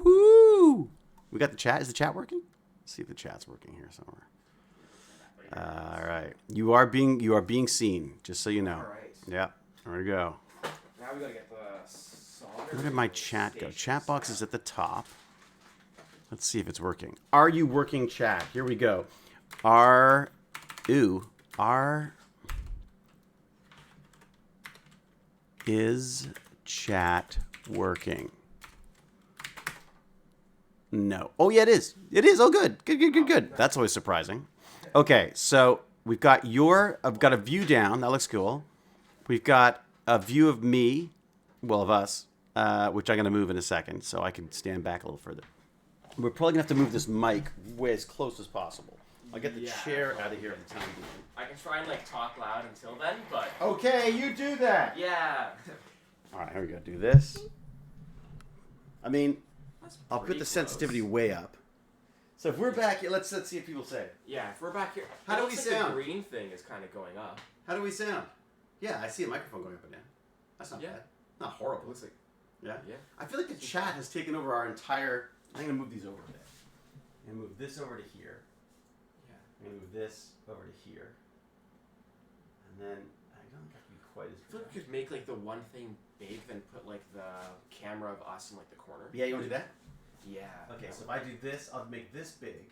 Woohoo! We got the chat. Is the chat working? Let's see if the chat's working here somewhere. All right. You are being seen, just so you know. All right. Yeah. There we go. Now we gotta get the solder. Where did my chat go? Chat box is at the top. Let's see if it's working. Are you working, chat? Here we go. Is chat working? No. Oh, yeah, it is. It is. Oh, good. Good. That's always surprising. Okay, so I've got a view down. That looks cool. We've got a view of me, well, of us, which I'm going to move in a second so I can stand back a little further. We're probably going to have to move this mic way as close as possible. I'll get the chair out of here at the time being. I can try and talk loud until then, but... Okay, you do that. Yeah. All right, here we go. Do this. I mean, I'll put the close. sensitivity way up. So if we're back here, let's see if people say it. Yeah, if we're back here... How do we sound? The green thing is kind of going up. How do we sound? Yeah, I see a microphone going up and down. That's not bad. Not horrible. It looks like... Yeah? Yeah. I feel like the chat has taken over our entire... I'm going to move these over a bit. I'm going to move this over to here. Yeah. I'm going to move this over to here. And then I don't think I can be quite as... I feel like we could make the one thing big, then put the camera of us in the corner. Yeah, you want to do that? Yeah. Okay, so if I do this, I'll make this big.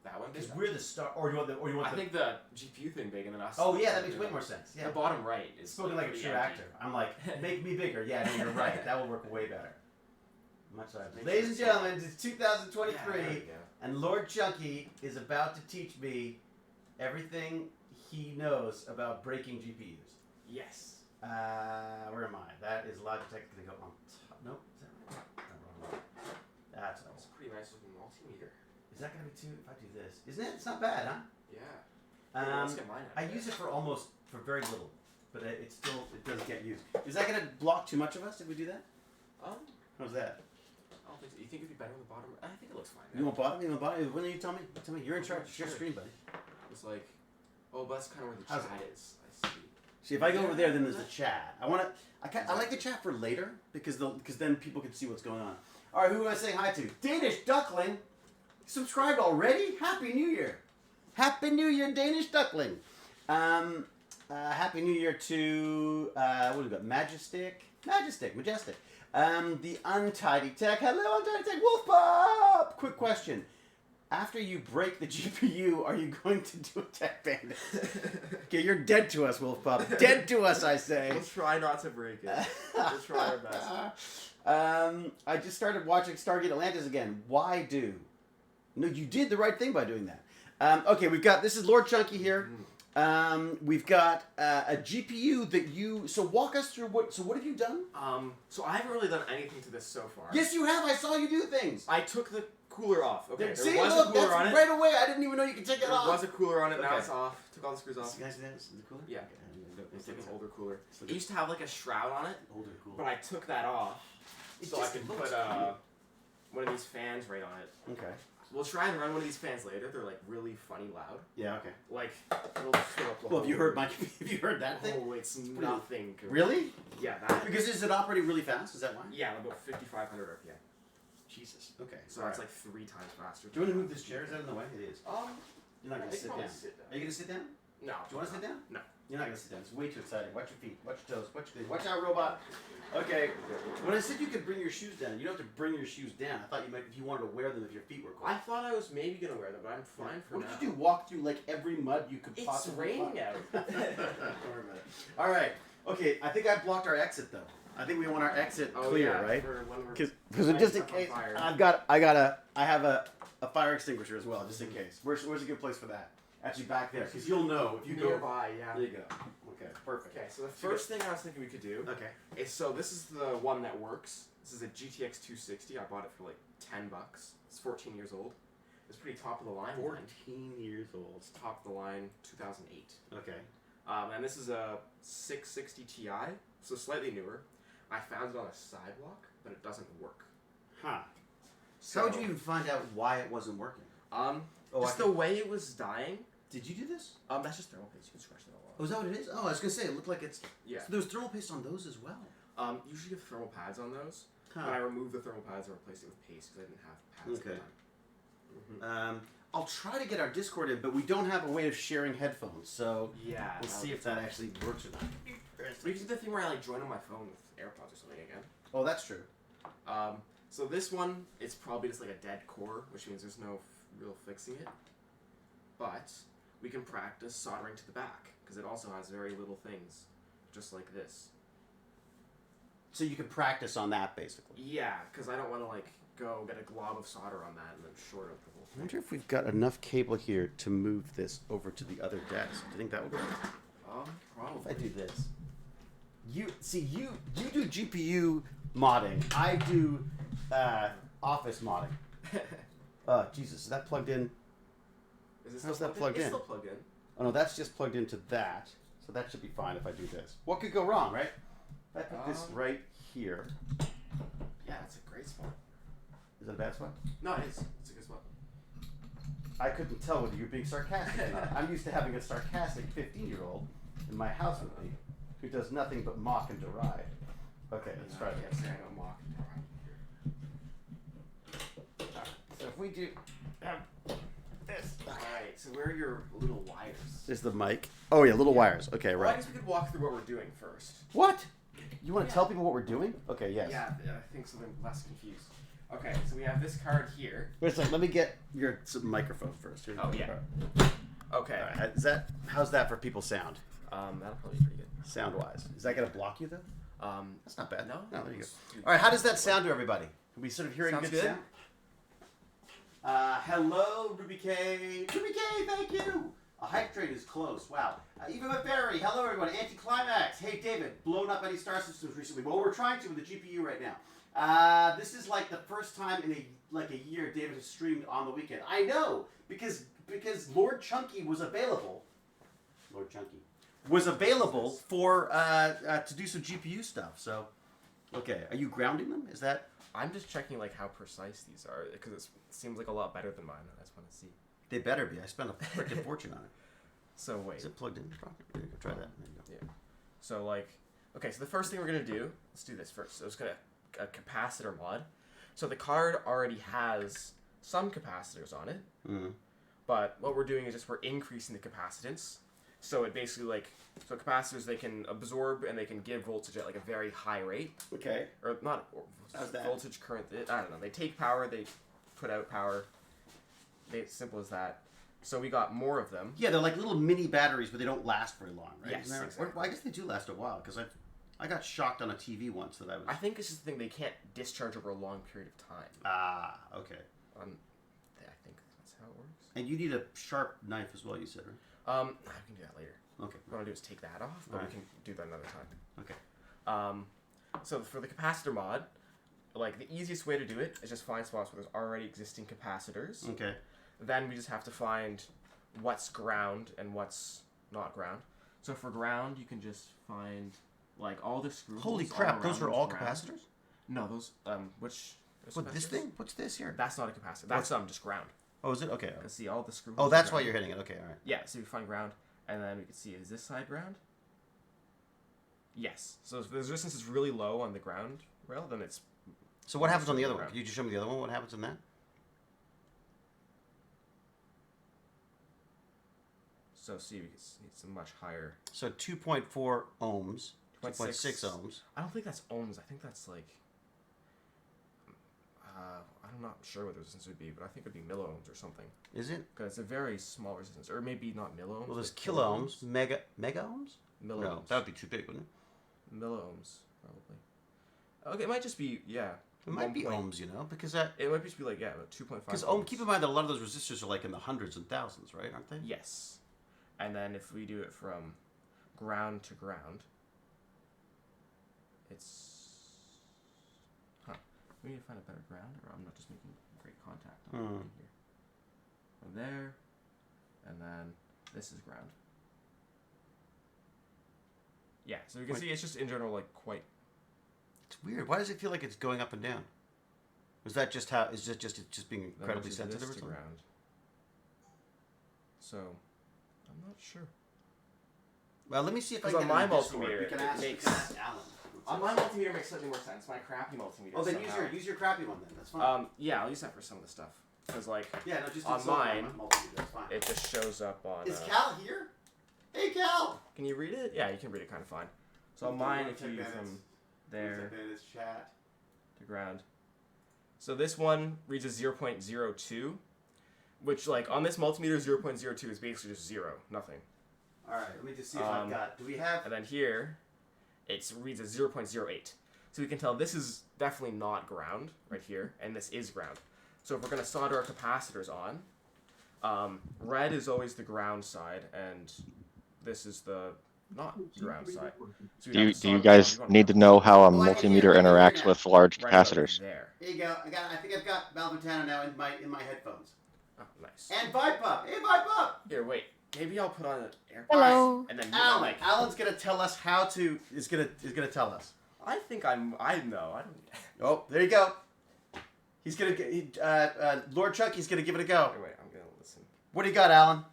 That one? Because we're the star... Or you want the... I think the GPU thing big and then us... Oh, yeah, that makes way more sense. Yeah. The bottom right is... Spoken like a true actor. I'm like, make me bigger. Yeah, no, you're right. That will work way better. Much better. Ladies and gentlemen, it's 2023, and LordChunky is about to teach me everything he knows about breaking GPUs. Yes. Where am I? That is Logitech going to go on top. Nope. Is that right? No, wrong. That's a pretty nice looking multimeter. Is that going to be too... If I do this. Isn't it? It's not bad, huh? Yeah. Let's get mine out. I use it for very little, but it doesn't get used. Is that going to block too much of us if we do that? How's that? I don't think so. You think it'd be better on the bottom? I think it looks fine. You want bottom? You want bottom? When you tell me? Tell me. You're in charge. It's your screen, buddy. It's oh, but that's kind of where the chat is. I see. See, if I go over there, then there's the chat. I like the chat for later because then people can see what's going on. All right, who am I saying hi to? Danish Duckling, subscribed already? Happy New Year! Happy New Year, Danish Duckling. Happy New Year to what do we got? Majestic. The Untidy Tech. Hello, Untidy Tech. Wolf Pop. Quick question. After you break the GPU, are you going to do a Tech Bandit? Okay, you're dead to us, Wolf Pop. Dead to us, I say. We'll try not to break it. We'll try our best. I just started watching Stargate Atlantis again. Why do? No, you did the right thing by doing that. Okay, this is LordChunky here. We've got a GPU that you... So walk us through what have you done? So I haven't really done anything to this so far. Yes, you have. I saw you do things. I took the cooler off. Okay, See, there was look, a cooler that's on it. right away. I didn't even know you could take it off. There was a cooler on it. Now it's off. Took all the screws off. You guys see that? Is the cooler? Yeah. Okay. It's like an older cooler. It used to have a shroud on it. Older cooler. But I took that off. So I can put one of these fans right on it. Okay. We'll try and run one of these fans later. They're really funny loud. Yeah. Okay. It'll fill up the Well, have you heard that thing? Oh, it's nothing. Really? Yeah, that. Because is it operating really fast? Is that why? Yeah, about 5,500 RPM. Jesus. Okay. So it's 3 times faster. Do you want to move this chair? Is that in the way? It is. You're not going to sit down. Are you going to sit down? No. Do you want to sit down? No. You're not going to sit down. It's way too exciting. Watch your feet. Watch your toes. Watch your feet. Watch out, robot. Okay. When I said you could bring your shoes down, you don't have to bring your shoes down. I thought you might, if you wanted to wear them if your feet were cold. I thought I was maybe going to wear them, but I'm fine for now. What did you do? Walk through every mud you could possibly It's raining out. Don't worry about it. All right. Okay. I think I blocked our exit, though. I think we want our exit clear, right? Because just in case, I have a fire extinguisher as well, just in case. Where's a good place for that? Actually, back there, because you'll know if you go nearby. Yeah. There you go. Okay, perfect. Okay, so the first thing I was thinking we could do. Okay. Is this is the one that works. This is a GTX 260. I bought it for $10. It's 14 years old. It's pretty top of the line. 14 years old. It's top of the line 2008. Okay. And this is a 660 Ti, so slightly newer. I found it on a sidewalk, but it doesn't work. Huh. So how would you even find out why it wasn't working? Just the way it was dying. Did you do this? That's just thermal paste. You can scratch that all off. Oh, is that what it is? Oh, I was gonna say it looked like it's. Yeah. So there's thermal paste on those as well. Usually you have thermal pads on those. Huh. But I removed the thermal pads and replaced it with paste because I didn't have pads at the time. I'll try to get our Discord in, but we don't have a way of sharing headphones, so Yeah. we'll see if that actually works or not. We can do the thing where I like join on my phone with AirPods or something again. Oh, that's true. So this one, it's probably just like a dead core, which means there's no real fixing it. But we can practice soldering to the back, because it also has very little things, just like this. So you can practice on that, basically. Yeah, because I don't want to like go get a glob of solder on that and then short out the whole I thing. wonder if we've got enough cable here to move this over to the other desk. Do you think that would work? Probably. If I do this. You do GPU modding. I do office modding. Jesus, is that plugged in? How's that plugged in? It's still plugged in. Oh no, that's just plugged into that. So that should be fine if I do this. What could go wrong, right? If I put this right here. Yeah, it's a great spot. Is that a bad spot? No, it is. It's a good spot. I couldn't tell whether you're being sarcastic or not. I'm used to having a sarcastic 15-year-old in my house with me who does nothing but mock and deride. Okay, let's try I this. can't say I don't mock and deride. So if we do this. Alright, so where are your little wires? There's the mic. Oh yeah, little wires. Okay, Well, I right. guess we could walk through what we're doing first. What? You want to Yeah. tell people what we're doing? Okay, yes. Yeah, I think so they're less confused. Okay, so we have this card here. Wait a second. Let me get your microphone first. Here's Oh, the yeah. card. Okay. All right. How's that for people sound? That'll probably be pretty good. Sound wise. Is that gonna block you though? That's not bad. No. No, there you go. Dude. All right. How does that sound to everybody? Are we sort of hearing Sounds good good. sound? Hello, Ruby K. Ruby K, thank you. A hype train is close. Wow. Eva McBerry. Hello, everyone. Anticlimax. Hey, David. Blown up any star systems recently? Well, we're trying to with the GPU right now. This is like the first time in a year David has streamed on the weekend. I know because LordChunky was available. LordChunky was available for to do some GPU stuff. So, okay. Are you grounding them? Is that? I'm just checking like how precise these are because it seems like a lot better than mine. I just want to see. They better be. I spent a freaking fortune on it. So wait. Is it plugged in properly? There you go. Try that. There you go. Yeah. So like, okay. So the first thing we're gonna do, let's do this first. So it's gonna a capacitor mod. So the card already has some capacitors on it, but what we're doing is just we're increasing the capacitance. So it basically capacitors, they can absorb and they can give voltage at like a very high rate. Okay. Or not How's that? voltage, current. I don't know. They take power, they put out power. It's simple as that. So we got more of them. Yeah, they're like little mini batteries, but they don't last very long, right? Yes, Isn't that right? exactly. Well, I guess they do last a while because I got shocked on a TV once that I was. I think it's just the thing they can't discharge over a long period of time. Okay. I think that's how it works. And you need a sharp knife as well. You said, right? I can do that later. Okay. What I want to do is take that off, but Alright. we can do that another time. Okay. So for the capacitor mod, like the easiest way to do it is just find spots where there's already existing capacitors. Okay. Then we just have to find what's ground and what's not ground. So for ground, you can just find like all the screw Holy holes crap! Those around are all ground. capacitors. No, those which What this capacitors? thing? What's this here? That's not a capacitor. That's just ground. Oh, is it? Okay. You can see all the screw Oh, holes that's are why ground. you're hitting it. Okay, all right. Yeah, so we find ground, and then we can see, is this side ground? Yes. So if the resistance is really low on the ground rail, then it's... So what happens on the other one? Ground. Can you just show me the other one? What happens in that? So see, we can see it's a much higher... So 2.4 ohms, 2.6 ohms. I don't think that's ohms. I think that's like... I'm not sure what the resistance would be, but I think it would be milliohms or something. Is it? Because it's a very small resistance. Or maybe not milliohms. Well, there's but kiloohms, mega ohms. Milliohms. No, that would be too big, wouldn't it? Milliohms, probably. Okay, it might just be, yeah. It might be ohms, you know, because that. It might just be like, yeah, 2.5 Because ohms. keep in mind that a lot of those resistors are like in the hundreds and thousands, right? Aren't they? Yes. And then if we do it from ground to ground, it's... Huh. We need to find a better ground, or I'm not just making great contact on anything here. From there, and then this is ground. Yeah, so you can see it's just in general like quite... It's weird. Why does it feel like it's going up and down? Was that just how? Is it just being incredibly this sensitive or to something? ground. So, I'm not sure. Well, let me see if I Because can on get my on Discord. multimeter, We can it ask makes- Alan. On my multimeter makes slightly more sense. My crappy multimeter. Oh, then use your crappy one then. That's fine. Yeah, I'll use that for some of the stuff. Because just on mine, that's fine. it just shows up on. Is Cal here? Hey, Cal. Can you read it? Yeah, you can read it kind of fine. So on mine, if you from there chat to ground. So this one reads as 0.02, which on this multimeter 0.02 is basically just zero, nothing. All right, let me just see if I've got. Do we have? And then here, it reads as 0.08. So we can tell this is definitely not ground right here, and this is ground. So if we're going to solder our capacitors on, red is always the ground side, and this is the not ground side. So do you guys need to know how a multimeter interacts with large capacitors? There you go. I think I've got Malventano now in my headphones. Oh, nice. And Vibe Pup. Hey, Vibe Pup. Here, wait. Maybe I'll put on an AirPods. Hello. And then Alan's gonna tell us how to. Is gonna tell us. I think I know. I don't. Oh, there you go. He's gonna get. LordChunky's gonna give it a go. Wait, I'm gonna listen. What do you got, Alan?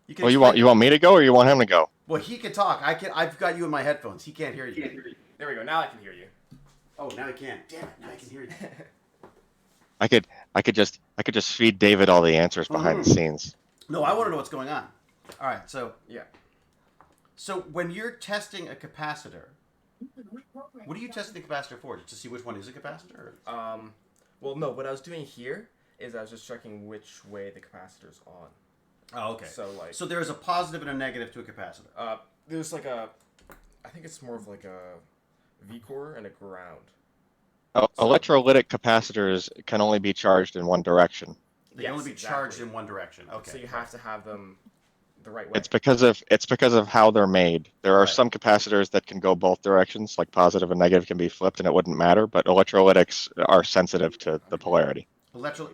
You want me to go or you want him to go? Well, he can talk. I've got you in my headphones. He can't hear you. There we go. Now I can hear you. Oh, now he can. Damn it! Now I can hear you. I could just feed David all the answers behind the scenes. No, I want to know what's going on. All right, so yeah. So when you're testing a capacitor, what are you testing the capacitor for? To see which one is a capacitor? Well, no. What I was doing here is I was just checking which way the capacitor's on. Oh, okay. So there's a positive and a negative to a capacitor. There's I think it's more of like a V-core and a ground. Electrolytic capacitors can only be charged in one direction. They can only be charged in one direction. Okay. So you have to have them the right way. It's because of how they're made. There are some capacitors that can go both directions, like positive and negative can be flipped, and it wouldn't matter. But electrolytics are sensitive to the polarity.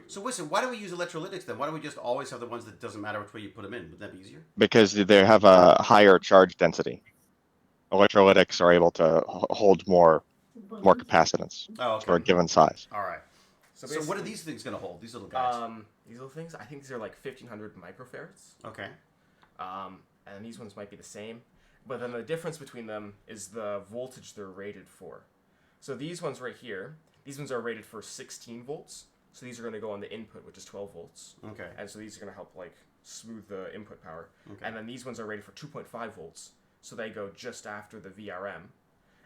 So listen, why do we use electrolytics then? Why don't we just always have the ones that doesn't matter which way you put them in? Would that be easier? Because they have a higher charge density. Electrolytics are able to hold more capacitance for a given size. All right. So what are these things going to hold? These little guys. These little things. I think these are 1,500 microfarads. Okay. And these ones might be the same, but then the difference between them is the voltage they're rated for. So these ones right here, these ones are rated for 16 volts. So these are going to go on the input, which is 12 volts. Okay. And so these are going to help smooth the input power. Okay. And then these ones are rated for 2.5 volts. So they go just after the VRM.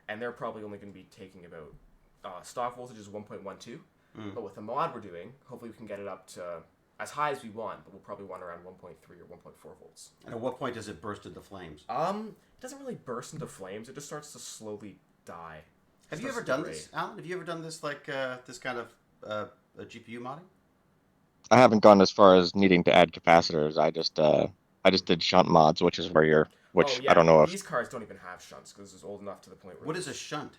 And they're probably only going to be taking about, stock voltage is 1.12. But with the mod we're doing, hopefully we can get it up to as high as we want, but we'll probably want around 1.3 or 1.4 volts. And at what point does it burst into flames? It doesn't really burst into flames. It just starts to slowly die. Have you ever done this, Alan? Have you ever done this this kind of a GPU modding? I haven't gone as far as needing to add capacitors. I just did shunt mods, which is where I don't know if these cards don't even have shunts because it's old enough to the point where. What is a shunt?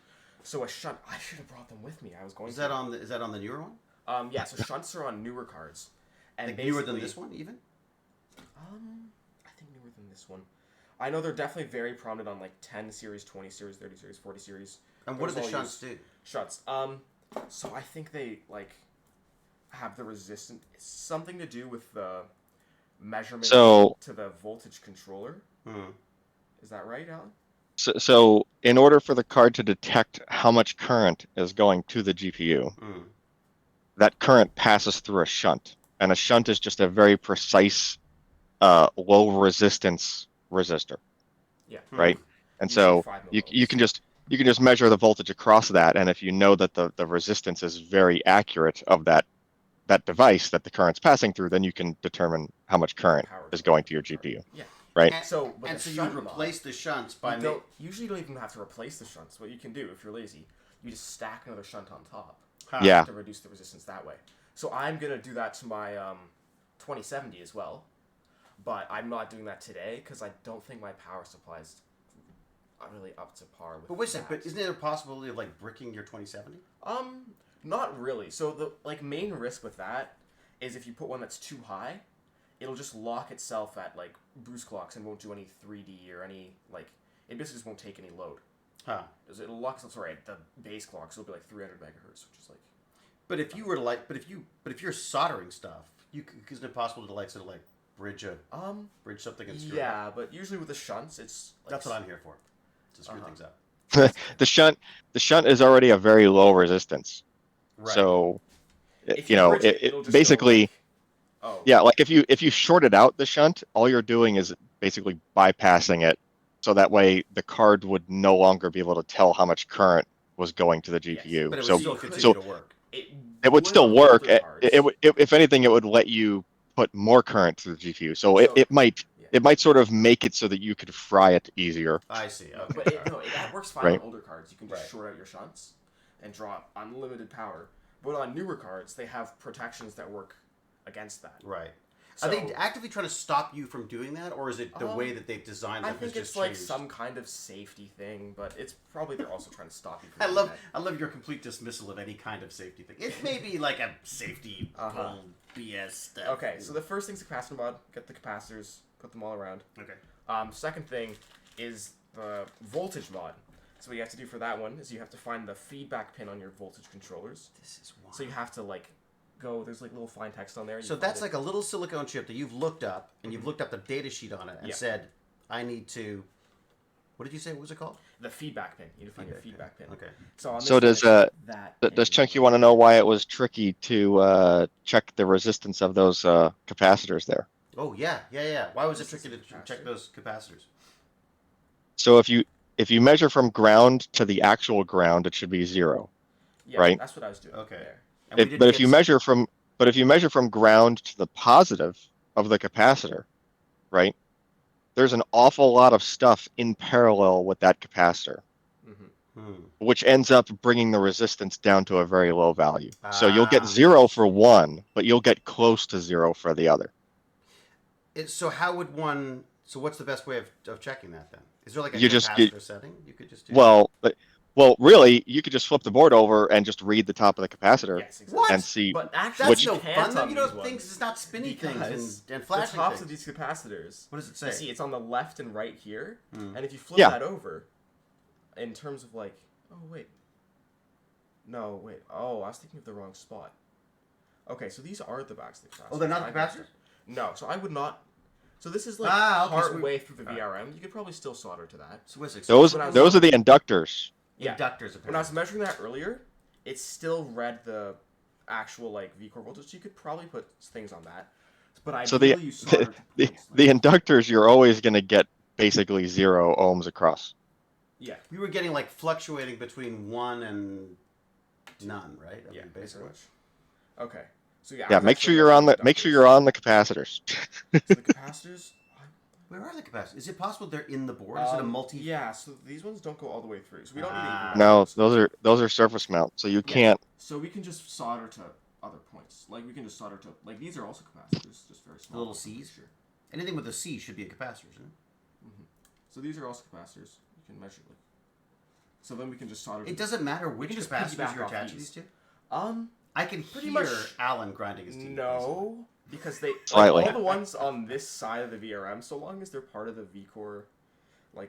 So a shunt, I should have brought them with me. I was going. Is that on the newer one? Yeah. So shunts are on newer cards, and newer than this one even. I think newer than this one. I know they're definitely very prominent on 10 series, 20 series, 30 series, 40 series. And what do the shunts do? Shunts. So I think they have the resistance. It's something to do with the measurement to the voltage controller. Is that right, Alan? So in order for the card to detect how much current is going to the GPU, that current passes through a shunt. And a shunt is just a very precise, low resistance resistor. Yeah. Right? And so you can just measure the voltage across that, and if you know that the resistance is very accurate of that device that the current's passing through, then you can determine how much current is going to your GPU. Yeah. Right. So you would replace the shunts by usually you don't even have to replace the shunts. What you can do if you're lazy, you just stack another shunt on top. Yeah. To reduce the resistance that way. So I'm gonna do that to my 2070 as well, but I'm not doing that today because I don't think my power supply is really up to par with. But wait a second. But isn't there a possibility of bricking your 2070? Not really. So the main risk with that is if you put one that's too high, it'll just lock itself at boost clocks and won't do any 3D or any it basically just won't take any load. Huh. It'll lock itself at the base clock, so it'll be 300 megahertz, which is But if you were if you're soldering stuff, isn't it possible to bridge something and screw it up? Yeah, but usually with the shunts, it's that's what I'm here for. To screw things up. The shunt is already a very low resistance. Right. So, If you bridge it, it'll just go, basically, like, oh. yeah, like if you shorted out the shunt, all you're doing is basically bypassing it. So that way the card would no longer be able to tell how much current was going to the Yes, GPU. But it would So still you could- continue to work. It it would still on work. older cards. If anything, it would let you put more current to the GPU. So So- it might yeah. it might sort of make it so that you could fry it easier. I see. Okay. But that works fine Right. on older cards. You can just Right. short out your shunts and draw unlimited power. But on newer cards, they have protections that work against that. Right. So, Are they actively trying to stop you from doing that, or is it the way that they've designed it I has think just it's like changed? some kind of safety thing, but it's probably they're also trying to stop you from I doing love your complete dismissal of any kind of safety thing. It may be like a safety bull BS stuff. that. Okay, so the first thing's the capacitor mod. Get the capacitors, put them all around. Okay. Second thing is the voltage mod. So what you have to do for that one is you have to find the feedback pin on your voltage controllers. This is wild. So you have to there's like little fine text on there. So that's like a little silicone chip that you've looked up, and you've looked up the data sheet on it, and Yeah. said, I need to... What did you say? What was it called? the feedback pin. You need to find the feedback pin. Okay. So, on this So one, does it's that does pin. Chunky want to know why it was tricky to check the resistance of those capacitors there? Oh, yeah. Why was it This is tricky to a capacitor. check those capacitors? So if you measure from ground to the actual ground, it should be 0. Yeah, right? That's what I was doing. Okay. There. And we didn't But if get you measure from ground to the positive of the capacitor, right? There's an awful lot of stuff in parallel with that capacitor, which ends up bringing the resistance down to a very low value. So you'll get 0 for one, but you'll get close to 0 for the other. So how would one... So what's the best way of checking that, then? Is there like a You capacitor setting you could just do? Well, really, you could just flip the board over and just read the top of the capacitor Yes, exactly. What? and see. But actually, That's which- no you can't fun, though. on You know, these ones. things... It's not spinny Because things and the flashing tops things. of these capacitors. What does it You say? see, it's on the left and right here, and if you flip Yeah. that over, in terms of oh wait, no wait, oh I was thinking of the wrong spot. Okay, so these are the backs of the capacitors. Oh, they're not the I got capacitors? you. No, so I would not. So this is Okay, so partway through the VRM. You could probably still solder to that. So what's it? Those when I was- those are the inductors. Yeah. Inductors, When I was apparently. measuring that earlier, it still read the actual V-core voltage. So you could probably put things on that. But So ideally, you solder to the points. the inductors, you're always going to get basically 0 ohms across. Yeah. We were getting fluctuating between 1 and none, right? I Yeah, mean, pretty basically. much. Okay. So yeah. I Yeah, was make actually sure you're on the measuring capacitors. inductors. So the capacitors. Where are the capacitors? Is it possible they're in the board? Is it a multi? Yeah. So these ones don't go all the way through. So we don't need to even No, measure those are surface mount, so you Yeah. can't. So we can just solder to other points. We can just solder to these are also capacitors, just very small. The little C's? Sure. Anything with a C should be a capacitor, isn't it? So these are also capacitors. You can measure So then we can just solder. It doesn't matter which can just capacitors piggyback you're off attaching these. these to. I I can pretty hear much- Alan grinding his teeth. No, because they Slightly. all the ones on this side of the VRM, so long as they're part of the V-core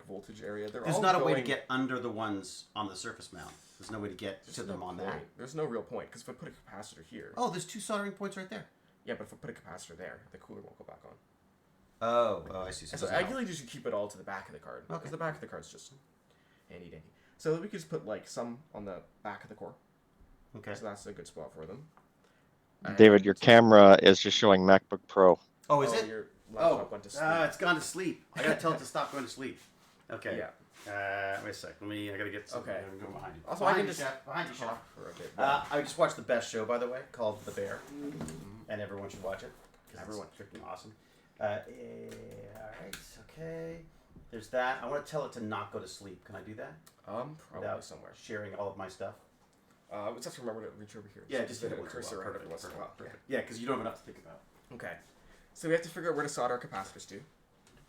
voltage area, they're There's all not a way to going- get under the ones on the surface mount. There's no way to get There's to them no on point. that. There's no real point because if I put a capacitor here, Oh, there's 2 soldering points right there. yeah, but if I put a capacitor there, the cooler won't go back on. Oh, I see. And so it doesn't help. ideally, you should keep it all to the back of the card because Okay. the back of the card's just handy dandy. So we could just put some on the back of the core. Okay. So that's a good spot for them. David, your And- camera is just showing MacBook Pro. Oh, is it? Your laptop went to sleep. It's gone to sleep. I gotta tell it to stop going to sleep. Okay. Yeah. Wait a sec. I gotta get some. Okay. I'm going behind you. Also, behind I can you, just chef. Behind you, chef. talk for a bit. I just watched the best show, by the way, called The Bear, and everyone should watch it. 'Cause Everyone. it's freaking awesome. All right. Okay. There's that. I want to tell it to not go to sleep. Can I do that? Probably Without somewhere. sharing all of my stuff. We just have to remember to reach over here. Yeah, just hit it the once in a cursor while. right Perfect, once in a while. perfect. Yeah, because you don't have enough to think about. Okay. So we have to figure out where to solder our capacitors to,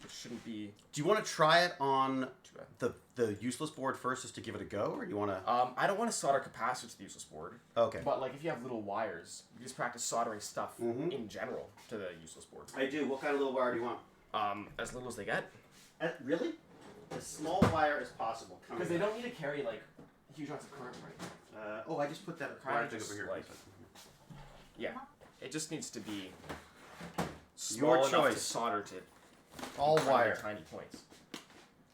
which shouldn't be Do you want to try it on too bad. the useless board first, just to give it a go, or you want to? I don't want to solder capacitors to the useless board. Okay. But if you have little wires, you just practice soldering stuff Mhm. in general to the useless board. I do. What kind of little wire do you want? As little as they get. Really? As small wire as possible. Because they don't need to carry huge amounts of current, right? I just put that Kinda wire thing just, over here. Yeah. It just needs to be Your small enough to choice. solder to All tiny, wire. tiny points.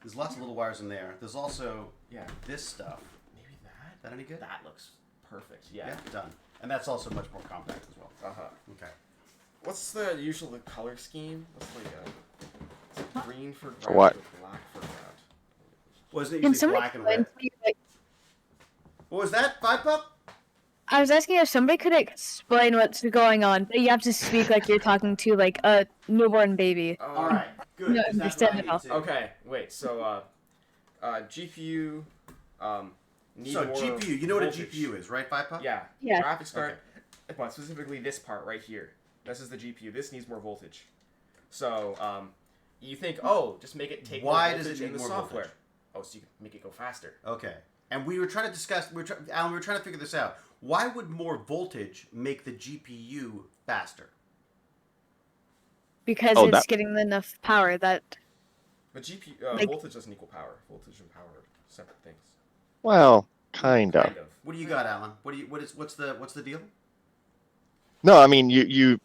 There's lots of little wires in there. There's also Yeah. this stuff. Maybe that. Is that any good? That looks perfect. Yeah. Yeah, done. And that's also much more compact as well. Okay. What's the usual color scheme? What's like green for ground what? or black for ground? Wasn't it Can usually somebody black and explain red? to me, like, What was that, Five Pup? I was asking if somebody could explain what's going on, but you have to speak like you're talking to like a newborn baby. All right, good. No, 'cause that's what I understand it need all. too. Okay, wait. So, GPU needs So more GPU, you know what a voltage. GPU is, right, Five Pup? Yeah. Yeah. Graphics card, but specifically this part right here. This is the GPU. This needs more voltage. So, you think, oh, just make it take Why more does voltage it in need the more software. voltage? Oh, so you can make it go faster. Okay. And we were trying to discuss, Alan, we were trying to figure this out. Why would more voltage make the GPU faster? Because Oh, it's that- getting enough power that But GPU Like- voltage doesn't equal power. Voltage and power are separate things. Well, kind of. Kind of. What do you got, Alan? What's the deal? No, I mean you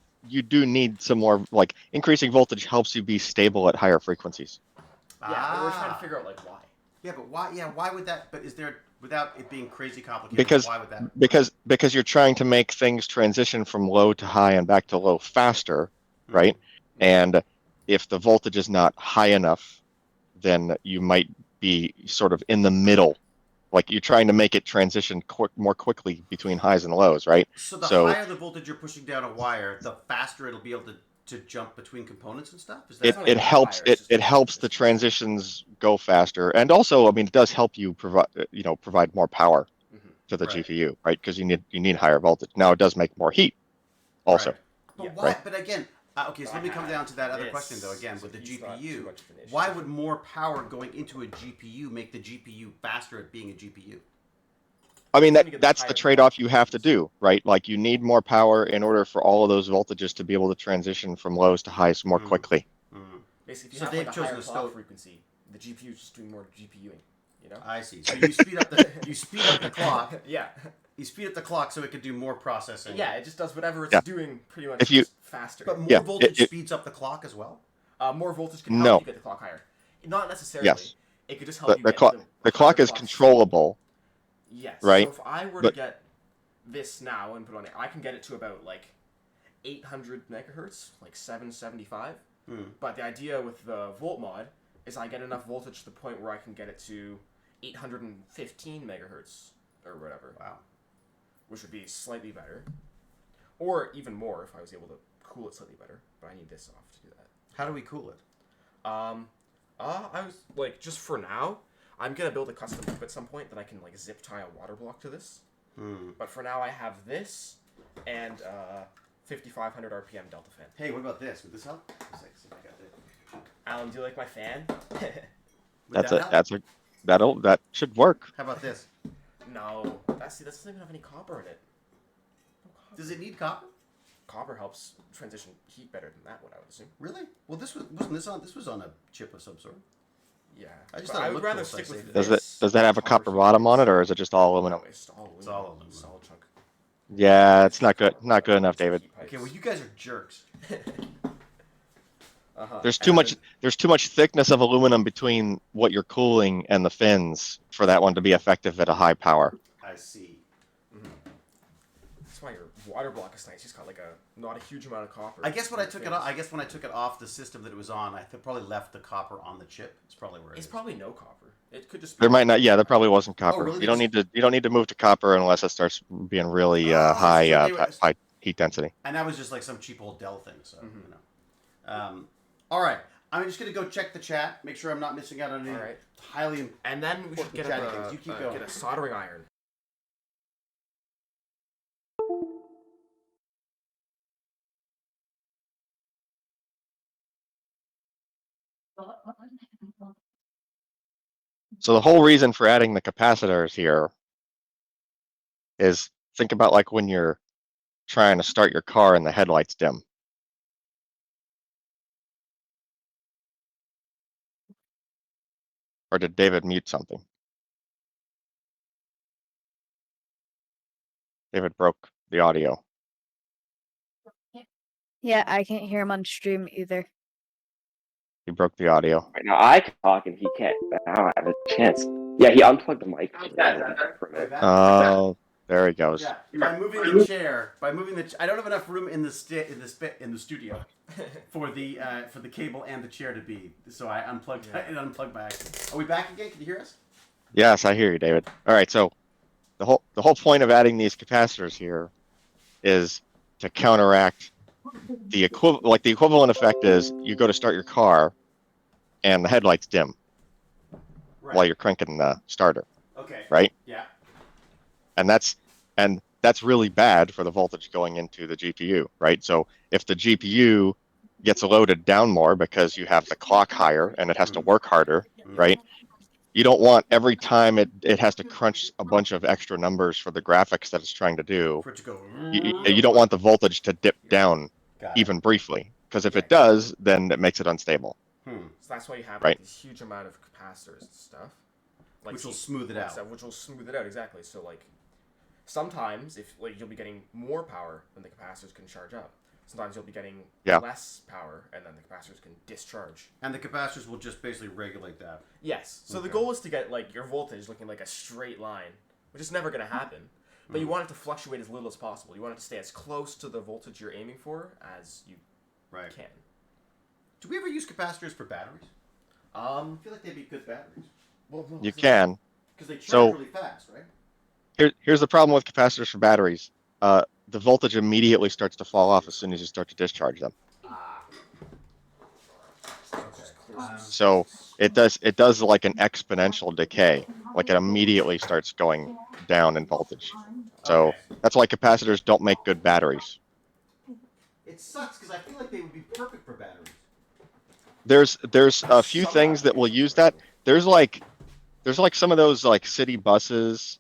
do need some more, like, increasing voltage helps you be stable at higher frequencies. Yeah, but we're trying to figure out like why. Yeah, but why? Yeah, why would that? But is there, without it being crazy complicated? Because why would that? because you're trying to make things transition from low to high and back to low faster, right? And if the voltage is not high enough, then you might be sort of in the middle. Like you're trying to make it transition more quickly between highs and lows, right? So the So- higher the voltage you're pushing down a wire, the faster it'll be able to jump between components and stuff. Is that It, not it even helps wire, it's it, just it helps the transitions go faster, and also, I mean, it does help you provide more power to the Right. GPU, right? Because you need higher voltage. Now it does make more heat, also. Right. But Yeah. why? Right. But again, okay. So let me come down to that other question though. Again, with the GPU, why would more power going into a GPU make the GPU faster at being a GPU? I mean, Then you get the that's the higher trade-off you have to voltages. do, right? Like you need more power in order for all of those voltages to be able to transition from lows to highs more quickly. Basically, if you So have they've like a chosen higher to clock still- frequency, the GPU is just doing more GPUing. You know? I see. So you speed up the clock. Yeah. You speed up the clock so it can do more processing. Yeah, it just does whatever it's Yeah. doing pretty much If you- just faster. But more Yeah, voltage it- speeds up the clock as well. More voltage can help No. you get the clock higher. Not necessarily. Yes. It could just help you The get clock the clock higher is clock controllable, speed. Yes. right? So if I were But- to get this now and put on it, I can get it to about like 800 megahertz, like 775. But the idea with the volt mod is I get enough voltage to the point where I can get it to 815 megahertz or whatever. Wow. Which would be slightly better, or even more if I was able to cool it slightly better. But I need this off to do that. How do we cool it? I was like, just for now, I'm gonna build a custom loop at some point that I can like zip tie a water block to this. But for now, I have this and 5,500 RPM Delta fan. Hey, what about this? Would this help? Let's see if I got it. Alan, do you like my fan? Would that help? that should work. How about this? No, that doesn't even have any copper in it. No copper. Does it need copper? Copper helps transition heat better than that one, I would assume. Really? Well, wasn't this on? This was on a chip of some sort. Yeah. I just But thought it I would looked rather cool, so I stick with saved it. Does that have a copper bottom on it, or is it just all aluminum? No, it's all aluminum. It's all aluminum. Solid chunk. Yeah, it's not good. Not good enough, David. Okay, well, you guys are jerks. There's too much thickness of aluminum between what you're cooling and the fins for that one to be effective at a high power. I see. That's why your water block is nice. It's got like not a huge amount of copper. I guess when I took it off, when I took it off the system that it was on, I probably left the copper on the chip. It's probably where it It's is. probably no copper. It could just be There might not. Yeah, there probably wasn't copper. really? You don't need to move to copper unless it starts being really Oh, high so they were- high heat density. And that was just like some cheap old Dell thing. So you know. All right, I'm just gonna go check the chat, make sure I'm not missing out on any All right. highly. And then we should get Chatty things. You keep going. get a soldering iron. So the whole reason for adding the capacitors here is think about like when you're trying to start your car and the headlights dim. Or did David mute something? David broke the audio. yeah, I can't hear him on stream either. He broke the audio. Right now I can talk and he can't, but I don't have a chance. Yeah, he unplugged the mic for a Like minute. that? Oh, there he goes. Yeah. By moving the chair, I don't have enough room in the studio for the cable and the chair to be. So I unplugged it unplugged by accident. Are we back again? Can you hear us? Yes, I hear you, David. All right, so the whole point of adding these capacitors here is to counteract the equivalent. Like the equivalent effect is you go to start your car, and the headlights dim while you're cranking the starter. Okay. Right? Yeah. And that's really bad for the voltage going into the GPU, right? So if the GPU gets loaded down more because you have the clock higher and it has to work harder, right? You don't want every time it has to crunch a bunch of extra numbers for the graphics that it's trying to do. For it to go. You don't want the voltage to dip down even briefly, because if it does, then it makes it unstable. So that's why you have Right. this huge amount of capacitors and stuff. Like Which will smooth it out. Which will smooth it out, exactly. So, like, sometimes if you'll be getting more power than the capacitors can charge up. Sometimes you'll be getting less power, and then the capacitors can discharge. And the capacitors will just basically regulate that. Yes. So the goal is to get like your voltage looking like a straight line, which is never going to happen. But you want it to fluctuate as little as possible. You want it to stay as close to the voltage you're aiming for as you can. Do we ever use capacitors for batteries? I feel like they'd be good batteries. Well, You can. Because they charge really fast, right? Here's the problem with capacitors for batteries. The voltage immediately starts to fall off as soon as you start to discharge them. So it does like an exponential decay. Like it immediately starts going down in voltage. So that's why capacitors don't make good batteries. It sucks because I feel like they would be perfect for batteries. There's a few things that will use that. There's like some of those like city buses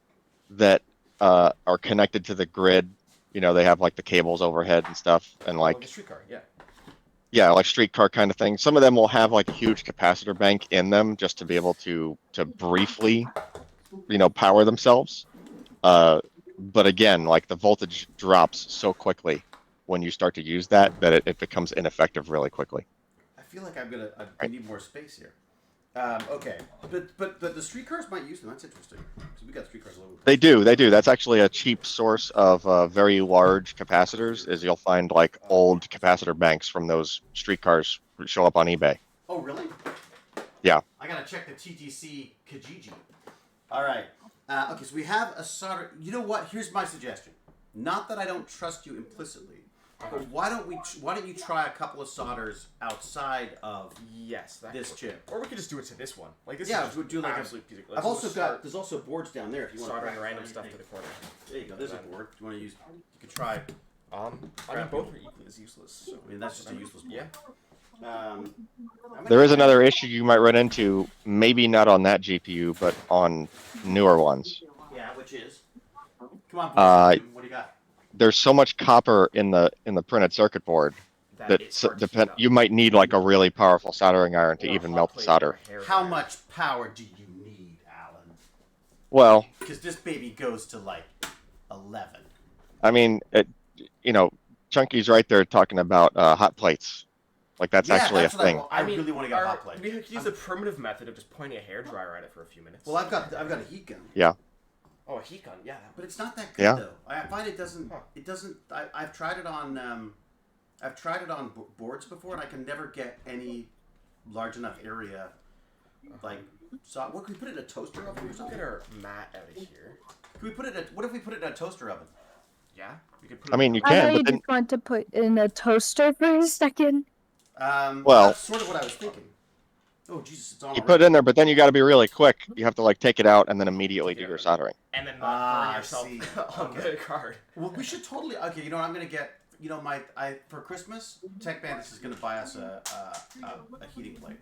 that are connected to the grid. You know, they have like the cables overhead and stuff, and like the streetcar, like streetcar kind of thing. Some of them will have like a huge capacitor bank in them just to be able to briefly, power themselves. But again, like the voltage drops so quickly when you start to use that it becomes ineffective really quickly. I feel like I need more space here. Okay, but the streetcars might use them. That's interesting. Because we got streetcars all over. They do. That's actually a cheap source of very large capacitors. Is you'll find like old capacitor banks from those streetcars show up on eBay. Oh, really? Yeah. I gotta check the TTC Kijiji. All right. Okay, so we have a solder. You know what? Here's my suggestion. Not that I don't trust you implicitly, but why don't you try a couple of solders outside of this chip? Or we could just do it to this one. Like this. Yeah, is we'll do like absolute piece of, I've also got. There's also boards down there if you want to soldering random stuff to the corner. There you go. There's a board. If you want to use? You could try. I mean, both are equally as useless. So. I mean, that's just a useless board. Yeah. There is another issue you might run into, maybe not on that GPU, but on newer ones. Yeah, which is. Come on, what do you got? There's so much copper in the printed circuit board that you might need like a really powerful soldering iron to even melt the solder. How much power do you need, Alan? Well, because this baby goes to like 11. I mean, Chunky's right there talking about hot plates. Like that's actually a thing. I really want to get a hot plate. We could use the primitive method of just pointing a hairdryer at it for a few minutes. Well, I've got a heat gun. Yeah. Oh, a heat gun, yeah. But it's not that good though. I find it doesn't. It doesn't. I've tried it on. I've tried it on boards before, and I can never get any large enough area. Like, so what can we put it in a toaster oven or something? Get our mat out of here. Can we put it? What if we put it in a toaster oven? Yeah, we could put. I mean, you I can. know But you then, just want to put in a toaster for a second. Well, that's sort of what I was thinking. Oh Jesus, it's on. You put it in there, but then you got to be really quick. You have to like take it out and then immediately do your soldering. And then not burn yourself on the card. Well, we should totally. Okay, you know what I'm gonna get. You know, for Christmas, Tech Bandits is gonna buy us a heating plate.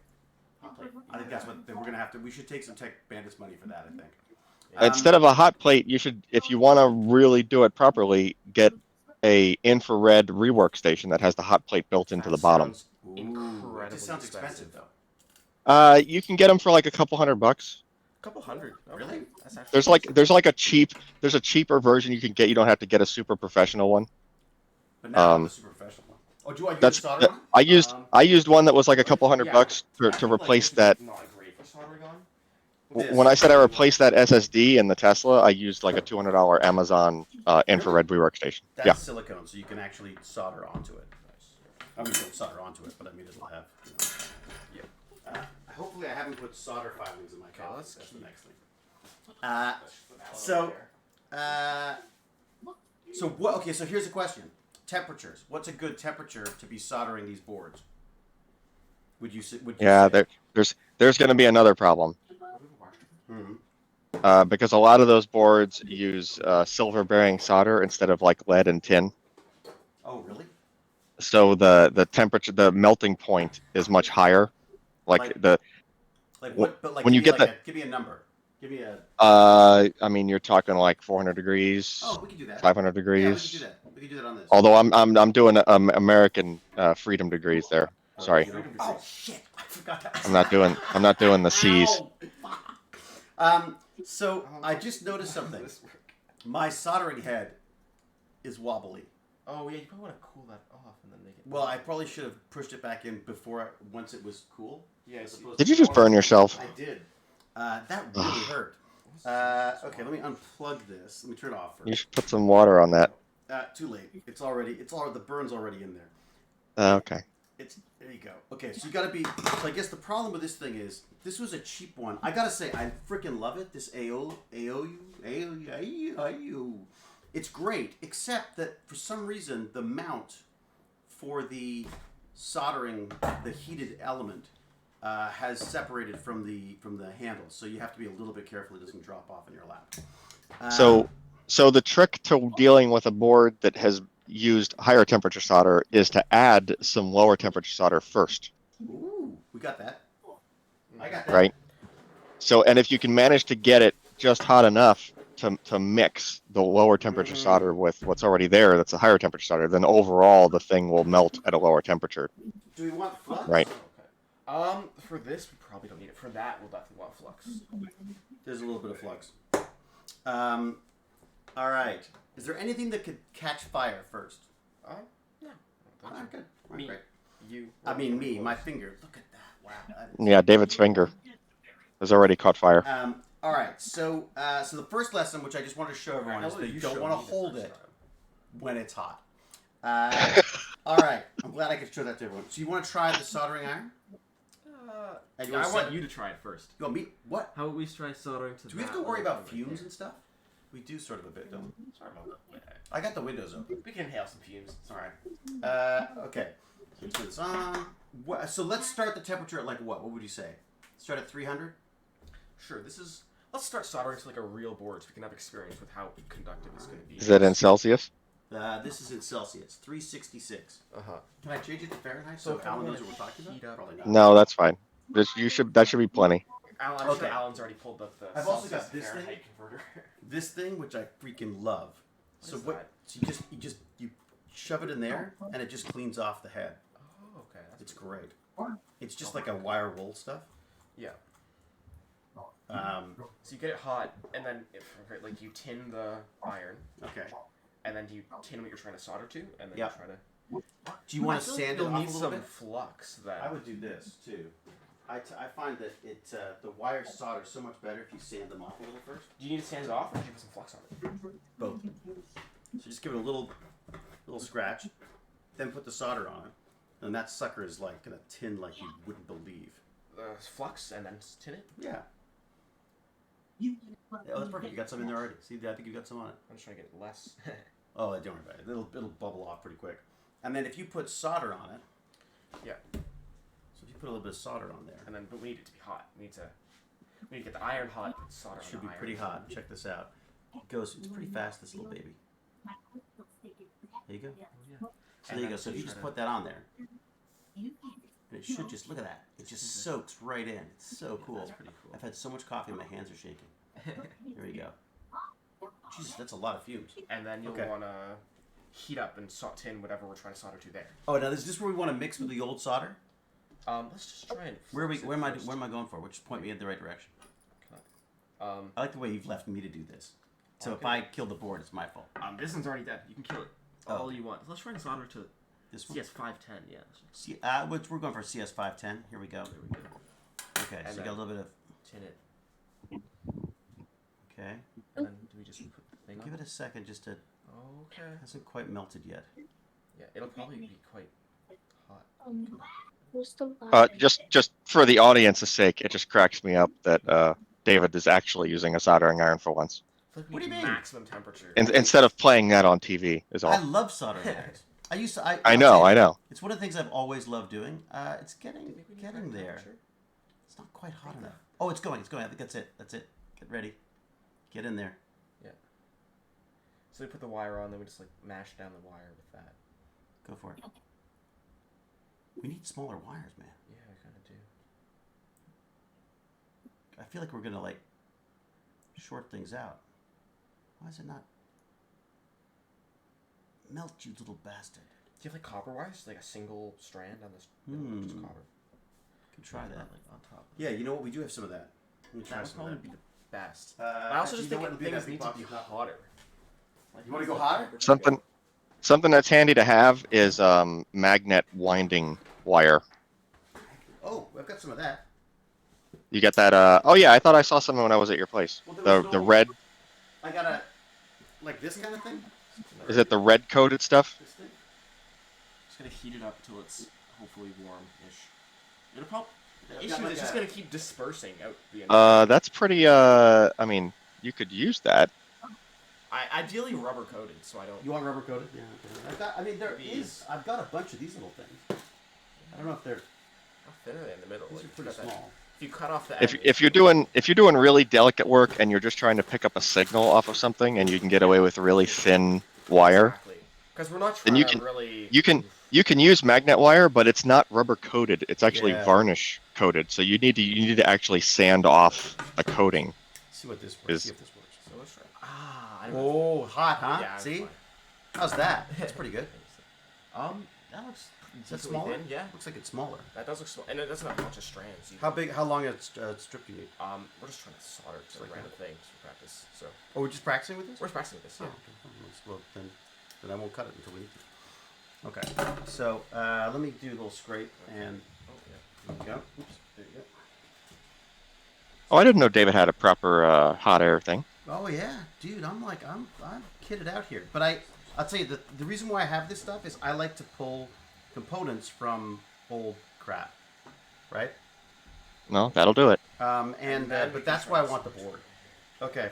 Hot plate. I think that's what we're gonna have to. We should take some Tech Bandits money for that. I think. Instead of a hot plate, you should, if you want to really do it properly, get a infrared rework station that has the hot plate built into the bottom. Incredibly This sounds expensive though. You can get them for like a couple $100. A couple hundred. Okay. Really? There's a cheaper version you can get. You don't have to get a super professional one. But now I'm a super professional one. Oh, do I use solder one? I used one that was like a couple $100 to replace that. Not great for soldering on. When I said I replaced that SSD in the Tesla, I used like a $200 Amazon infrared workstation. That's Yeah. silicone, so you can actually solder onto it. I mean, don't solder onto it, but I mean, it'll have. Hopefully, I haven't put solder filings in my coffee. That's the next thing. So what? Okay, so here's a question: temperatures. What's a good temperature to be soldering these boards? Would you say? There's going to be another problem. Because a lot of those boards use silver-bearing solder instead of like lead and tin. Oh, really? So the temperature, the melting point is much higher. Like what? But like, when you get give me a number. Give me a. I mean, you're talking like 400 degrees. Oh, we can do that. 500 degrees. Yeah, we can do that. We can do that on this. Although I'm doing American freedom degrees there. Sorry. Oh shit! I forgot that. I'm not doing the C's. So I just noticed something. My soldering head is wobbly. Oh yeah, you probably want to cool that off and then make it. Well, I probably should have pushed it back in once it was cool. Yeah. Did you just burn yourself? I did. That really hurt. Okay, let me unplug this. Let me turn it off first. You should put some water on that. Too late. The burn's already in there. Okay. There you go. Okay, so you gotta be. So I guess the problem with this thing is this was a cheap one. I gotta say, I freaking love it. This AOU. It's great, except that for some reason the mount for the soldering the heated element has separated from the handle, so you have to be a little bit careful it doesn't drop off in your lap. So the trick to dealing with a board that has used higher temperature solder is to add some lower temperature solder first. Ooh, we got that. I got that. Right. So, and if you can manage to get it just hot enough to mix the lower temperature solder with what's already there, that's a higher temperature solder, then overall the thing will melt at a lower temperature. Do we want flux? Right. Okay. For this, we probably don't need it. For that, we'll definitely want flux. There's a little bit of flux. All right. Is there anything that could catch fire first? No. All right, good. All right, Me. great. You. Me, my finger. Look at that. Wow. Yeah, David's finger has already caught fire. All right. So the first lesson, which I just wanted to show everyone, is that you don't want to hold it when it's hot. All right. I'm glad I could show that to everyone. So you want to try the soldering iron? I want you to try it first. You want me? What? How about we try soldering to? Do we have to worry about fumes and stuff? We do sort of a bit, don't we? Sorry about that. I got the windows open. We can inhale some fumes. All right. Okay. Let's turn this on. So let's start the temperature at like what? What would you say? Start at 300? Sure. Let's start soldering to like a real board so we can have experience with how conductive it's going to be. Is it in Celsius? This is in Celsius. 366. Can I change it to Fahrenheit so if Alan we knows wanna what we're talking heat about? up- Probably not. No, that's fine. That should be plenty. Alan, I'm Okay. sure Alan's already pulled up the I've also Celsius got this to thing. Fahrenheit converter. This thing, which I freaking love. What So is what? that? So you shove it in there, and it just cleans off the head. Oh, okay. It's great. It's just like a wire wool stuff. Yeah. Um, So you get it hot, and then like you tin the iron, okay. and then you tin what you're trying to solder to, and then Yep. you try to. Do you want to I feel like sand it you'll off a need little some bit? flux then. I would do this too. I find that the wire solder so much better if you sand them off a little first. Do you need to sand it off, or do you put some flux on it? Both. So just give it a little scratch, then put the solder on it, and that sucker is like gonna tin like you wouldn't believe. Flux, and then tin it. Yeah. Oh, that's perfect. You got some in there already. See, I think you got some on it. I'm just trying to get less. Oh, don't worry about it. It'll bubble off pretty quick. And then if you put solder on it. Yeah. So if you put a little bit of solder on there. And then, but we need it to be hot. We need to get the iron hot. Put solder It on should the be iron. pretty hot. Check this out. It's pretty fast, this little baby. There you go. Yeah. So there you go. So if you just put that on there. And it should just, look at that. It just soaks right in. It's so cool. That's pretty cool. I've had so much coffee, my hands are shaking. There we go. Jesus, that's a lot of fumes. And then you'll Okay. want to heat up and tin whatever we're trying to solder to there. Oh, now is this where we want to mix with the old solder? Let's just try and. Where flux am I it first. going for? Which point me in the right direction? I I like the way you've left me to do this. So if Okay. I kill the board, it's my fault. this one's already dead. You can kill it all you want. Let's try and solder to This one? CS510. Yeah. We're going for CS510. Here we go. There we go. Okay, And so you got a little bit of. Tin it. Okay. And then do we just put the thing Give on? it a second just to... Okay. It hasn't quite melted yet. Yeah, it'll probably be quite hot. Who's the last? Just for the audience's sake, it just cracks me up that David is actually using a soldering iron for once. What do you mean? Maximum temperature. Instead of playing that on TV is all. I love soldering irons. I used to... I know. It's one of the things I've always loved doing. It's getting there. It's not quite hot enough. Oh, it's going. I think that's it. Get ready. Get in there. Yeah. So we put the wire on, then we just like mash down the wire with that. Go for it. We need smaller wires, man. Yeah, I kind of do. I feel like we're gonna like short things out. Why is it not melt, you little bastard? Do you have like copper wires? Like a single strand on this? Just copper. Can try that. Like on top. Yeah, you know what? We do have some of that. Let me try That would some of probably that. be the best. I I also just think things need to be hotter. Like, You want to go hotter? Something that's handy to have is magnet winding wire. Oh, I've got some of that. You get that? Oh yeah, I thought I saw some when I was at your place. Well, there was The no- red. I got a like this kind of thing. Is it the red coated stuff? This thing? Just gonna heat it up until it's hopefully warm-ish. It'll probably. The I've issue got is like it's just a- gonna keep dispersing out the end. That's pretty. I mean, you could use that. Ideally rubber coated, so I don't. You want rubber coated? Yeah. I've got. I mean, there These. is. I've got a bunch of these little things. I don't know if they're. How thin are they in the middle? These Like, are if pretty you cut that- small. If you cut off the If you're doing really delicate work and you're just trying to pick up a signal off of something and you can get away with really thin wire, Exactly. Because we're not Then trying you to can- really. you can use magnet wire, but it's not rubber coated. It's actually Yeah. varnish coated. So you need to actually sand off a coating. See what this works. Is- See if this works. So let's try. I don't know. Oh, hot, huh? Yeah, I'm See? fine. How's that? That's pretty good. That looks. Is that decently smaller? thin, yeah. Looks like it's smaller. That does look small, and it doesn't have a bunch of strands. Either. How big? How long a strip do you need? We're just trying to solder to like random things for practice. So Oh, we're just practicing with this? we're just practicing with this. Oh, Yeah. okay. Well, then I won't cut it until we need to. Okay. So let me do a little scrape and Oh yeah. there we go. Oops. There you Oh, I didn't know David had a proper hot air thing. go. Oh yeah, dude. I'm kitted out here. But I'll tell you the reason why I have this stuff is I like to pull components from old crap, right? No, that'll do it. And then we But can that's try why I this. want the board. Okay.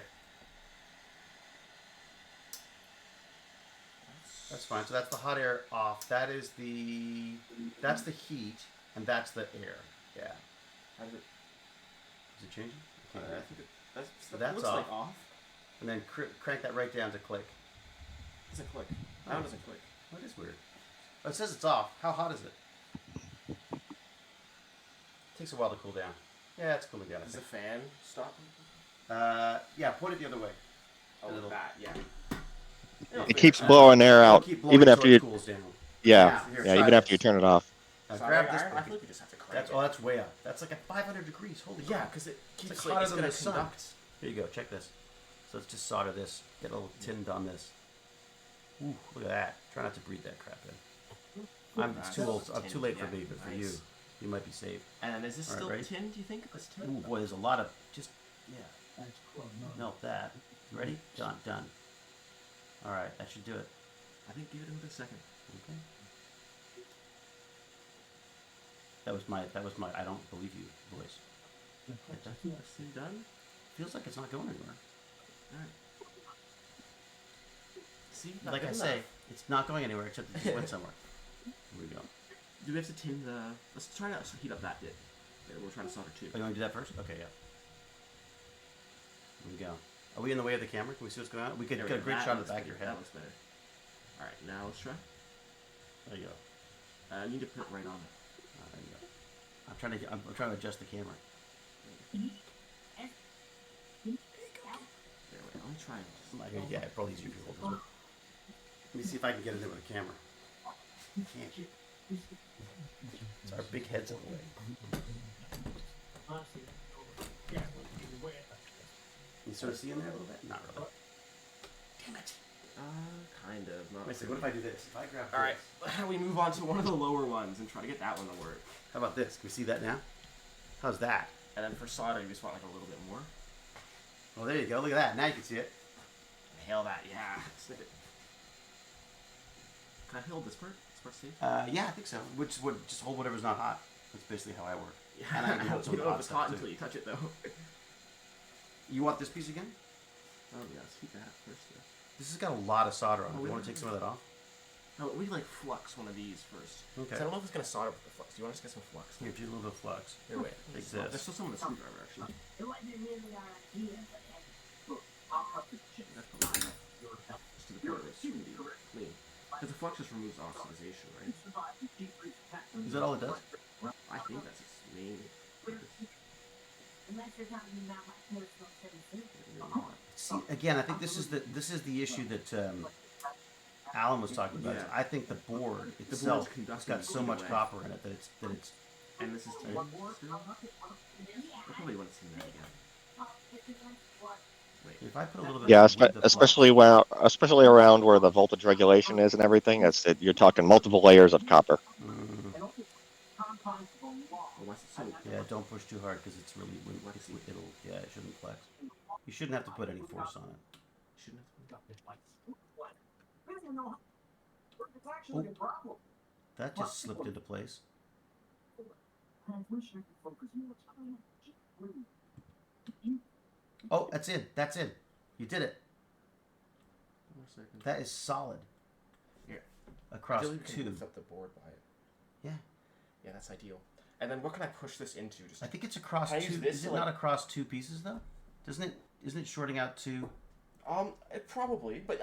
That's fine. So that's the hot air off. That's the heat, and that's the air. Yeah. How does it? Is it changing? I Okay. think that's That's looks off. like off. And then crank that right down to click. It's a click. Now it doesn't click. That is weird. Oh, it says it's off. How hot is it? Takes a while to cool down. Yeah, it's cooling down. I Does the think. fan stop? Yeah, point it the other way. Oh, little- that. Yeah. It keeps blowing air out Keep blowing even it after so it you. cools down. Yeah, Here, yeah, try even after you this. turn it off. Grab this. I baby. feel like we just have to crank That's way up. That's like at 500 degrees. Holy Yeah, crap. because it keeps like like, hotter it's than gonna the sun. conduct. Here you go. Check this. So let's just solder this. Get a little tinned on this. Ooh, look at that. Try not to breathe that crap in. It's too old. I'm too late for me, but for you, you might be saved. And is this All right, still ready? tin? Do you think this tin? Ooh, boy, there's a lot of just melt that. You ready? Done. All right, that should do it. I think give it another second. Okay. That was my I don't believe you voice. This thing done? Feels like it's not going anywhere. Alright. See? Not Like good I enough. say, it's not going anywhere except it just went somewhere. Here we go. Do we have to tin the... Let's try to heat up that bit. Yeah, we're trying to solder too. Oh, you want to do that first? Okay, yeah. Here we go. Are we in the way of the camera? Can we see what's going on? We could There get we a go. great That shot of looks the back of better. your head. That looks better. Alright, now let's try. There you go. I need to put it right on it. There you go. I'm trying to adjust the camera. There we go. Let me try it. Yeah, probably easier if you hold this one. Let me see if I can get in there with a camera. Can't you? It's our big heads in the way. You sort of see in there a little bit? Not really. Damn it. Kind of. Not Wait a second, what if I do this? If I grab Alright, this. how do we move on to one of the lower ones and try to get that one to work? How about this? Can we see that now? How's that? And then for solder, you just want like a little bit more. Oh, there you go. Look at that. Now you can see it. Hail that, yeah. Snip it. Can I hail this part? This part safe? Yeah, I think so. Which would just hold whatever's not hot. That's basically how I work. Yeah. And I can hold some You don't know hot if it's hot stuff, until too. you touch it, though. You want this piece again? Oh, yeah, let's keep that first, though. This has got a lot of solder on it. Oh, You we want to don't take some of that off? No, we like flux one of these first. Okay. 'Cause I don't know if it's gonna solder with the flux. Do you want us to get some flux? Here, do a little bit of flux. Here, wait. Take There's this. still some in the screwdriver, actually. That's probably enough. Just to the point where it's really clean. Because the flux just removes oxidization, right? Is that all it does? I think that's its main purpose. See, again, I think this is the issue that Alan was talking about. Yeah. I think the board itself has conducting got so much away. copper in it that it's And this is tin still? I probably want to see that again. Wait. if I put a little bit Yeah, of the flux- especially around where the voltage regulation is and everything. You're talking multiple layers of copper. Oh, what's it so? Yeah, don't push too hard because it'll it shouldn't flex. You shouldn't have to put any force on it. Shouldn't have. Oh, that just slipped into place. Oh, that's in. That's in. You did it. 1 second. That is solid. Here. Across I feel like we can two. lift up the board by it. Yeah. Yeah, that's ideal. And then what can I push this into? Just I think it's across Can I use two. this Is to, it like- not across two pieces though? Isn't it shorting out two? it probably, but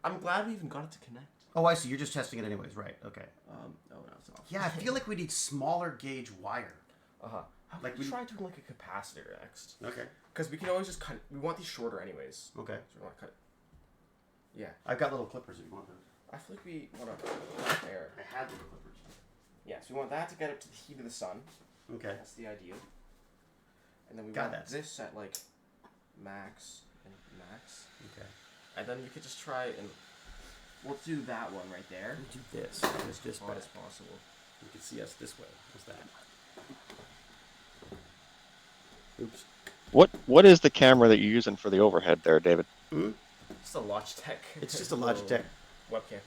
I'm glad we even got it to connect. Oh, I see. You're just testing it anyways, right? Okay. Oh no, it's off. Yeah, I feel like we need smaller gauge wire. How Like about we we- try doing like a capacitor next? Okay. Because we can always just cut. We want these shorter anyways. Okay. So we want to cut. Yeah, I've got little clippers if you want those. I feel like we want to there. I had little clippers. Yeah, so we want that to get up to the heat of the sun. Okay. That's the idea. And then we Got want that. this at like max and max. Okay. And then we could just try and we'll do that one right there. Do this. As This hot way. as possible. You can see us this way. What's that? Oops. What is the camera that you're using for the overhead there, David? Just a Logitech. It's just a little Logitech. webcam.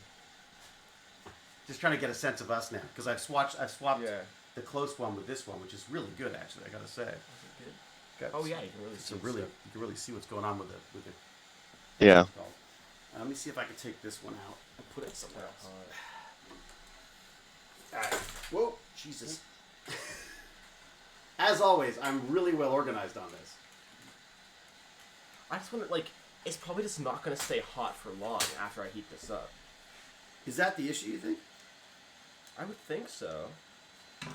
Just trying to get a sense of us now, because I've swapped Yeah. the close one with this one, which is really good actually. I gotta say. Good. Got Oh yeah, you can really It's see a really stuff. you can really see what's going on with it. Yeah. Let me see if I can take this one out and put it somewhere else. Alright. Whoa, Jesus. As always, I'm really well organized on this. I just want to it's probably just not gonna stay hot for long after I heat this up. Is that the issue, you think? I would think so.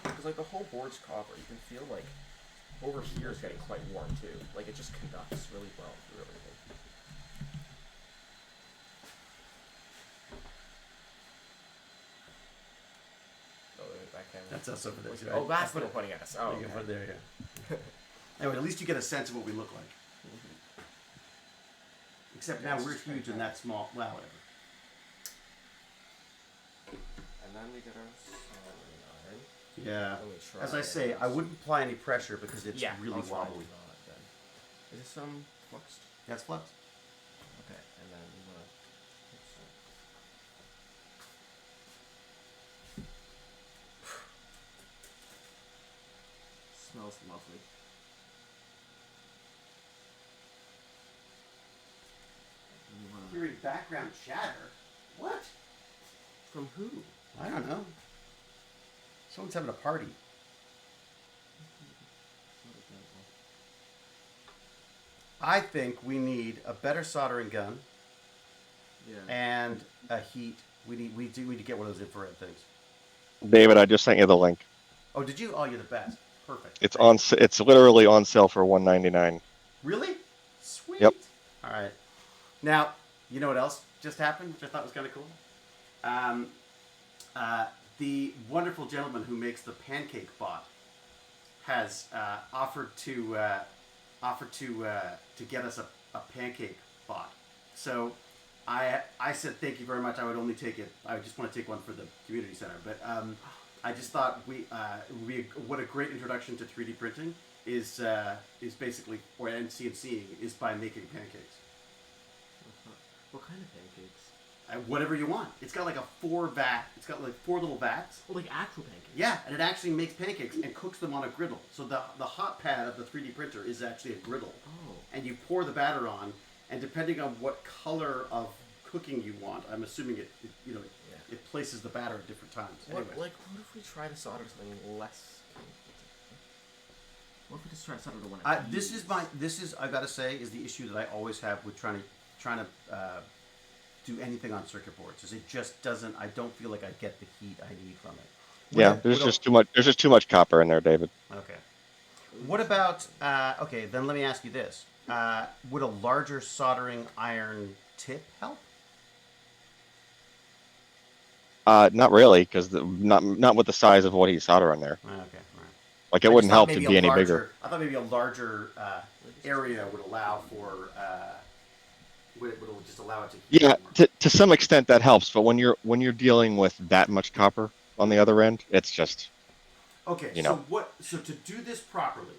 Because the whole board's copper, you can feel over here is getting quite warm too. It just conducts really well through everything. Oh, that camera. That's us over there. What's too. it- Oh, that's put what pointing at us. Oh, You can put it okay. there, yeah. Anyway, at least you get a sense of what we look like. Except now we're huge and that small. Well, whatever. And then we get our soldering iron. Yeah. Then we try As I say, I wouldn't apply any pressure because it's yeah, really I'll try wobbly. not then. Is this some fluxed? That's flux. Okay, and then we want to smells lovely. And we wanna- Hearing background chatter. What? From who? I don't know. Someone's having a party. I think we need a better soldering gun Yeah. and a heat. We need to get one of those infrared things. David, I just sent you the link. Oh, did you? Oh, you're the best. Perfect. It's literally on sale for $199. Really? Sweet. Yep. All right. Now, you know what else just happened, which I thought was kind of cool? The wonderful gentleman who makes the pancake bot has offered to get us a pancake bot. So I said thank you very much. I would only take it. I just want to take one for the community center. But I just thought what a great introduction to 3D printing is basically, or and CNCing is by making pancakes. What kind of pancakes? Whatever you want. It's got like a 4-vat. It's got like 4 little vats. Oh, like actual pancakes. Yeah, and it actually makes pancakes and cooks them on a griddle. So the hot pad of the 3D printer is actually a griddle. Oh. And you pour the batter on, and depending on what color of cooking you want, I'm assuming it places the batter at different times. What Anyway. if we try to solder something less? What if we just try to solder the one? This is I gotta say is the issue that I always have with trying to do anything on circuit boards. Is it just doesn't? I don't feel like I get the heat I need from it. There's just too much. There's just too much copper in there, David. Okay. What about? Okay, then let me ask you this: would a larger soldering iron tip help? Not really, because not with the size of what he's soldering there. Okay, all right. Like it wouldn't help to be any bigger. I thought maybe a larger area would allow for. Would just allow it to. Yeah, to some extent that helps, but when you're dealing with that much copper on the other end, it's just. Okay, So to do this properly.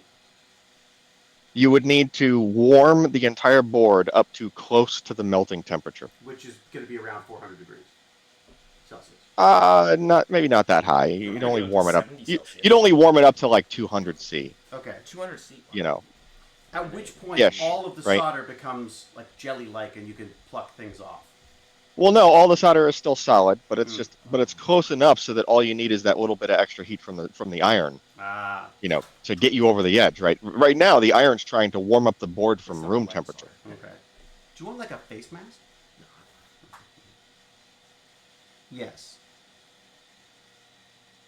You would need to warm the entire board up to close to the melting temperature. Which is going to be around 400 degrees Celsius. Maybe not that high. You'd only warm it up. 70 You'd Celsius. only warm it up to like 200 C. Okay. 200 C. You know. At which point Yes, all of the right. solder becomes like jelly-like, and you can pluck things off. Well, no, all the solder is still solid, but it's close enough so that all you need is that little bit of extra heat from the iron. Ah. To get you over the edge, right? Right now, the iron's trying to warm up the board from room temperature. Okay. Do you want like a face mask? Yes.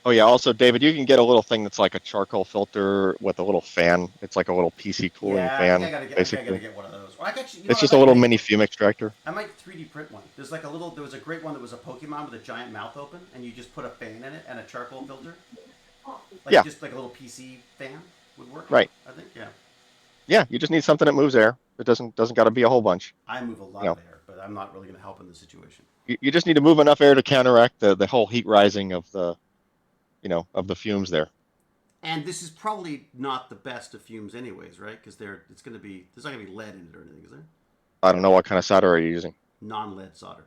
Oh yeah. Also, David, you can get a little thing that's like a charcoal filter with a little fan. It's like a little PC cooling fan, I gotta basically. get one of those. Or It's just a little mini fume extractor. I might 3D print one. There was a great one that was a Pokemon with a giant mouth open, and you just put a fan in it and a charcoal filter. Just like a little PC fan would work. Right. I think, yeah. Yeah, you just need something that moves air. It doesn't got to be a whole bunch. I move a lot of air, but I'm not really going to help in this situation. You just need to move enough air to counteract the whole heat rising of the fumes there. And this is probably not the best of fumes, anyways, right? Because there's not going to be lead in it or anything, is there? I don't know what kind of solder are you using. Non-lead solder.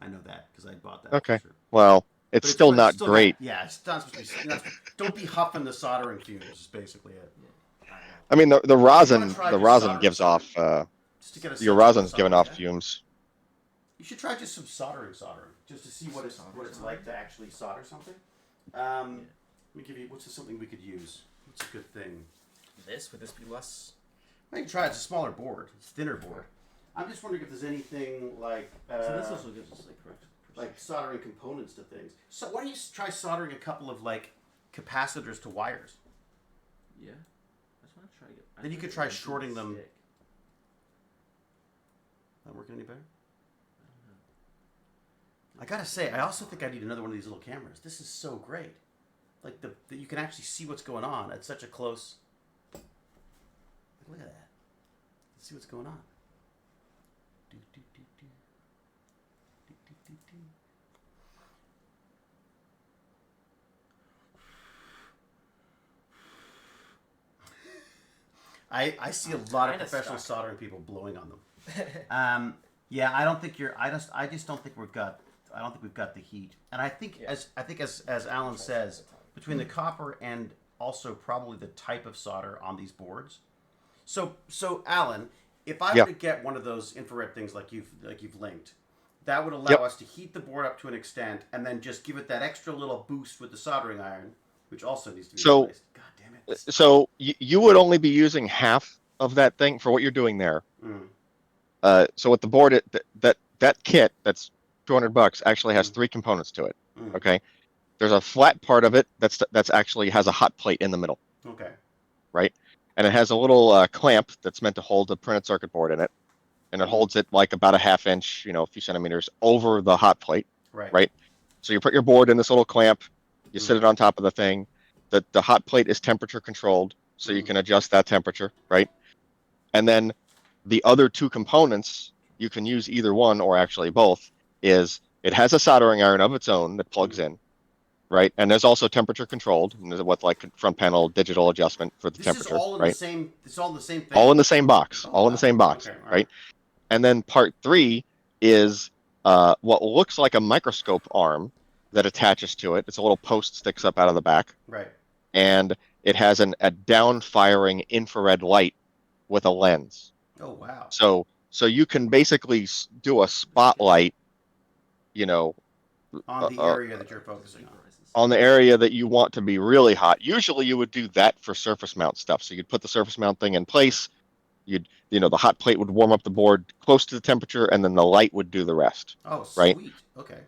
I know that because I bought that. Okay. For sure. Well, it's still not great. It's not supposed to be. Don't be huffing the soldering fumes. Is basically it. I mean, the rosin gives soldering. off. Just to get a Your sense of rosin's the giving soldering, off fumes. You should try just some soldering, just to see what it's like to actually solder something. Let me give you. What's something we could use? What's a good thing? Would this be less? I can try. It's a smaller board. It's a thinner board. I'm just wondering if there's anything like. So this also gives us like soldering components to things. So why don't you try soldering a couple of like capacitors to wires? Yeah. I just want to try it. Then you could try shorting them. Not working any better? I gotta say, I also think I need another one of these little cameras. This is so great. Like that you can actually see what's going on at such a close. Look at that. Let's see what's going on. I see a lot of professional soldering people blowing on them. Yeah, I don't think I just don't think we've got the heat. And I think as Alan says, between the copper and also probably the type of solder on these boards. So Alan, if I were to get one of those infrared things like you've linked, that would allow us to heat the board up to an extent and then just give it that extra little boost with the soldering iron, which also needs to be replaced. God damn it. So you would only be using half of that thing for what you're doing there. So with the board, that kit that's $200 actually has 3 components to it. Okay, there's a flat part of it that's actually has a hot plate in the middle. Okay. Right, and it has a little clamp that's meant to hold the printed circuit board in it, and it holds it like about a half inch, a few centimeters over the hot plate. Right. So you put your board in this little clamp, you sit it on top of the thing. The hot plate is temperature controlled, so you can adjust that temperature, right? And then the other 2 components, you can use either one or actually both, is it has a soldering iron of its own that plugs in, right? And there's also temperature controlled, and there's what like front panel digital adjustment for the This is temperature, all in the right? same. It's all in the same thing. All in the same box, Oh, all in wow. the same box, Okay, all right? And then part 3 is what looks like a microscope arm that attaches to it. It's a little post sticks up out of the back, Right. and it has a down firing infrared light with a lens. Oh wow. So you can basically do a spotlight, you know, On the area that you're focusing on. on the area that you want to be really hot. Usually you would do that for surface mount stuff. So you'd put the surface mount thing in place. The hot plate would warm up the board close to the temperature, and then the light would do the rest. Oh, right? sweet. Okay.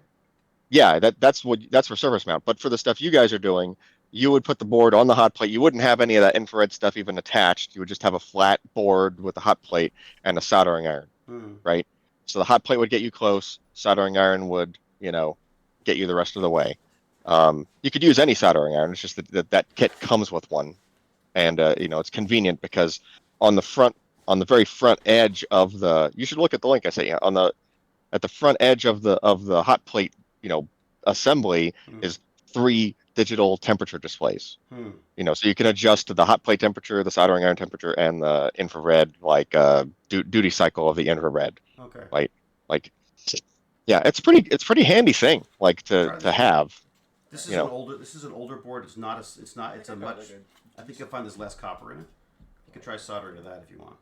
Yeah, that's for surface mount. But for the stuff you guys are doing, you would put the board on the hot plate. You wouldn't have any of that infrared stuff even attached. You would just have a flat board with a hot plate and a soldering iron, right? So the hot plate would get you close. Soldering iron would, get you the rest of the way. You could use any soldering iron. It's just that kit comes with one, and it's convenient because on the very front edge of you should look at the link I sent you at the front edge of the hot plate, assembly is 3 digital temperature displays. So you can adjust the hot plate temperature, the soldering iron temperature, and the infrared, duty cycle of the infrared. Okay. Yeah, it's pretty handy thing, to have. This is an older board. It's a much. I think you'll find there's less copper in it. You could try soldering to that if you want.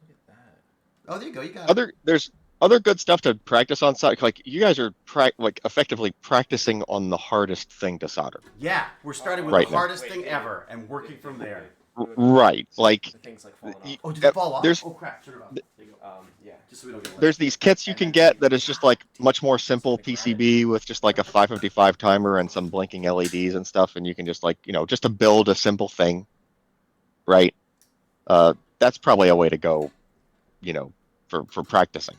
Look at that. Oh, there you go. You got it. There's other good stuff to practice on solder. Like you guys are effectively practicing on the hardest thing to solder. Yeah, we're starting with Right the now. hardest thing ever and working from there. Right, The things falling off. Oh, did it fall off? there's- Oh crap! Turn it off. There you go. Yeah. Just so we don't get wet. There's these kits you can get that is just much more simple PCB with just a 555 timer and some blinking LEDs and stuff, and you can just just to build a simple thing, right? That's probably a way to go, for practicing.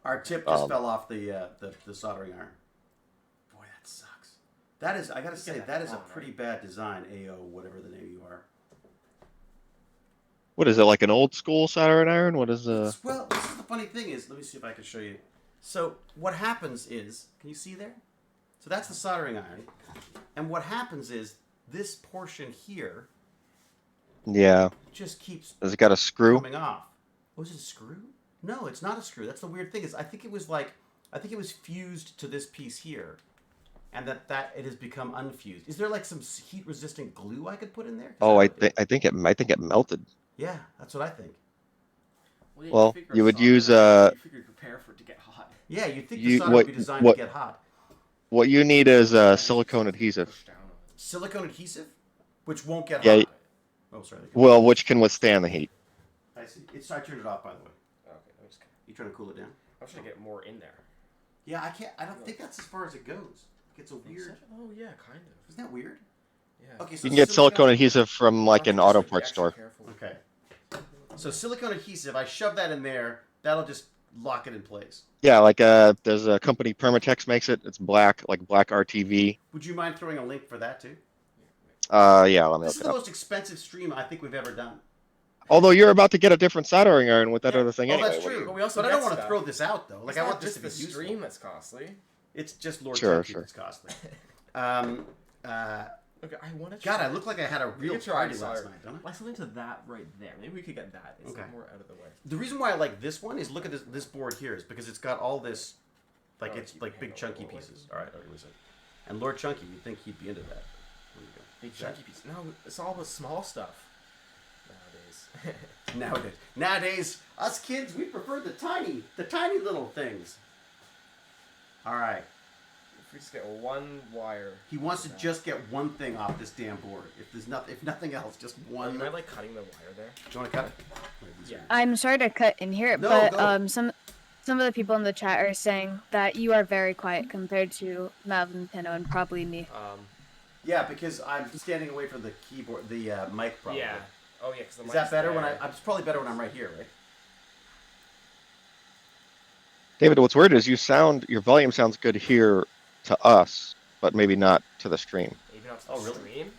Our tip just fell off the soldering iron. Boy, that sucks. That is, I gotta say, that is a pretty bad design. AO, whatever the name you are. What is it, like an old school soldering iron? What is Well, this is the funny thing is, let me see if I can show you. So what happens is, can you see there? So that's the soldering iron, and what happens is this portion here Yeah. just keeps Has it got a screw? coming off. Was it a screw? No, it's not a screw. That's the weird thing is, I think it was fused to this piece here, and that it has become unfused. Is there some heat resistant glue I could put in there? Oh, I think it melted. Yeah, that's what I think. Well, you would use You figured prepare for it to get hot. Yeah, you'd think the solder would be designed to get hot. What you need is silicone adhesive. Push down on it. Silicone adhesive, which won't get Yeah. hot. Oh, sorry. Well, which can withstand the heat. I see. I turned it off, by the way. Okay, I'm just kidding. You trying to cool it down? I'm trying to get more in there. Yeah, I can't. I don't think that's as far as it goes. It's a weird. Oh yeah, kind of. Isn't that weird? Yeah. Okay, so You can get silicone adhesive from an Just auto be parts extra store. careful. Okay. So silicone adhesive, I shove that in there. That'll just lock it in place. Yeah, there's a company Permatex makes it. It's black RTV. Would you mind throwing a link for that too? Yeah, let me This look is it the up. most expensive stream I think we've ever done. Although you're about to get a different soldering iron with that other thing Oh, anyway. that's true. But we also But I don't get want to stuff. throw this out though. It's I not want this just to be the useful. stream that's costly. It's just Lord Sure, Chunky sure. that's costly. Okay, I want to. God, I look like I had a We real could try party last solder. night, don't I? Like something to that right there. Maybe we could get that. It's Okay. more out of the way. The reason why I like this one is look at this board here is because it's got all this, Oh, it's you like can big handle chunky it. pieces. All right, listen. And Lord Chunky, you'd think he'd be into that. There you go. Big chunky piece. No, it's all the small stuff nowadays. Nowadays, us kids, we prefer the tiny little things. All right. If we just get one wire. He wants to just get one thing off this damn board. If nothing else, just one. You mind cutting the wire there? Do you want to cut it? Yeah. I'm sorry to cut in here, No, but go. some of the people in the chat are saying that you are very quiet compared to Malvin Pino and probably me. Yeah, because I'm standing away from the keyboard, the mic probably. Yeah. Oh yeah, because the Is that better when it's probably better when I'm right here, right? David, what's weird is your volume sounds good here to us, but maybe not to the stream. Even up to the Oh, really? stream.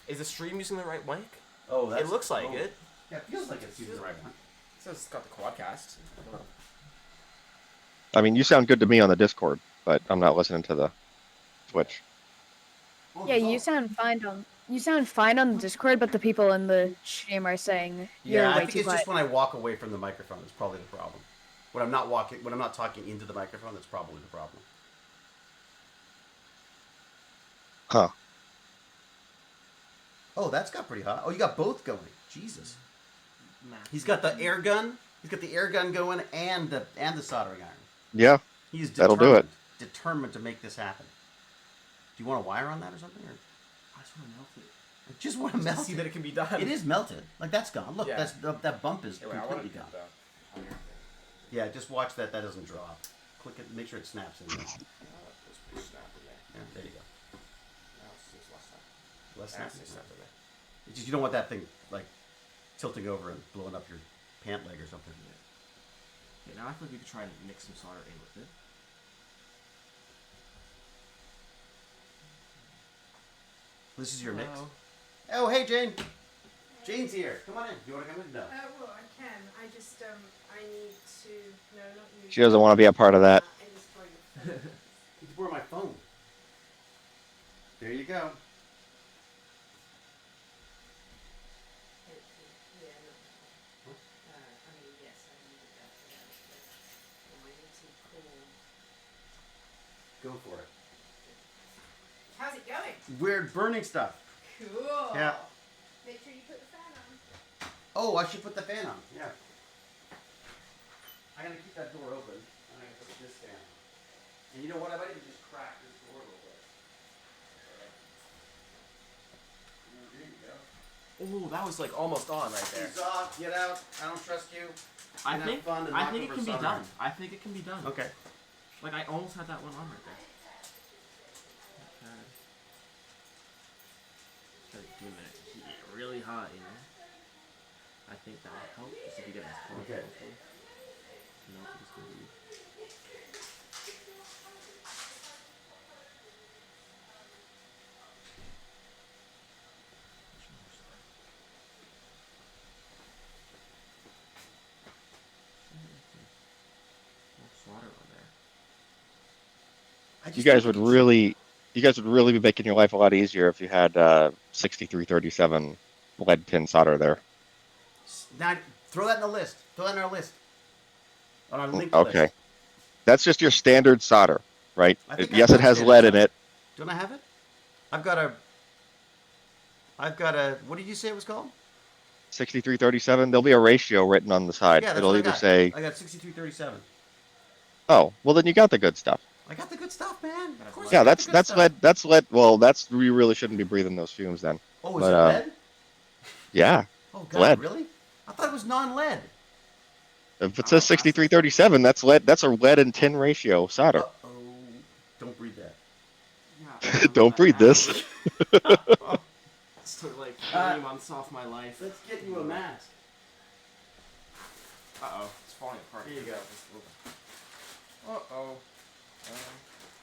Is the stream using the right mic? Oh, It looks like it. Yeah, it feels like it's using the right one. It says it's got the quadcast. I mean, you sound good to me on the Discord, but I'm not listening to the Twitch. Yeah, you sound fine on the Discord, but the people in the stream are saying you're Yeah, I way think too it's quiet. just when I walk away from the microphone that's probably the problem. When I'm not talking into the microphone, that's probably the problem. Huh. Oh, that's got pretty hot. Oh, you got both going. Jesus. Math. He's got the air gun. He's got the air gun going and the soldering iron. Yeah, He's that'll do it. determined to make this happen. Do you want a wire on that or something? Or I just want to melt it. I just want to melt See it. that it can be done. It is melted. Like that's gone. Look, Yeah. that bump is Hey, wait, I want completely to gone. get the. Yeah, just watch that doesn't drop. Click it. Make sure it snaps in there. It's pretty snappy there. Yeah, there you go. Now it's less snap. Less Snappy. snappy. Snappy there. It's just you don't want that thing like tilting over and blowing up your pant leg or something. Okay, now I feel like we could try and mix some solder in with it. This is your mix. Hello. Oh, hey Jane. Jane's here. Come on in. You want to come in? No. Well, I can. I just, I need to. No, not you. She doesn't want to be a part of that. I just borrow your phone. You can borrow my phone. There you go. Yeah, no. I mean, yes, I needed that for that. But I need to call. Go for it. How's it going? We're burning stuff. Cool. Yeah. Make sure you put the fan on. Oh, I should put the fan on. Yeah. I'm gonna keep that door open. I'm gonna put this fan on. And you know what? I might even just crack this door a little bit. There you go. Oh, that was like almost on right there. Ease off. Get out. I don't trust you. I Have think fun and I knock think it over can be soldering. done. I think it can be done. Okay. Like I almost had that one on right there. Start doing it. Heat it really hot, you know. I think that would help just if you get this close. Okay. You know, it's gonna be. Solder on there. I just You guys think would it's- really be making your life a lot easier if you had 6337 lead tin solder there. Now, throw that in the list. Throw that in our list. On our linked Okay. list. That's just your standard solder, right? I think Yes, I've it got has standard lead in solder. it. Don't I have it? I've got a. What did you say it was called? 6337. There'll be a ratio written on the side. Yeah, that's It'll what I either got. say, I got 6337. "Oh, well then you got the good stuff." I got the good stuff, man. Of course. Yeah, I got the good that's stuff. lead. That's lead. Well, that's we really shouldn't be breathing those fumes then. Oh, is but, it lead? Yeah, Oh God, lead. really? I thought it was non-lead. if it says 6337, that's lead. That's a lead and tin ratio solder. Oh, don't breathe that. Yeah, Don't breathe this. It's took like 3 months off my life. Let's get you a mask. Uh-oh, it's falling apart. Here you go. Uh-oh.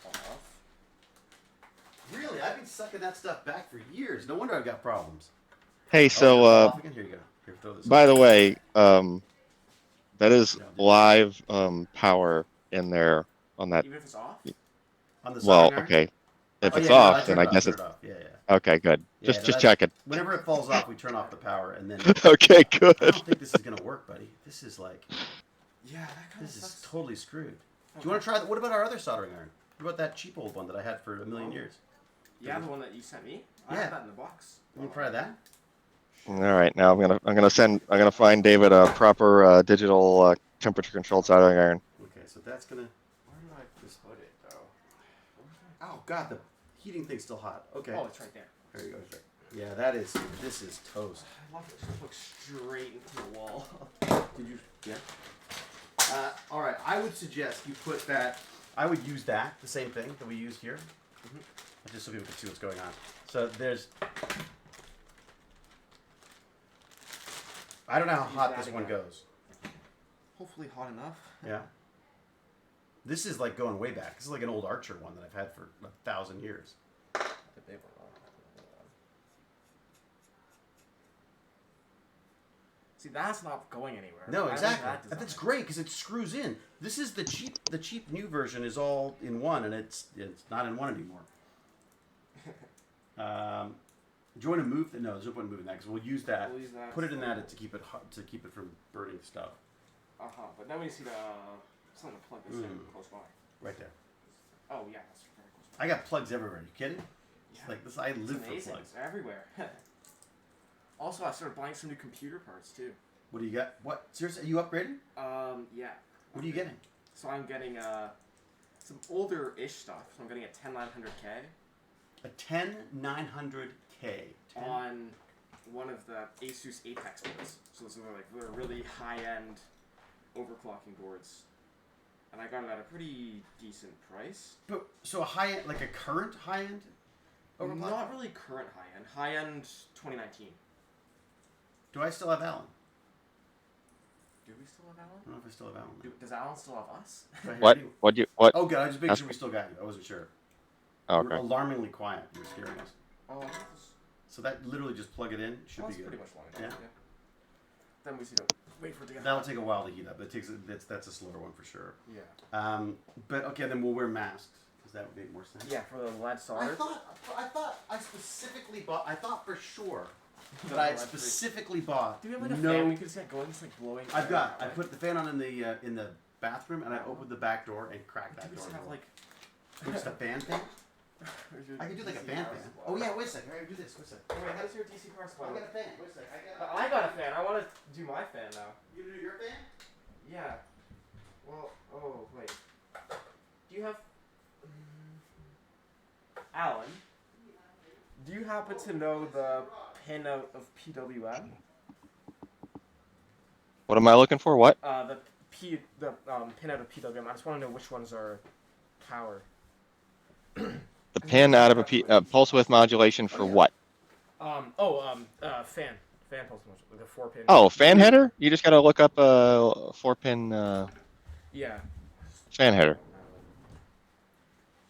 Off. Really? I've been sucking that stuff back for years. No wonder I've got problems. Hey, so off again? Here you go. Here, throw this. by the way, that is Yeah. live power in there on that. Even if it's off? On the Well, soldering iron? okay. If Oh, it's yeah, no, off, turn then I it off, guess turn it's it off. Yeah, yeah. okay. Good. Yeah, Just no, that's- checking. Whenever it falls off, we turn off the power, and then. Okay, I good. don't think this is gonna work, buddy. This is like, Yeah, that kind of this is sucks. totally screwed. Do you want to try that? What about our other soldering iron? What about that cheap old one that I had for a million years? Yeah, the one that you sent me? I Yeah. have that in the box. You want to try that? All right, now I'm gonna find David a proper digital temperature controlled soldering iron. Okay, so that's gonna. Where did I just put it, though? Oh God, the heating thing's still hot. Okay. Oh, it's right there. There you go. Right. Yeah, that is. This is toast. I love it. It just looks straight into the wall. Did you? Yeah. All right. I would suggest you put that. I would use that, the same thing that we use here, just so people can see what's going on. So there's. I don't know how Use hot that this one again. goes. Hopefully hot enough. Yeah. This is like going way back. This is like an old Archer one that I've had for 1,000 years. If they were wrong. See, that's not going anywhere. No, I like exactly. that That's design. great because it screws in. This is the cheap new version is all in one, and it's not in one anymore. Do you want to move? No, there's no point in moving that because we'll use that. We'll use that. Put it in that to keep it hot, to keep it from burning stuff. But now we see the something to plug this in close by. Right there. Oh yeah, that's very close by. I got plugs everywhere. You kidding? Yeah. It's like this. I live for Amazing. plugs. They're everywhere. Also, I started buying some new computer parts too. What do you got? What? Seriously, are you upgrading? Yeah. What are you getting? So I'm getting some older-ish stuff. So I'm getting a 10900K. A 10900K. On one of the Asus Apex boards. So those are like they're really high-end overclocking boards. And I got it at a pretty decent price. But so a high end, like a current high end. Not really current high-end. High-end 2019. Do I still have Alan? Do we still have Alan? I don't know if I still have Alan. Does Alan still have us? Do I hear What? you? What? Oh, good. I was just making sure we still got you. I wasn't sure. Oh, You were okay. alarmingly quiet. You were scaring us. Oh, So that literally just plug it in. Should be that's good. pretty much long enough. Yeah. Then we see the wait for it to get That'll hot. take a while to heat up. It takes that's a slower one for sure. Yeah. But okay, then we'll wear masks because that would make more sense. Yeah, for the lead solder. I thought I specifically bought. I thought for sure that I had specifically bought. Do we have like a no. fan we could just get going, just like blowing? I've got. air? I put the fan on in the bathroom and I opened the back door and cracked Do that we door. just have like? Just a fan thing. I could do like a fan fan. Oh yeah, wait a second. I gotta do this. Wait a second. Wait, how does your DC power supply? I work? got a fan. Wait a second. I got a fan. I want to do my fan now. You gonna do your fan? Yeah. Well, oh wait. Do you have? Alan, do you happen to know the pin out of PWM? What am I looking for? What? The pin out of PWM. I just want to know which ones are power. The pin out of a pulse width modulation for what? Fan pulse modulator, like the 4-pin. Oh, fan header? You just gotta look up a 4-pin Yeah. fan header.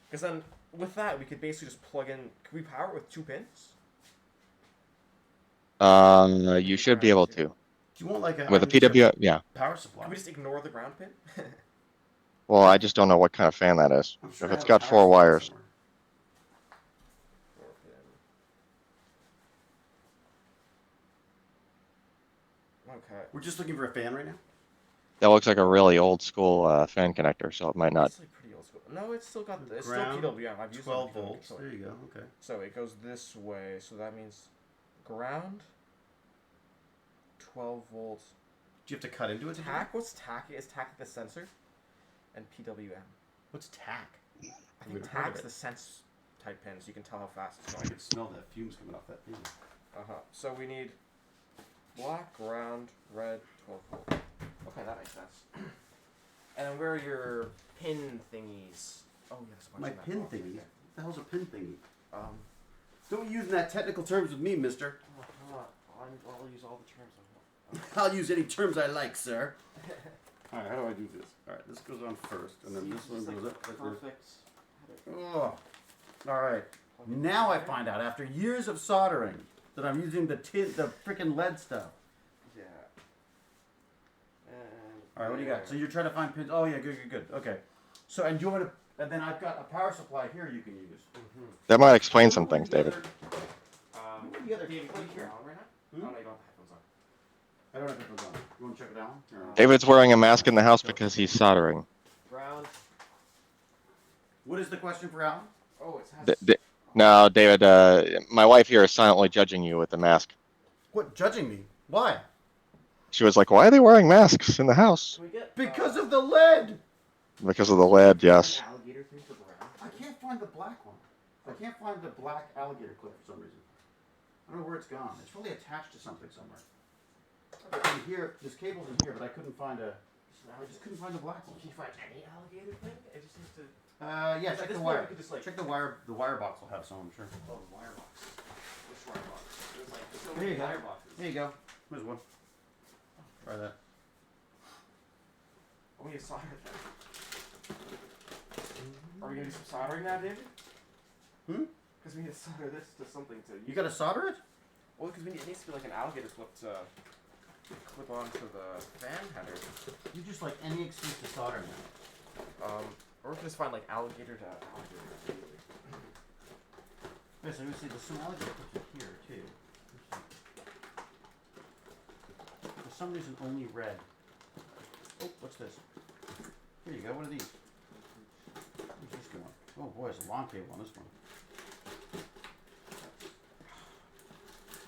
Because then with that we could basically just plug in. Can we power it with 2 pins? You should be able to. Do you want like a With a PW, yeah. power supply? Can we just ignore the ground pin? Well, I just don't know what kind of fan that is. I'm sure If I it's have a got power 4 supply wires. somewhere. 4 pin. Okay. We're just looking for a fan right now. That looks like a really old school fan connector, so it might not. It's like pretty old school. No, it's still got it's Ground, still PWM. I've used 12 it on PWM volts. before. There you go. Okay. So it goes this way. So that means ground. 12 volts. Do you have to cut into it? to do TAC? that? What's TAC? Is TAC the sensor? And PWM. What's TAC? I think TAC's the sense type pin, so you can tell how fast it's I going. can smell the fumes coming off that thing. So we need black, ground, red, 12 volt. Okay, that makes sense. And then where are your pin thingies? Oh, yes. My pin thingy. What the hell's a pin thingy? Um, Don't use that technical terms with me, mister. I'll use all the terms I want. I'll use any terms I like, sir. Alright, how do I do this? Alright, this goes on first, and then this one goes up. Like this. Perfect. Oh. Alright. Now I find out, after years of soldering, that I'm using the freaking lead stuff. Yeah. Alright, what do you got? So you're trying to find pins. Oh, yeah, good. Okay. So, and you want to. And then I've got a power supply here you can use. That might explain some things, David. David, can you hear Alan right now? Oh, no, you don't have headphones on. I don't have headphones on. You want to check it out? Or- David's wearing a mask in the house because he's soldering. Ground. What is the question for Alan? Oh, it has. No, David, my wife here is silently judging you with the mask. What? Judging me? Why? She was like, why are they wearing masks in the house? Can we get, Because of the lead! Because of the lead, yes. an alligator thing for ground? I can't find the black one. I can't find the black alligator clip for some reason. I don't know where it's gone. It's probably attached to something somewhere. In here, this cable's in here, but I couldn't find a. I just couldn't find the black one. Can you find any alligator thing? It just seems to. Yeah, At check this the point, wire. we could just, like- Check the wire. The wire box will have some, I'm sure. Oh, the wire box. Which wire box? There's like so There you many go. wire boxes. There you go. There's one. Try that. Oh, we need to solder that. Are we gonna do some soldering now, David? Because we need to solder this to something to. You gotta solder it? Well, because it needs to be like an alligator clip to clip onto the fan header. You just like any excuse to solder now. Or we can just find like alligator to alligator. Okay, so let me see. There's some alligator clips in here too. For some reason, only red. Oh, what's this? Here you go. What are these? Where's this going? Oh boy, there's a long cable on this one.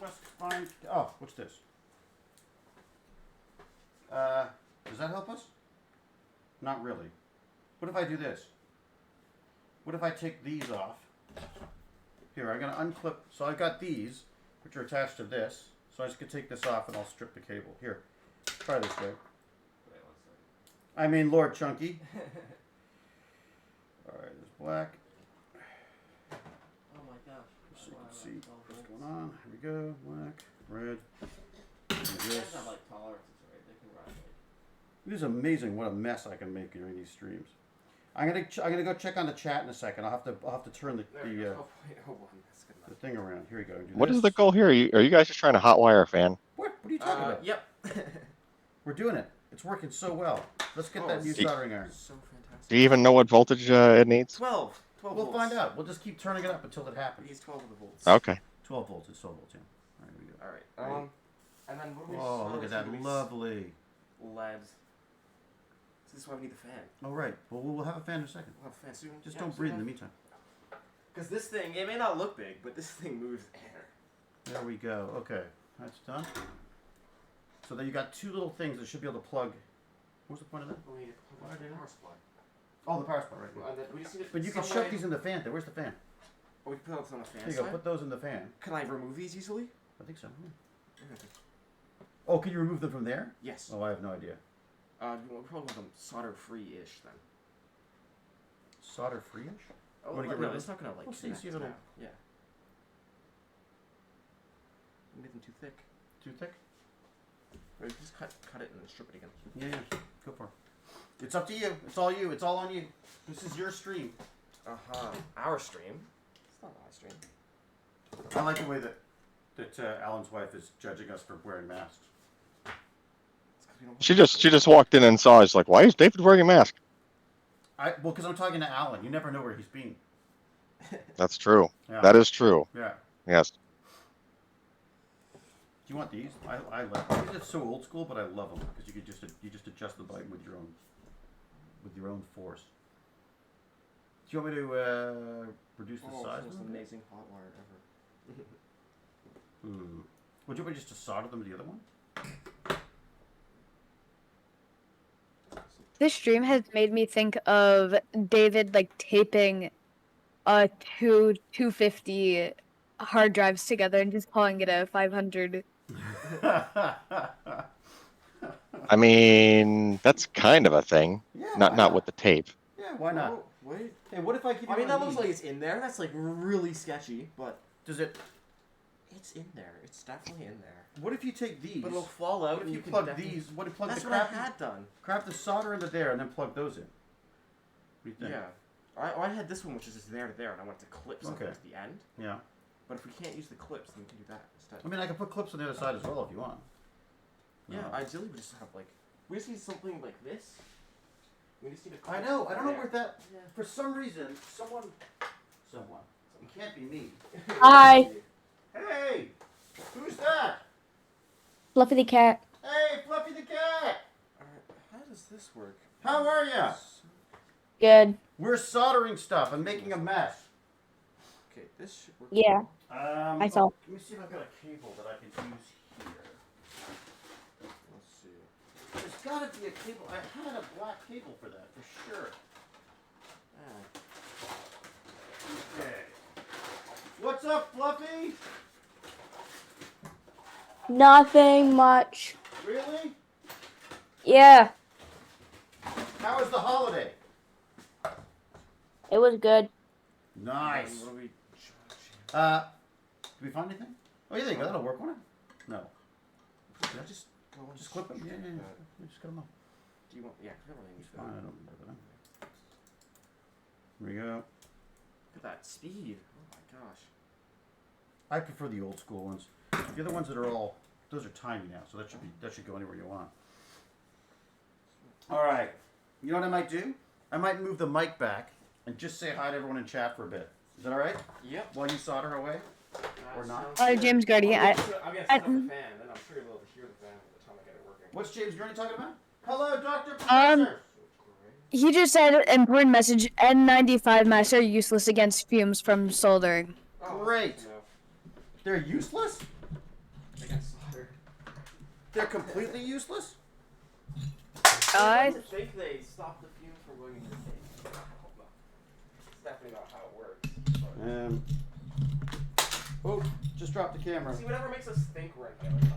Must find. Oh, what's this? Does that help us? Not really. What if I do this? What if I take these off? Here, I'm gonna unclip. So I've got these, which are attached to this. So I just could take this off and I'll strip the cable. Here, try this way. Wait 1 second. I mean, LordChunky. All right, there's black. Oh my gosh. So you can see what's going on. Here we go. Black, red. And These this. guys have like tolerances, right? They can run like. It is amazing what a mess I can make during these streams. I'm gonna go check on the chat in a second. I'll have to turn the There we go. 0.01. That's good the enough. thing around. Here we go. Do What this. is the goal here? Are you guys just trying to hotwire a fan? What? What are you talking about? Yep. We're doing it. It's working so well. Let's get Oh, that new it's soldering iron. so fantastic. Do you even know what voltage it needs? 12. 12 We'll volts. find out. We'll just keep turning it up until it happens. These 12 of the volts. Okay. 12 volts. It's 12 volts. Yeah. All right, here we go. All right. And then what do we? Oh, look at that. Lovely. LED. So this is why we need the fan. All right. Well, we'll have a fan in a second. We'll have a fan soon. Just don't breathe in the meantime. Because this thing, it may not look big, but this thing moves air. There we go. Okay. That's done. So then you got two little things that should be able to plug. What's the point of that? We need to plug it in. Power supply. Oh, the power supply, right. And then we just need to But you can some shove way- these in the fan. Where's the fan? Oh, we can put those on a fan There you go. side? Put those in the fan. Can I remove these easily? I think so. Yeah. Oh, can you remove them from there? Yes. Oh, I have no idea. We'll probably want them solder free-ish then. Solder free-ish? Oh, Wanna get rid no, of it's them? not gonna like We'll see connect if it'll- now. Yeah. Don't make them too thick. Too thick? Or you can just cut it and then strip it again. Yeah. Go for it. It's up to you. It's all you. It's all on you. This is your stream. Our stream. It's not my stream. I like the way that Alan's wife is judging us for wearing masks. It's 'cause we don't She just walked in and saw us like, why is David wearing a mask? Well, because I'm talking to Alan. You never know where he's been. That's true. Yeah. That is true. Yeah. Yes. Do you want these? I love them. These are so old school, but I love them because you just adjust the button with your own force. Do you want me to reduce the size? Most of them? amazing hot wire ever. Would you want me just to solder them to the other one? This stream has made me think of David like taping 250 hard drives together and just calling it a 500. I mean, that's kind of a thing. Yeah, Not why not with the tape. Yeah, why not? Oh, wait. Hey, what if I give you I mean, one that of looks these? like it's in there. That's like really sketchy, but Does it? it's in there. It's definitely in there. What if you take these? But it'll fall out. What if and you can plug definitely- these? What if you plug That's the what I crap? had done. Crap the solder into there and then plug those in. What do you think? Yeah. I had this one, which is just there to there, and I wanted to clip something Okay. to the end. Yeah. But if we can't use the clips, then we can do that instead. I mean, I can put clips on the other side as well if you want. Yeah, No. ideally we just have like we just need something like this. We just need a clip. I know. I don't know there. where that. Yeah. For some reason, someone. It can't be me. Hi. Hey, who's that? Fluffy the cat. Hey, Fluffy the cat. How does this work? How are ya? Good. We're soldering stuff. I'm making a mess. Okay, this should work. Yeah. I saw. Let me see if I've got a cable that I can use here. Let's see. There's got to be a cable. I had a black cable for that, for sure. Ah, Okay. What's up, Fluffy? Nothing much. Really? Yeah, How was the holiday? it was good. Nice. What do we? Did we find anything? Oh, yeah, there you go. That'll work, won't it? No. Can I just go and Just clip them. Yeah, yeah, yeah. Uh, Just cut them off. Do you want? Yeah, everything's I don't remember that. Here we go. Look at that speed! Oh my gosh. I prefer the old school ones. The other ones that are all, those are tiny now, so that should go anywhere you want. All right. You know what I might do? I might move the mic back and just say hi to everyone in chat for a bit. Is that all right? Yep. While you solder away? Or not? James Gardy, I'm gonna set up the fan, then I'm sure you'll be able to hear the fan by the time I get it working. What's James Gurney talking about? Hello, Dr. Um, Professor. he just said important message: N95 masks are useless against fumes from soldering. Oh, Great. no. They're useless? They got soldered. They're completely useless? I think they stop the fumes from going into the tank. It's definitely not how it works. Oh, just dropped the camera. See, whatever makes us think we're in gallium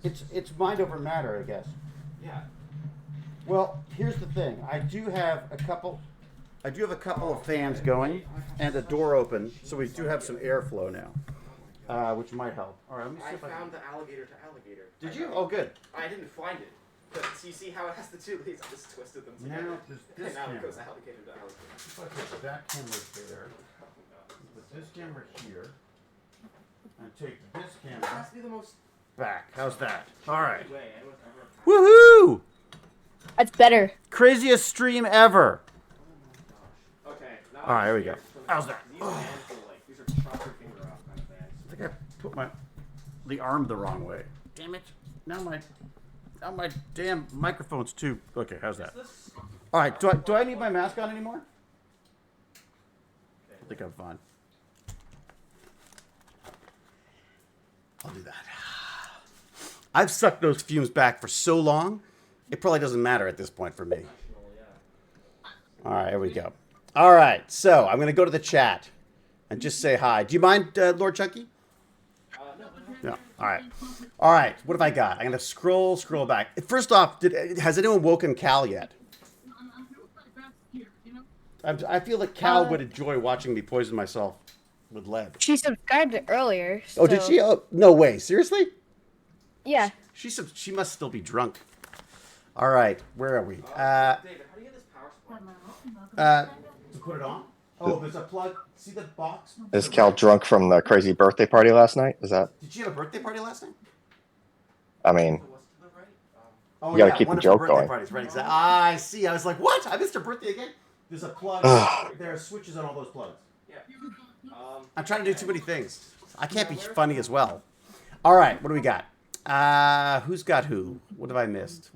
nitride. It's mind over matter, I guess. Yeah. Well, here's the thing. I do have a couple of fans going and a door open, so we do have some airflow now, which might help. All right, let me see I if I found the alligator to alligator. Did you? Oh, good. I didn't find it. But so you see how it has the two leads? I just twisted them together. Now there's this and now camera. it goes alligator to alligator. If I put that camera there, put this camera here, and take this It camera has to be the most back. How's that? All right. way anyone's ever. Woohoo! That's better. Craziest stream ever. Okay. Now All right, here we go. How's that? These fans are like, these are chop your finger off kind of fans. I think I put the arm the wrong way. Damn it! Now my damn microphone's too. Okay, how's that? All right. Do I need my mask on anymore? I think I'm fine. I'll do that. I've sucked those fumes back for so long, it probably doesn't matter at this point for me. All right, here we go. All right, so I'm going to go to the chat and just say hi. Do you mind, Lord Chunky? No. All right. All right, what have I got? I'm going to scroll back. First off, has anyone woken Cal yet? I feel like Cal would enjoy watching me poison myself with lead. She subscribed it earlier. Oh, did she? Oh, no way. Seriously? Yeah. She must still be drunk. All right, where are we? David, how do you get this power supply? To put it on? Oh, there's a plug. See the box? Is Cal drunk from the crazy birthday party last night? Is that? Did you have a birthday party last night? I mean, What's to the right? Oh, You gotta keep one the of her joke birthday going. Parties, right? Exactly. I see. I was like, what? I missed her birthday again? There's a plug. There are switches on all those plugs. Yeah. I'm trying to do too many things. I can't be funny as well. All right, what do we got? Who's got who? What have I missed?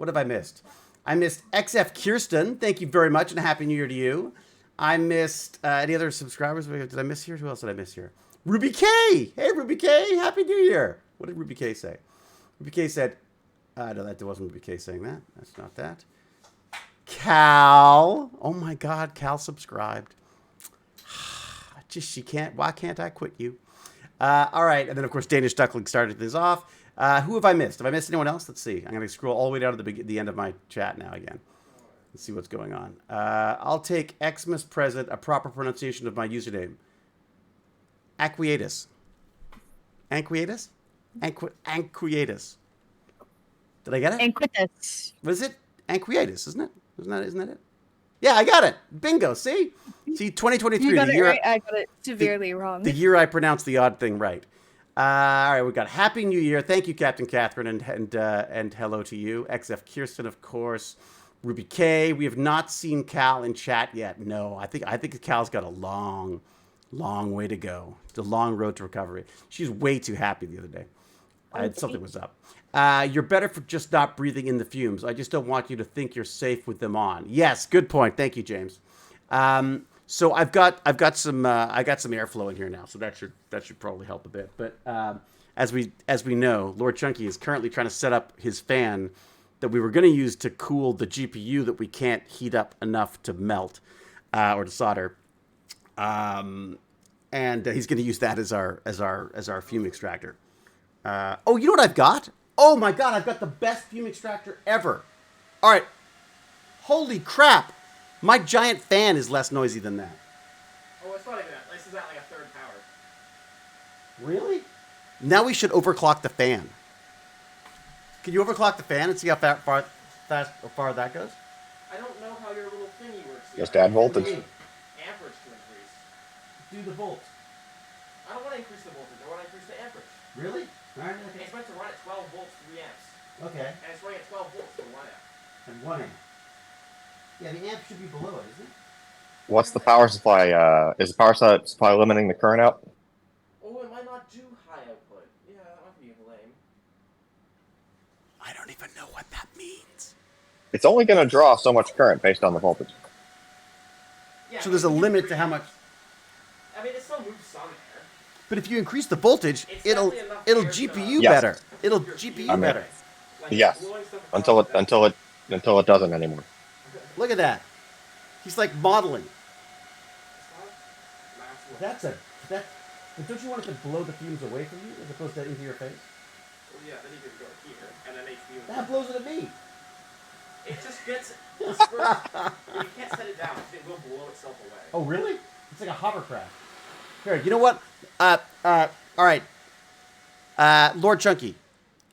I missed XF Kirsten. Thank you very much, and a happy New Year to you. I missed any other subscribers? Did I miss here? Who else did I miss here? Ruby K. Hey, Ruby K. Happy New Year. What did Ruby K say? Ruby K said, no, that wasn't Ruby K saying that. That's not that. Cal. Oh my God, Cal subscribed. She can't. Why can't I quit you? All right, and then of course Danish Duckling started this off. Who have I missed? Have I missed anyone else? Let's see. I'm gonna scroll all the way down to the end of my chat now again. Let's see what's going on. I'll take Xmas present, a proper pronunciation of my username. Anquiatus. Anquiatus? Anquiatus. Did I get it? Anquitus. What is it? Anquiatus, isn't it? Isn't that it? Yeah, I got it. Bingo. See, 2023. You got the it year right. I got it severely wrong. The year I pronounced the odd thing right. All right, we got Happy New Year. Thank you, Captain Catherine, and hello to you, XF Kirsten, of course. Ruby K. We have not seen Cal in chat yet. No, I think Cal's got a long way to go. It's a long road to recovery. She's way too happy the other day. Something was up. You're better for just not breathing in the fumes. I just don't want you to think you're safe with them on. Yes, good point. Thank you, James. So I've got some airflow in here now, so that should probably help a bit. But as we know, Lord Chunky is currently trying to set up his fan that we were going to use to cool the GPU that we can't heat up enough to melt or to solder. And he's going to use that as our fume extractor. Oh, you know what I've got? Oh my God, I've got the best fume extractor ever. All right. Holy crap. My giant fan is less noisy than that. Oh, it's not even that. This is at like a third power. Really? Now we should overclock the fan. Can you overclock the fan and see how far that goes? I don't know how your little thingy works. Just add voltage. Amperage to increase. Do the volts. I don't want to increase the voltage. I want to increase the amperage. Really? All right. It's meant to run at 12 volts, 3 amps. Okay. And it's running at 12 volts for 1 amp. And 1 amp. Yeah, the amp should be below it, isn't it? What's the power supply? Is the power supply limiting the current out? Oh, it might not do high output. Yeah, that might be lame. I don't even know what that means. It's only going to draw so much current based on the voltage. Yeah, So there's a limit to how much. I mean, it still moves some air. But if you increase the voltage, It's it'll definitely enough it'll air to, GPU Yes. better. It'll your GPU I mean- better. Like, Yes. blowing stuff Until across until it doesn't anymore. Look at that. He's like modeling. Massive. That's a that. But don't you want it to blow the fumes away from you as opposed to into your face? Well, yeah, then you can go here, and then HB. That blows it at me. It just gets dispersed. You can't set it down. It will blow itself away. Oh really? It's like a hovercraft. Here, you know what? All right. LordChunky,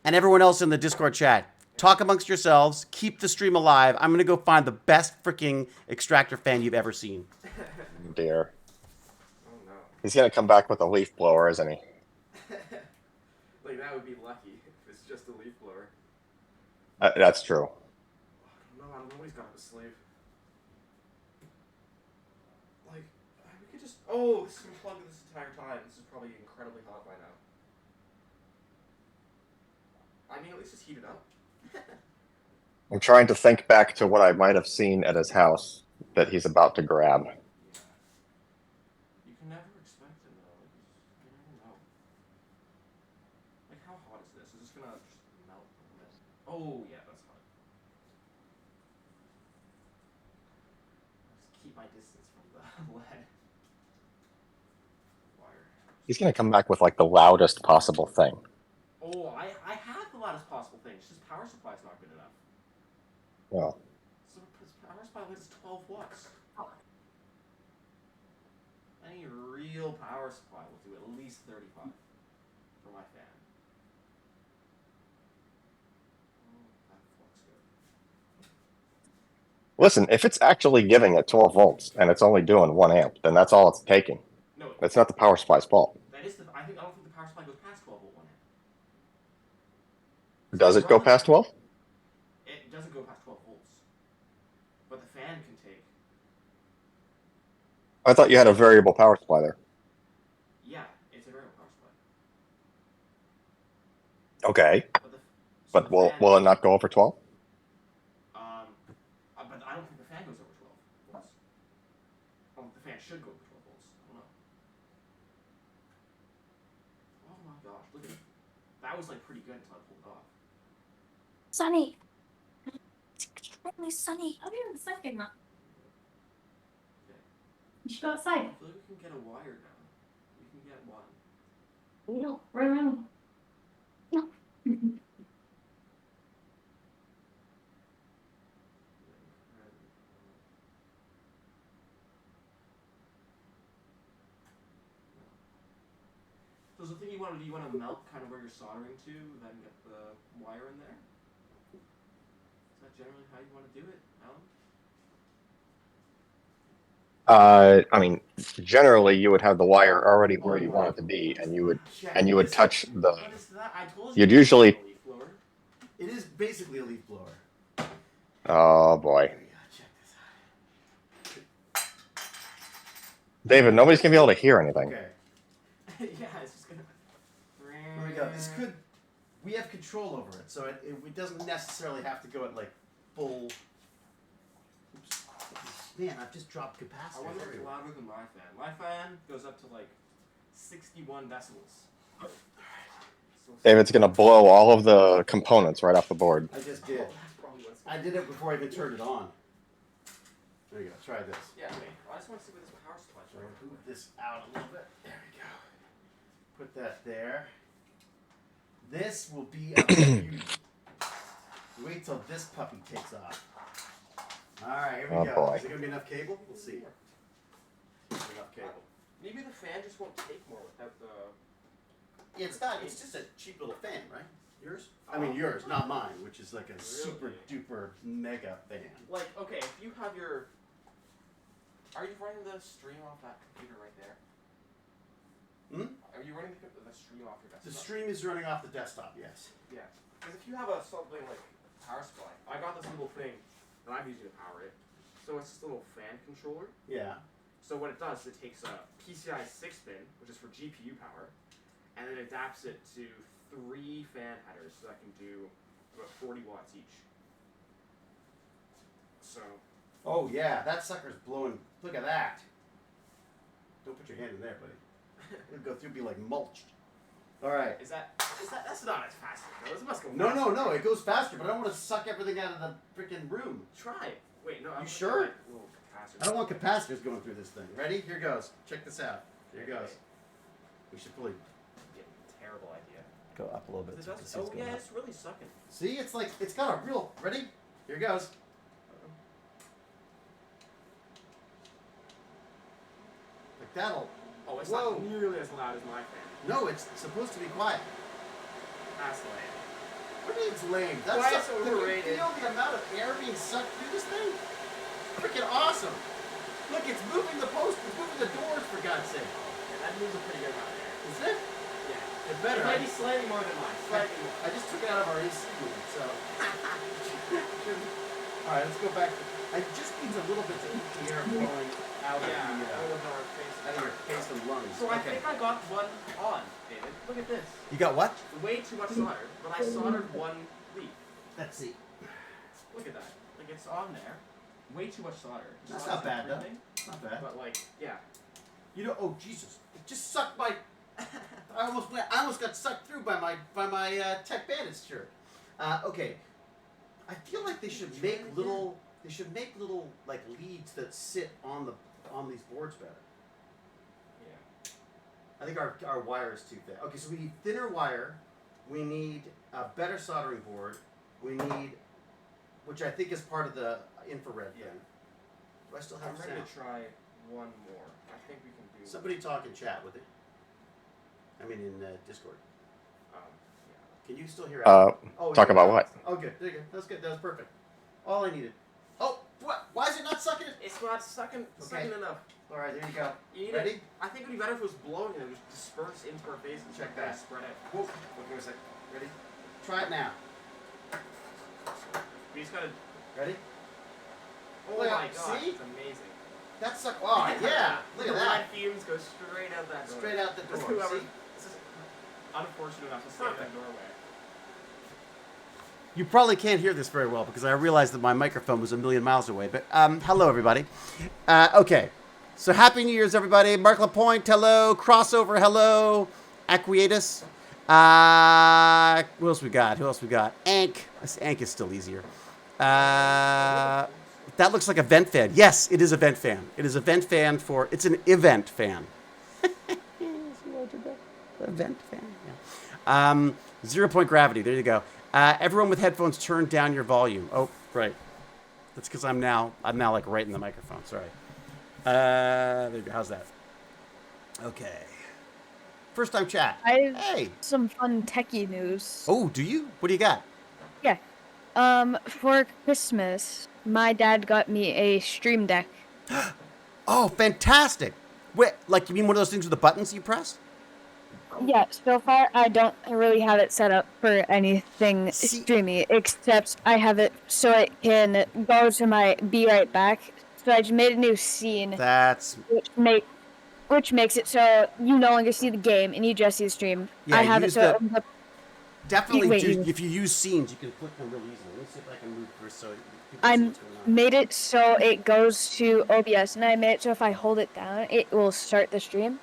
and everyone else in the Discord chat, talk amongst yourselves. Keep the stream alive. I'm gonna go find the best freaking extractor fan you've ever seen. Dear. Oh no. He's going to come back with a leaf blower, isn't he? Like, that would be lucky if it's just a leaf blower. That's true. No, I don't know. He's got up his sleeve. Like, we could just. Oh, this has been plugged this entire time. This is probably incredibly hot by now. I mean, at least just heat it up. I'm trying to think back to what I might have seen at his house that he's about to grab. Yeah. You can never expect it, though. You never know. Like, how hot is this? Is this gonna just melt a bit? Oh, yeah, that's hot. Just keep my distance from the lead. Wire. He's going to come back with like the loudest possible thing. Oh, I have the loudest possible thing. It's just power supply's not good enough. Well, So power supply limit is 12 watts. Any real power supply will do at least 35 for my fan. Oh, that looks good. listen, if it's actually giving it 12 volts and it's only doing 1 amp, then that's all it's taking. No, It's not the power supply's fault. that is the. I don't think the power supply goes past 12 volt 1 amp. Does it go past 12? It doesn't go past 12 volts, but the fan can take. I thought you had a variable power supply there. Yeah, it's a variable power supply. Okay, But the. but will it not go over 12? But I don't think the fan goes over 12 volts. Oh, the fan should go over 12 volts. I don't know. Oh my gosh, look at it. That was like pretty good until I pulled it off. Sunny. It's extremely sunny. I'll be in a second. Okay. You should go outside. I feel like we can get a wire now. We can get one. No, right around. No. So the thing you want to do, you want to melt kind of where you're soldering to, then get the wire in there? Is that generally how you want to do it, Alan? I mean, generally you would have the wire already where you want it to be, and you would touch the. What is that? I told You'd you it's usually- a leaf blower. It is basically a leaf blower. Oh boy, Here we go. Check this out. David, nobody's gonna be able to hear anything. Okay. Yeah, it's just gonna. Here we go. This could. We have control over it, so it doesn't necessarily have to go at like full. Oops. Man, I've just dropped I capacitors wonder if it's everywhere. louder than my fan. My fan goes up to like 61 decibels. So David's gonna blow all of the components right off the board. I just did. That's probably what's I did it before I even turned it on. There you go. Try this. Yeah, wait. I just want to see what this power supply So is. I move this out a little bit. There we go. Put that there. This will be a beauty. Wait till this puppy takes off. All right, here we Oh, go. boy. Is it gonna be enough cable? We'll see. Enough cable. Maybe the fan just won't take more without the. Yeah, it's not. It's just a cheap little fan, right? Yours? I mean, yours, not mine, which is like a super duper mega fan. Like, okay, if you have your. Are you running the stream off that computer right there? Hmm? Are you running the stream off your desktop? The stream is running off the desktop. Yes. Yeah. Because if you have a something like power supply, I got this little thing and I'm using to power it. So So it's this little fan controller. Yeah. So what it does, it takes a PCI 6 pin, which is for GPU power, and then adapts it to 3 fan headers, so that can do about 40 watts each. So. Oh yeah, that sucker's blowing. Look at that. Don't put your hand in there, buddy. It'll go through, be like mulched. All right. That's not as fast as it goes. It must go. No. It goes faster, but I don't want to suck everything out of the freaking room. Try it. Wait, no. You sure? I I don't want capacitors going through this thing. Ready? Here goes. Check this out. Here goes. We should probably terrible idea. go up a little bit. So It's really sucking. See, it's like it's got a real. Ready? Here goes. Like that'll. Oh, it's Whoa. not nearly as loud as my fan. No, it's supposed to be quiet. That's lame. What do you mean it's lame? That's Why it's overrated? You know the amount of air being sucked through this thing? Freaking awesome! Look, it's moving the post, it's moving the doors, for God's sake. Yeah, that moves a pretty good amount of air. Is it? Yeah. It better. It might be slightly more than mine. Slightly more. I just took it out of our AC unit, so. Alright, let's go back. It just needs a little bit to keep the air flowing out of your face and lungs. So I think I got one on, David. Look at this. You got what? Way too much solder, but I soldered one leaf. Let's see. Look at that. Like, it's on there. Way too much solder. That's Solder's not bad, though. everything, Not bad. But, like, yeah. You know, oh Jesus! It just sucked my. I almost got sucked through by my Tech Bandits shirt. Okay, I feel like they should make little. They should make little like leads that sit on these boards better. Yeah. I think our wire is too thick. Okay, so we need thinner wire. We need a better soldering board. We need, which I think is part of the infrared thing. Do I still have I'm ready sound? to try one more. I think we can do. Somebody talk in chat with it. I mean in Discord. Yeah. Can you still hear? Talk yeah, about what? Oh, good. There you go. That's good. That was perfect. All I needed. Oh, what? Why is it not sucking it? It's not sucking enough. All right, there you go. You need Ready? it. I think it would be better if it was blowing and it was dispersed into our face and Check kinda that. spread out. Whoa. Okay, a sec. Ready? Try it now. We just gotta. Ready? Oh Look my out, god, see? it's amazing. That's suck. Oh yeah. Look at The that. red fumes go straight out that door. Straight out the Just door. whoever- See? This is unfortunate enough to stay in that doorway. You probably can't hear this very well because I realized that my microphone was a million miles away. But hello, everybody. Okay, so Happy New Year's, everybody. Mark Lapointe, hello. Crossover, hello. Acquiatus. Who else we got? Ank. Ank is still easier. That looks like a vent fan. Yes, it is a vent fan. It is a vent fan for. It's an event fan. A vent fan. Yeah. 0 point gravity. There you go. Everyone with headphones, turn down your volume. Oh, right. That's because I'm now like right in the microphone. Sorry. There you go. How's that? Okay. First time chat. I have Hey. some fun techie news. Oh, do you? What do you got? Yeah. For Christmas, my dad got me a Stream Deck. Oh, fantastic. Wait, like you mean one of those things with the buttons you press? Yeah, so far I don't really have it set up for anything See- streamy, except I have it so it can go to my Be Right Back. So I just made a new scene, That's which makes it so you no longer see the game and you just see the stream. Yeah, I have it use so the- it opens up. definitely. Wait, If you use scenes, you can click them real easily. Let me see if I can move first so people see I'm what's going on. made it so it goes to OBS, and I made it so if I hold it down, it will start the stream.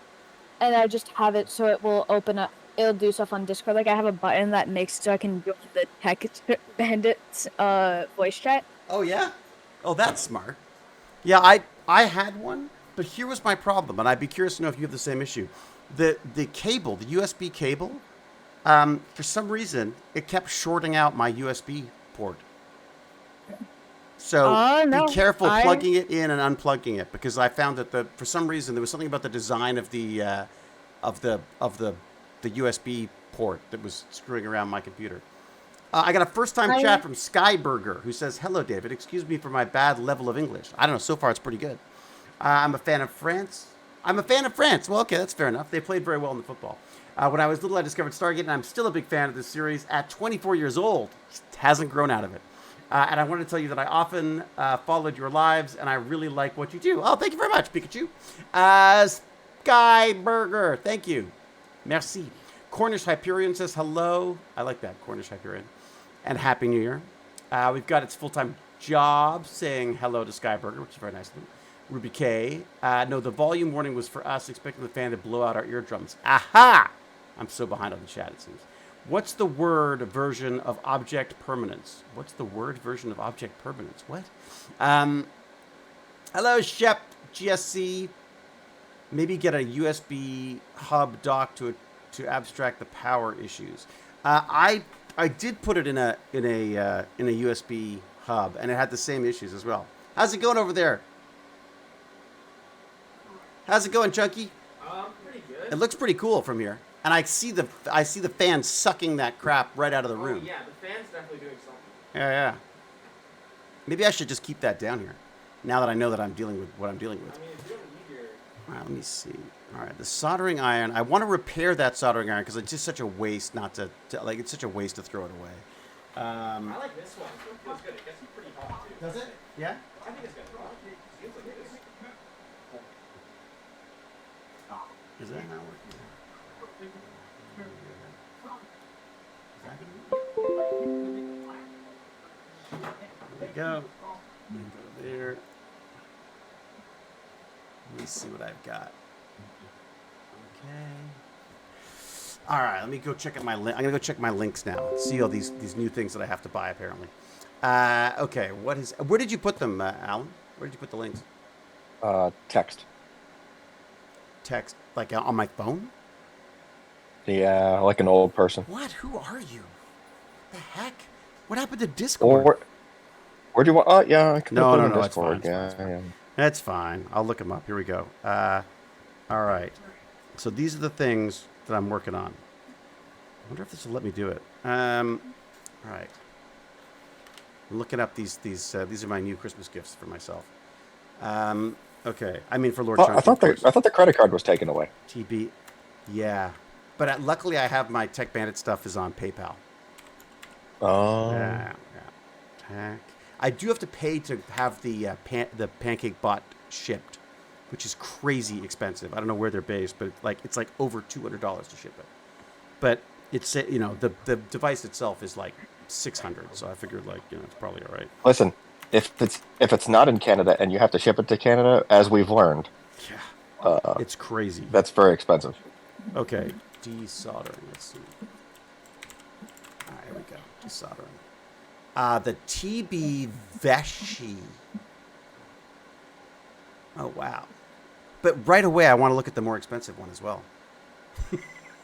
And I just have it so it will open up. It'll do stuff on Discord. Like I have a button that makes so I can join the Tech Bandits voice chat. Oh yeah? Oh, that's smart. Yeah, I had one, but here was my problem, and I'd be curious to know if you have the same issue. The cable, the USB cable, for some reason, it kept shorting out my USB port. So No, be careful plugging it in and unplugging it, because I found that for some reason there was something about the design of the USB port that was screwing around my computer. I got a first-time chat from Skyburger, who says, "Hello, David. Excuse me for my bad level of English. I don't know. So far, it's pretty good. I'm a fan of France. Well, okay, that's fair enough. They played very well in the football. When I was little, I discovered Stargate, and I'm still a big fan of this series. At 24 years old, hasn't grown out of it. And I wanted to tell you that I often followed your lives, and I really like what you do. Oh, thank you very much, Pikachu. Sky Burger, thank you. Merci. Cornish Hyperion says hello. I like that, Cornish Hyperion. And Happy New Year. We've got its full-time job saying hello to Sky Burger, which is very nice of them. Ruby K. No, the volume warning was for us, expecting the fan to blow out our eardrums. Aha! I'm so behind on the chat, it seems. What's the word version of object permanence? What's the word version of object permanence? What? Hello, Shep GSC. Maybe get a USB hub dock to abstract the power issues. I did put it in a USB hub, and it had the same issues as well. How's it going over there? How's it going, Chunky? Pretty good. It looks pretty cool from here, and I see the fan sucking that crap right out of the room. Oh yeah, the fan's definitely doing something. Yeah. Maybe I should just keep that down here, now that I know that I'm dealing with what I'm dealing with. I mean, if you don't need your... All right, let me see. All right, the soldering iron. I want to repair that soldering iron because it's just such a waste not to like. It's such a waste to throw it away. I like this one. It feels good. It gets pretty hot too. Does it? Yeah. I think it's good. Seems like it is. Is that not working? There we go. Go there. Let me see what I've got. Okay. All right, let me go check out my link. I'm gonna go check my links now. See all these new things that I have to buy apparently. Okay, where did you put them, Alan? Where did you put the links? Text. Text, like on my phone? Yeah, like an old person. What? Who are you? The heck? What happened to Discord? Where do you want? Oh, yeah, I can No, put it in it's Discord. fine, it's fine. That's fine. I'll look them up. Here we go. All right. So these are the things that I'm working on. I wonder if this will let me do it. All right. I'm looking up these are my new Christmas gifts for myself. Okay. I mean for Lord Chunky. I thought the credit card was taken away. TB. Yeah. But luckily I have my Tech Bandit stuff is on PayPal. Oh. Yeah. Tech. I do have to pay to have the Pancake Bot shipped, which is crazy expensive. I don't know where they're based, but it's like over $200 to ship it. But it's the device itself is like $600, so I figured it's probably all right. Listen, if it's not in Canada and you have to ship it to Canada, as we've learned, it's crazy. That's very expensive. Okay, desoldering. Let's see. All right, here we go. Desoldering. The TB Veshi. Oh, wow. But right away, I want to look at the more expensive one as well.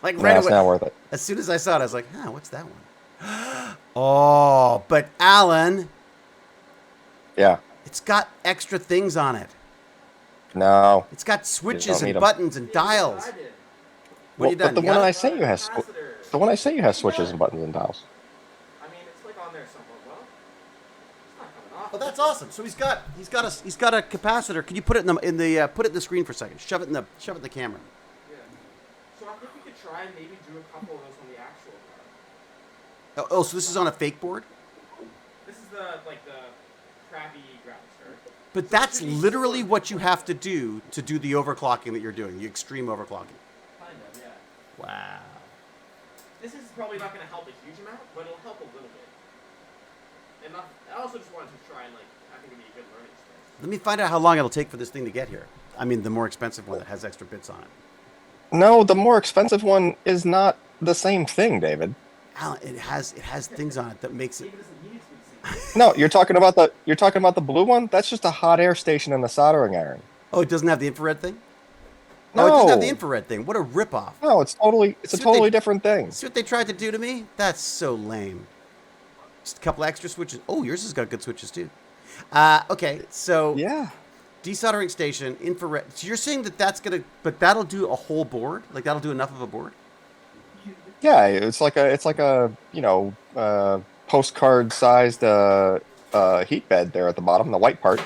Right away. It's not worth it. As soon as I saw it, I was like, what's that one? Oh, but Alan. Yeah. It's got extra things on it. No. It's got switches and buttons and dials. What you done? But the one I sent you has switches and buttons and dials. I mean, it's like on there somewhere. Well, it's not coming off. Oh, that's awesome. So he's got a capacitor. Can you put it in the screen for a second? Shove it in the camera. Yeah. So I think we could try and maybe do a couple of those on the actual card. Oh, so this is on a fake board? This is the crappy graphics card. But that's literally what you have to do the overclocking that you're doing, the extreme overclocking. Kind of, yeah. Wow. This is probably not going to help a huge amount, but it'll help a little bit. And I also just wanted to try and I think it'd be a good learning experience. Let me find out how long it'll take for this thing to get here. I mean, the more expensive one that has extra bits on it. No, the more expensive one is not the same thing, David. Alan, it has things on it that makes it. No, you're talking about the blue one. That's just a hot air station and a soldering iron. Oh, it doesn't have the infrared thing? No, it doesn't have the infrared thing. What a ripoff. No, it's a totally different thing. See what they tried to do to me? That's so lame. Just a couple extra switches. Oh, yours has got good switches too. Okay, so yeah, desoldering station, infrared. So you're saying but that'll do a whole board? Like that'll do enough of a board? Yeah, it's like a postcard sized heat bed there at the bottom, the white part.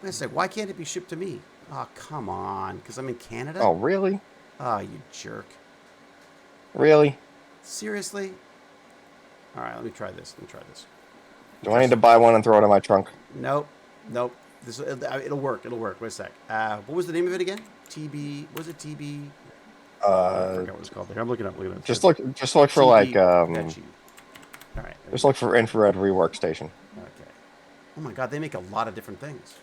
I say, why can't it be shipped to me? Oh, come on, because I'm in Canada. Oh, really? Oh, you jerk. Really? Seriously? All right, let me try this. Do I need to buy one and throw it in my trunk? Nope. Nope. This it'll work. It'll work. Wait a sec. What was the name of it again? TB. Was it TB? I forgot what it's called. There. I'm looking up. Looking up. Just look for TB like Veggie. All right. just look for infrared rework station. Okay. Oh my God, they make a lot of different things.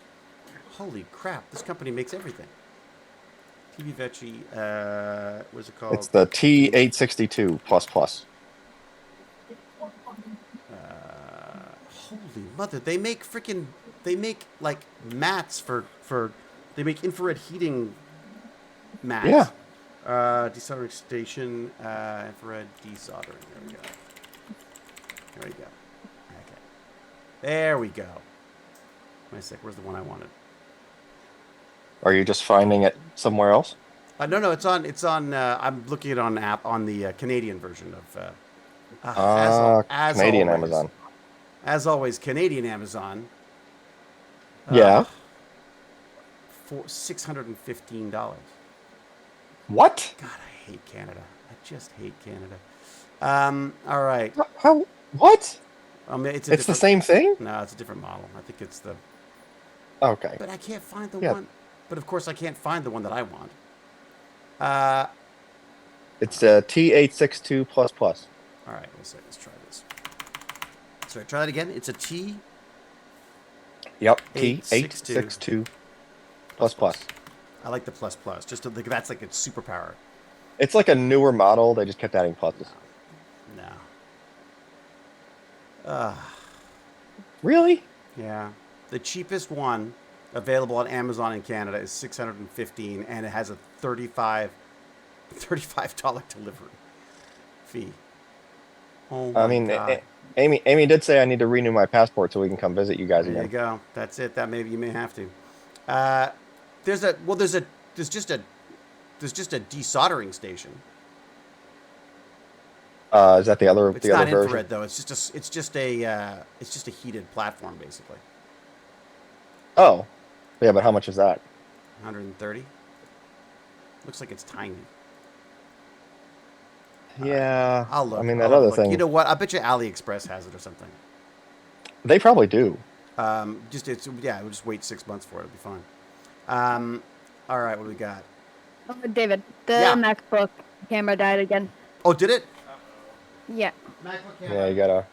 Holy crap! This company makes everything. TB Veggie. What's it called? It's the T862 plus plus. Holy mother! They make freaking. They make like mats for. They make infrared heating mats. Yeah. Desoldering station. Infrared desoldering. There we go. There we go. Okay. There we go. Wait a sec. Where's the one I wanted? Are you just finding it somewhere else? No, it's on. It's on. I'm looking at it on the Canadian version of. As Canadian always, Amazon. As always, Canadian Amazon. Yeah. For $615. What? God, I hate Canada. I just hate Canada. All right. How? What? It's the same thing? No, it's a different model. I think it's the. Okay. But I can't find the Yeah. one. But of course, I can't find the one that I want. It's a T862 plus plus. All right, let's try this. Sorry, try that again. It's a T. Yep. 862 T862 plus plus. I like the plus plus. Just to, that's like its superpower. It's like a newer model. They just kept adding pluses. No. Really? Yeah. The cheapest one available on Amazon in Canada is $615, and it has a $35 delivery fee. Oh my I mean, God. Amy did say I need to renew my passport so we can come visit you guys There you again. go. That's it. That maybe you may have to. There's just a desoldering station. Is that the other It's the not other version? infrared though. It's just a heated platform basically. Oh, yeah, but how much is that? 130. Looks like it's tiny. Yeah, I'll look. I mean I'll that other look. thing. You know what? I bet you AliExpress has it or something. They probably do. We'll just wait 6 months for it. It'll be fine. All right, what do we got? Oh, David, the Yeah. MacBook camera died again. Oh, did it? Yeah. MacBook Yeah, you gotta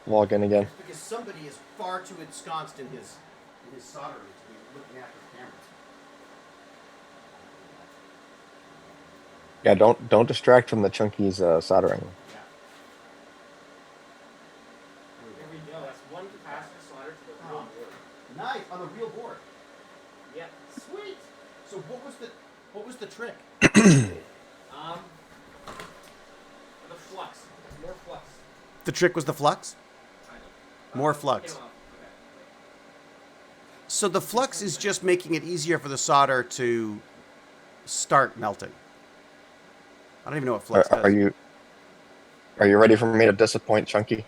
log in again. Because somebody is far too ensconced in his soldering to be looking after the cameras. Yeah, don't distract from the Chunky's soldering. Yeah. There we go. That's one capacitor soldered to the real board. Nice on the real board. Yep. Sweet. So what was the trick? The flux. More flux. The trick was the flux. Kind of. More flux. Came off. Okay. So the flux is just making it easier for the solder to start melting. I don't even know what flux does. Are you ready for me to disappoint Chunky?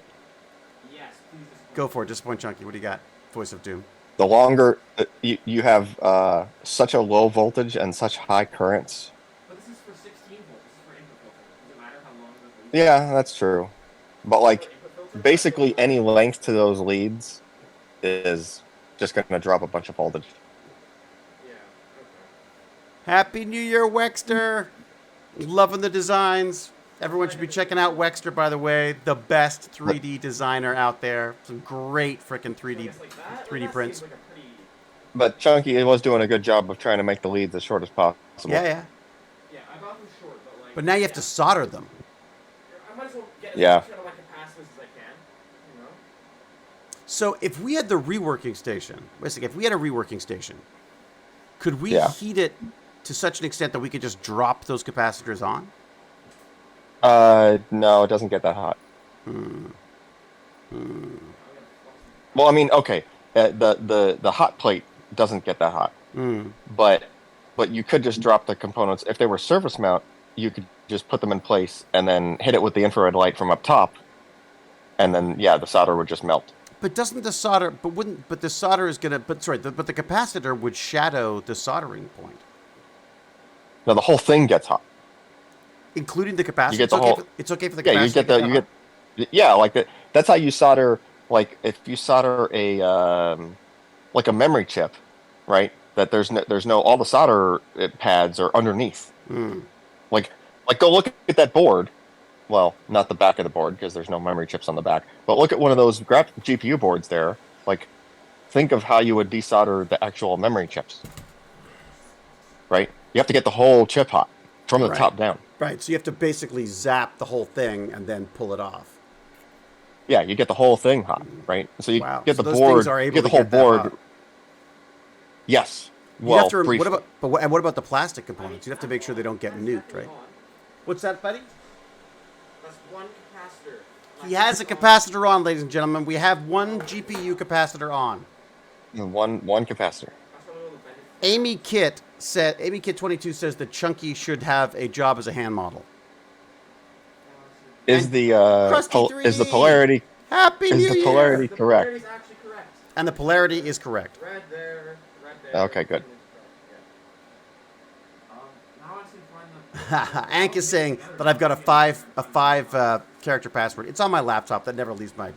Yes, please. Go for it. Disappoint Chunky. What do you got? Voice of Doom. The longer you have such a low voltage and such high currents. But this is for 16 volts. This is for input filter. Does it matter how long the lead? Yeah, that's true. But like, basically any length to those leads is just going to drop a bunch of voltage. Yeah. Okay. Happy New Year, Wexter. Loving the designs. Everyone should be checking out Wexter, by the way. The best 3D designer out there. Some great freaking 3D prints. Like a pretty... But Chunky was doing a good job of trying to make the leads as short as possible. Yeah. Yeah, I got them short, but like... But now you have to solder them. I might as well get as Yeah. much out of my capacitors as I can, you know? So if we had the reworking station, wait a second, if we had a reworking station, could we Yeah. heat it to such an extent that we could just drop those capacitors on? No, it doesn't get that hot. Well, I mean, okay, the hot plate doesn't get that hot, but you could just drop the components. If they were surface mount, you could just put them in place and then hit it with the infrared light from up top, and then yeah, the solder would just melt. But doesn't the solder? But the solder is gonna. But sorry, but the capacitor would shadow the soldering point, No, the whole thing gets hot. including the capacitor. You get the whole. It's okay for the Yeah, capacitor. you get like that. That's how you solder like if you solder a like a memory chip, right? That there's no all the solder pads are underneath. Like go look at that board. Well, not the back of the board because there's no memory chips on the back. But look at one of those GPU boards there. Like, think of how you would desolder the actual memory chips, right? You have to get the whole chip hot from the top down. Right. So you have to basically zap the whole thing and then pull it off. Yeah, you get the whole thing hot, right? So you Wow. get So the those board, things are you able get to the whole get that board. hot. Yes. You Well, have to. briefly. What about the plastic components? You have to make sure they don't get nuked, right? What's that, buddy? That's one capacitor. He has a capacitor on, ladies and gentlemen. We have one GPU capacitor on. One capacitor. Amy Kit 22 says that Chunky should have a job as a hand model. Is And the Krusty is the 3D. polarity Happy New is the Year! polarity The correct? polarity is actually correct. And the polarity is correct. Red there, red there. Okay, good. Now I just need to find the. Ank is saying that I've got a five character password. It's on my laptop that never leaves my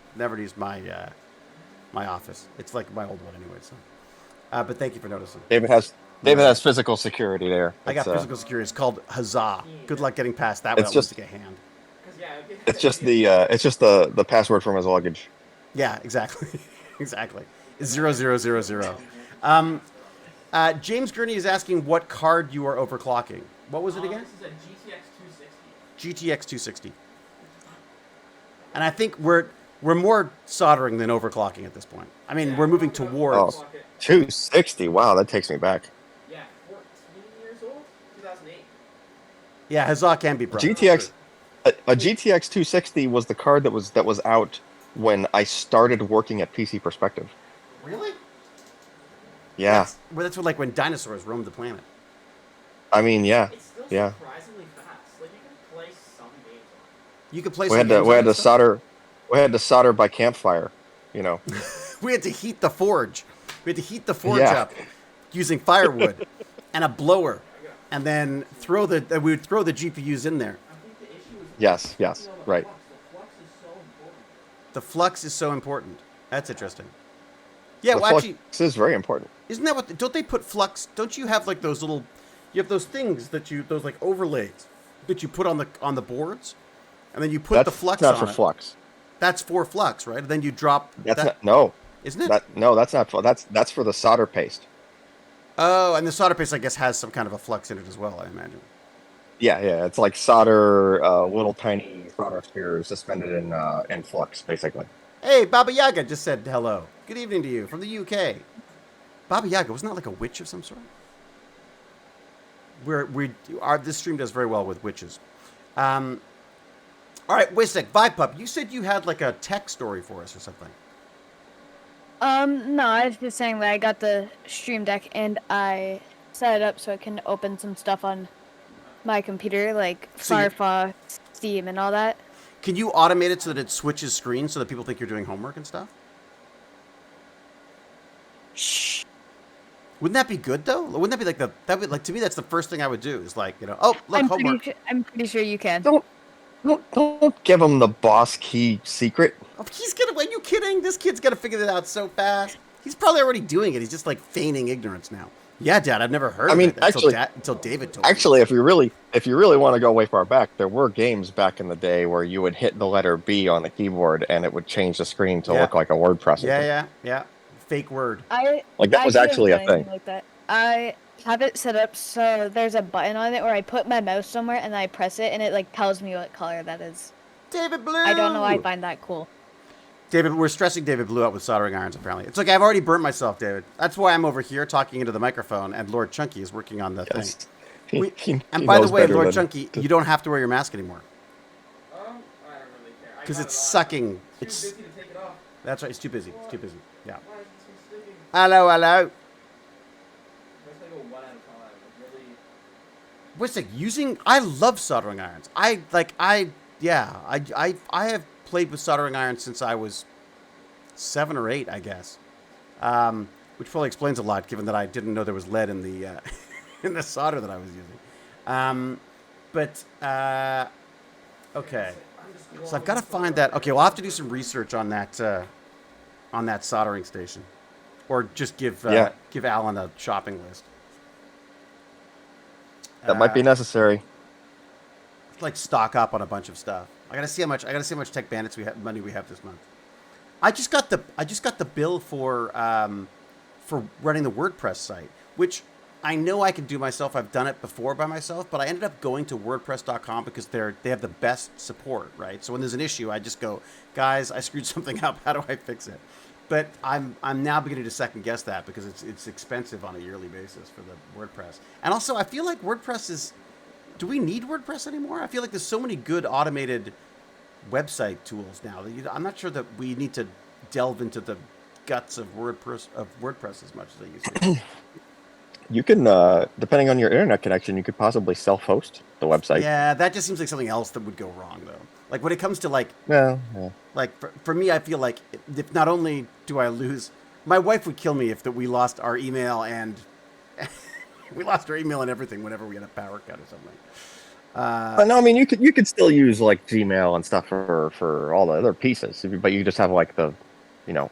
my office. It's like my old one anyway. So, but thank you for noticing. David has physical security there. I got It's, physical security. It's called Huzzah. Good luck getting past that without just- losing a hand. It's just the password from his luggage. Yeah, exactly, exactly. 0000. James Gurney is asking what card you are overclocking. What was it again? This is a GTX 260. GTX 260. And I think we're more soldering than overclocking at this point. I mean, we're moving towards. Oh. 260. Wow, that takes me back. Yeah, 14 years old? 2008. Yeah, Huzzah can be broken. GTX a GTX 260 was the card that was out when I started working at PC Perspective. Really? Yeah. That's what, like when dinosaurs roamed the planet. I mean, yeah. It's still Yeah. surprisingly fast. Like, you can play some games on it. You could play. We had to solder by campfire, you know. We had to heat the forge. We had to heat the forge Yeah. up using firewood and a blower, and then we would throw the GPUs in there. I think the issue is Yes, right. the flux is so important. The flux is so important. That's interesting. Yeah, The well, flux actually, is very important. isn't that what? Don't they put flux? Don't you have like those little? You have those things those like overlays that you put on the boards, and then you put the flux not on for it. flux. That's for flux, right? And then you drop. That's that, not, no. isn't it? That's not. That's for the solder paste. Oh, and the solder paste, I guess, has some kind of a flux in it as well, I imagine. Yeah. It's like solder, little tiny solder spheres suspended in flux, basically. Hey, Baba Yaga just said hello. Good evening to you from the UK. Baba Yaga, wasn't that like a witch of some sort? This stream does very well with witches. All right, wait a sec. Vipup, you said you had like a tech story for us or something. No, I was just saying that I got the Stream Deck and I set it up so I can open some stuff on my computer, like So you- Firefox, Steam, and all that. Can you automate it so that it switches screens so that people think you're doing homework and stuff? Shh. Wouldn't that be good though? Wouldn't that be like to me that's the first thing I would do is like, oh, look, homework. I'm pretty sure you can. Don't give him the boss key secret. Oh, are you kidding? This kid's gonna figure that out so fast. He's probably already doing it. He's just like feigning ignorance now. Yeah, Dad, I've never heard of it until David told me. Actually, if you really want to go way far back, there were games back in the day where you would hit the letter B on the keyboard and it would change the screen to look like a word processor. Yeah. Fake word. That was I actually a couldn't do anything thing. like that. I have it set up so there's a button on it where I put my mouse somewhere and I press it and it like tells me what color that is. David Blue. I don't know why I find that cool. David, we're stressing David Blue out with soldering irons, apparently. It's like I've already burnt myself, David. That's why I'm over here talking into the microphone, and Lord Chunky is working on the thing. And by the way, Lord Chunky, you don't have to wear your mask anymore. I don't really care. Because it's sucking. Too It's busy to take it off. That's right, it's too busy. It's too busy. Yeah. Why is this one sticking? Hello. Let's take a one at a time. Like, really. What's it using? I love soldering irons. I have played with soldering irons since I was 7 or 8, I guess. Which probably explains a lot, given that I didn't know there was lead in the in the solder that I was using. Okay. So I've got to find that. Okay, we'll have to do some research on that on that soldering station, or just give Yeah. give Alan a shopping list. That might be necessary. Like stock up on a bunch of stuff. I gotta see how much Tech Bandits money we have this month. I just got the bill for running the WordPress site, which I know I can do myself. I've done it before by myself, but I ended up going to WordPress.com because they have the best support, right? So when there's an issue, I just go, guys, I screwed something up. How do I fix it? But I'm now beginning to second guess that because it's expensive on a yearly basis for the WordPress, and also I feel like WordPress is. Do we need WordPress anymore? I feel like there's so many good automated website tools now that I'm not sure that we need to delve into the guts of WordPress as much as I used to. You can, depending on your internet connection, you could possibly self-host the website. Yeah, that just seems like something else that would go wrong, though. Like when it comes to like, Yeah. like for me, I feel like if not only do I lose, my wife would kill me if we lost our email and we lost our email and everything whenever we had a power cut or something. But no, I mean you could still use like Gmail and stuff for all the other pieces, but you just have like the,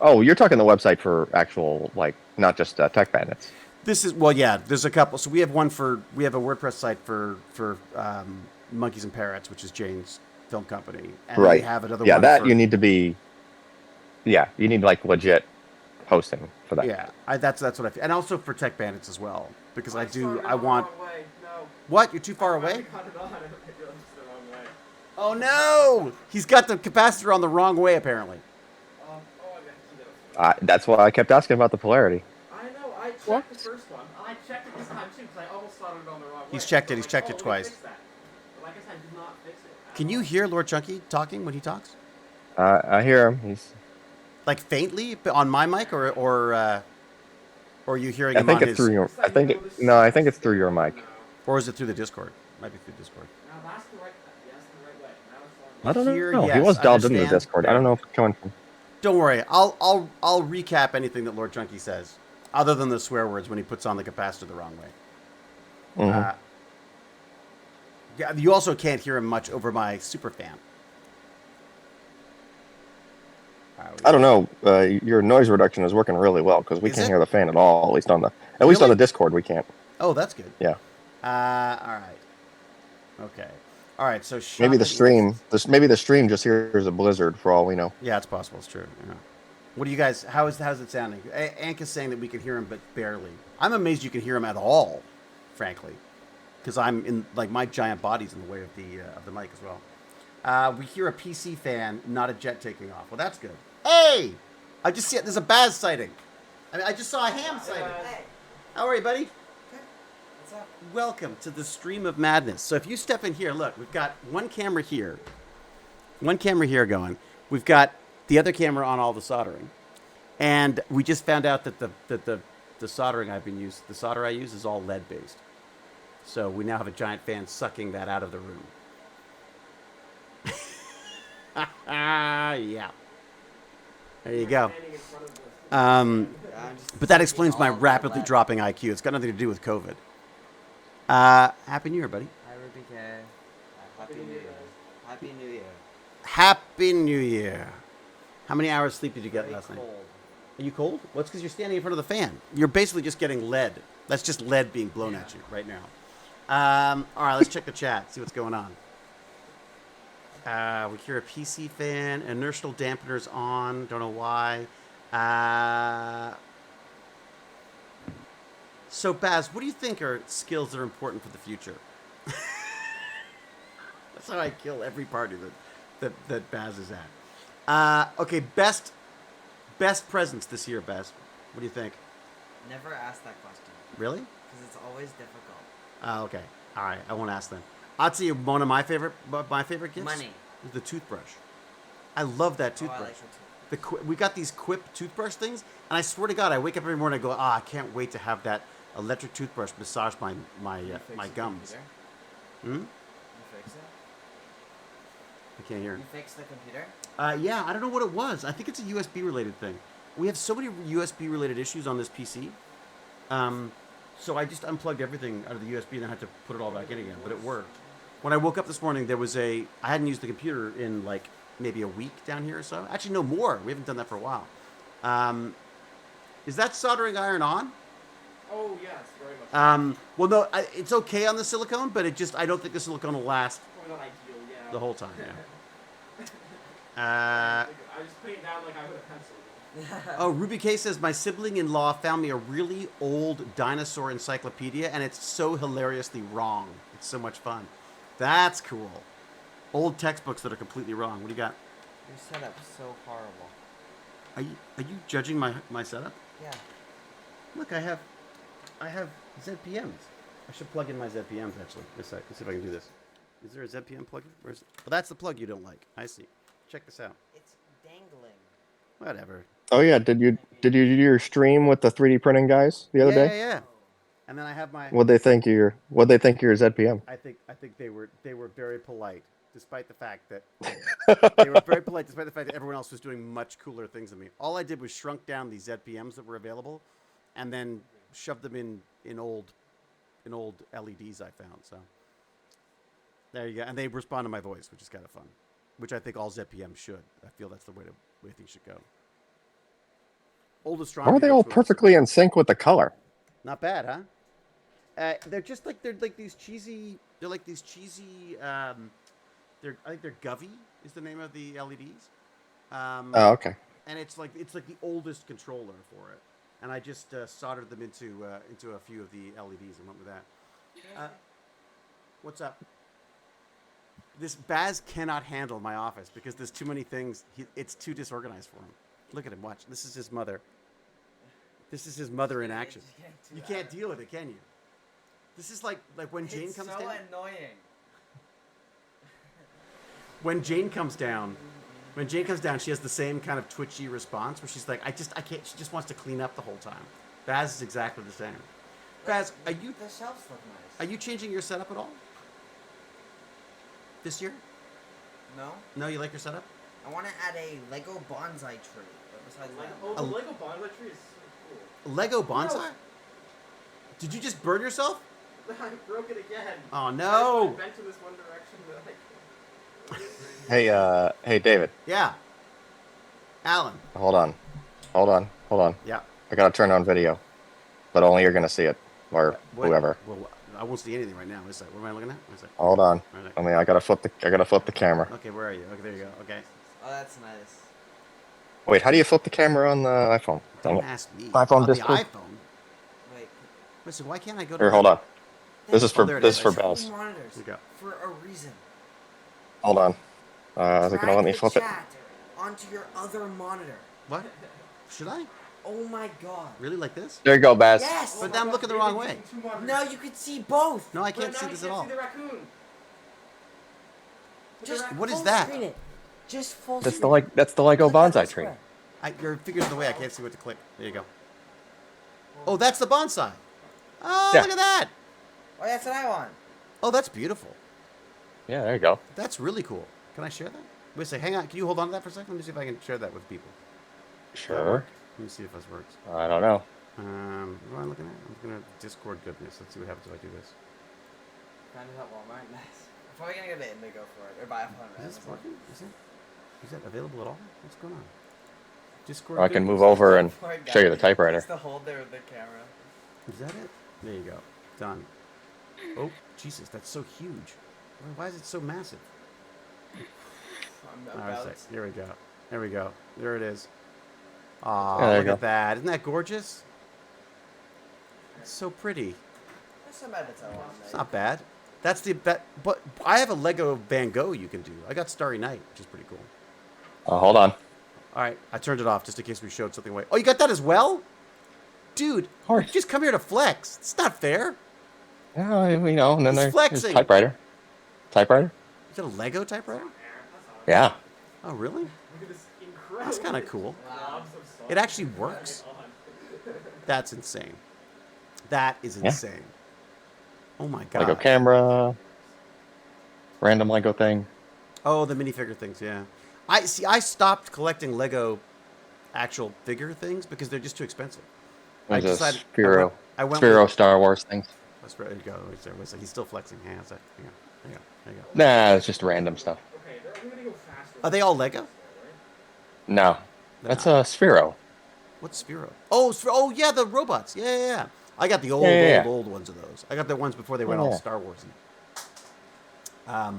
oh, you're talking the website for actual like not just Tech Bandits. This is yeah. There's a couple. So we have a WordPress site for Monkeys and Parrots, which is Jane's film company, and Right. we have another Yeah, one. that you need to be. Yeah, you need like legit hosting for that. Yeah, that's what I feel, and also for Tech Bandits as well, because I want. The wrong way. No. What? You're too far away? I got it on. I realized it's the wrong way. Oh no! He's got the capacitor on the wrong way, apparently. I got to That's why I kept asking about the polarity. I know. I checked What? the first one. I checked it this time too because I almost thought it on the wrong way. He's checked it. So He's I'm checked like, it oh, let me twice. fix that. But like I said, I did not fix it. at Can you all. hear LordChunky talking when he talks? I hear him. He's. Like faintly on my mic, or are you hearing I him think on it's his? through your. I think it's through your mic. Or is it through the Discord? Might be through Discord. Now that's the right. Yes, the right way. Now it's on. I don't Here, know. He yes, was dialed into the understand. Discord. I don't know if it's coming from. Don't worry. I'll recap anything that LordChunky says, other than the swear words when he puts on the capacitor the wrong way. Mhm. Yeah, you also can't hear him much over my super fan. I don't know. Your noise reduction is working really well because we Is can't it? hear the fan at all. At least on the Discord, we can't. Oh, that's good. Yeah. All right. Okay. All right. So Maybe the shopping stream. Maybe the stream just hears a blizzard for all we know. Yeah, it's possible. It's true. Yeah. What do you guys? How's it sounding? Ank is saying that we can hear him, but barely. I'm amazed you can hear him at all, frankly, because I'm in like my giant body's in the way of the mic as well. We hear a PC fan, not a jet taking off. Well, that's good. Hey, I just see it. There's a Baz sighting. I just saw a ham sighting. Hey, How are you, buddy? what's up? Welcome to the stream of madness. So if you step in here, look, we've got one camera here going. We've got the other camera on all the soldering, and we just found out that the soldering the solder I use is all lead based. So we now have a giant fan sucking that out of the room. Yeah. There you go. Standing in front of this. But that explains my rapidly dropping IQ. It's got nothing to do with COVID. Happy New Year, buddy. Hi, Ruby K. Happy New Year. Happy New Year. Happy New Year. How many hours sleep did you get Very last night? cold. Are you cold? Well, it's because you're standing in front of the fan. You're basically just getting lead. That's just lead being blown at you right now. All right, let's check the chat, see what's going on. We hear a PC fan. Inertial dampeners on. Don't know why. So, Baz, what do you think are skills that are important for the future? That's how I kill every party that Baz is at. Okay, best presents this year, Baz. What do you think? Never ask that question Really? because it's always difficult. Okay. All right. I won't ask then. I'll tell you one of my favorite gifts. Money. Is the toothbrush. I love that Oh, I toothbrush. like it too. We got these Quip toothbrush things, and I swear to God, I wake up every morning and go, I can't wait to have that electric toothbrush massage my You fix my the gums. computer? Hmm? You fix it? I can't hear. You fix the computer? Yeah, I don't know what it was. I think it's a USB related thing. We have so many USB related issues on this PC. So I just unplugged everything out of the USB and then had to put it all back in again, but it worked. When I woke up this morning, I hadn't used the computer in like maybe a week down here or so. Actually, no more. We haven't done that for a while. Is that soldering iron on? Oh yes, very much. Well, no, it's okay on the silicone, but I don't think the silicone will last Probably not ideal, yeah. the whole time. Yeah. I just put it down like I would a pencil. Oh, Ruby K says my sibling-in-law found me a really old dinosaur encyclopedia, and it's so hilariously wrong. It's so much fun. That's cool. Old textbooks that are completely wrong. What do you got? Your setup's so horrible. Are you judging my setup? Yeah. Look, I have ZPMs. I should plug in my ZPMs actually. Let's see if I can do this. Is there a ZPM plug-in? Where's it? Well, that's the plug you don't like. I see. Check this out. It's dangling. Whatever. Oh yeah, did you do your stream with the 3D printing guys the other day? Yeah. And then I have my. What'd they think of your ZPM? I think they were very polite, despite the fact that they were very polite, despite the fact that everyone else was doing much cooler things than me. All I did was shrunk down these ZPMs that were available, and then shoved them in old LEDs I found. So there you go, and they respond to my voice, which is kind of fun. Which I think all ZPMs should. I feel that's the way things should go. Old astronomy. Why are they all perfectly in sync with the color? Not bad, huh? They're like these cheesy. I think they're Govey is the name of the LEDs. Oh, okay. And it's like the oldest controller for it. And I just soldered them into a few of the LEDs and went with that. What's up? This Baz cannot handle my office because there's too many things. It's too disorganized for him. Look at him. Watch. This is his mother. This is his mother in action. You can't deal with it, can you? This is like when Jane comes down. It's so annoying. When Jane comes down, she has the same kind of twitchy response where she's like, I can't. She just wants to clean up the whole time. Baz is exactly the same. Baz, The shelves look nice. are you changing your setup at all? This year? No? No, you like your setup? I want to add a Lego bonsai tree. But besides that, The Lego bonsai tree is so cool. Lego bonsai? No. Did you just burn yourself? I broke it again. Oh no! I bent to this one direction that Hey, David. Yeah. Alan. Hold on. Yeah. I gotta turn on video, but only you're gonna see it, or What? whoever. Well, I won't see anything right now. What am I looking at? Hold on. Right. I mean, I gotta flip the camera. Okay, where are you? Okay, there you go. Okay. oh, that's nice. Wait, how do you flip the camera on the iPhone? Dang Don't it. ask me. iPhone On the Discord? iPhone. Wait. Listen, why can't I go to? Here, hold on. This is there it is. for Two Baz. monitors Here you go. for a reason. Hold on. Is it gonna let me Drag flip the it? chat onto your other monitor. What? Should I Oh my god. really like this? There you go, Baz. Yes! But I'm looking the wrong way. Now you can see both. No, I can't see this at all. See the raccoon. Just What is full that? screen it. Just full That's screen. the Lego Click on bonsai the tree. square. Your figure's in the way. I can't see what to click. There you go. Oh, that's the bonsai. Oh, Yeah. look at that. Oh, that's what I want. Oh, that's beautiful. Yeah, there you go. That's really cool. Can I share that? Wait a second. Hang on. Can you hold on to that for a second? Let me see if I can share that with people. Sure. Let me see if this works. I don't know. What am I looking at? I'm looking at Discord goodness. Let's see what happens if I do this. Found it at Walmart. Nice. I'm probably gonna get it and they go for it. Or buy a phone. Is this working? Is that available at all? What's going on? Discord. I can goodness? move over and show you the typewriter. Just to hold there with the camera. Is that it? There you go. Done. Oh, Jesus, that's so huge. Why is it so massive? I'm All right, about. here we go. There we go. There it is. Aw, Yeah, there you look go. at that. Isn't that gorgeous? It's so pretty. That's not bad. That's all It's not bad. That's the bet. But I have a Lego Van Gogh you can do. I got Starry Night, which is pretty cool. Hold on. All right, I turned it off just in case we showed something away. Oh, you got that as well? Dude, you just come here to flex. It's not fair. Yeah, and then He's there's flexing. typewriter. Typewriter? Is it a Lego typewriter? Yeah. Oh, really? Look at this incredible. That's kind of cool. blobs of salt. It actually works. That's insane. That is Yeah. insane. Oh my god. Lego camera. Random Lego thing. Oh, the minifigure things, yeah. I stopped collecting Lego actual figure things because they're just too expensive. There's a decided- Sphero. I went Sphero with- Star Wars things. There you go. He's still flexing hands. There you go. There you go. There you go. Nah, it's just random stuff. Okay, I'm gonna go faster. Are they all Lego? No. That's a Sphero. What's Sphero? Oh, oh yeah, the robots. Yeah. I got the old ones of those. I got the ones before they went all Star Wars. I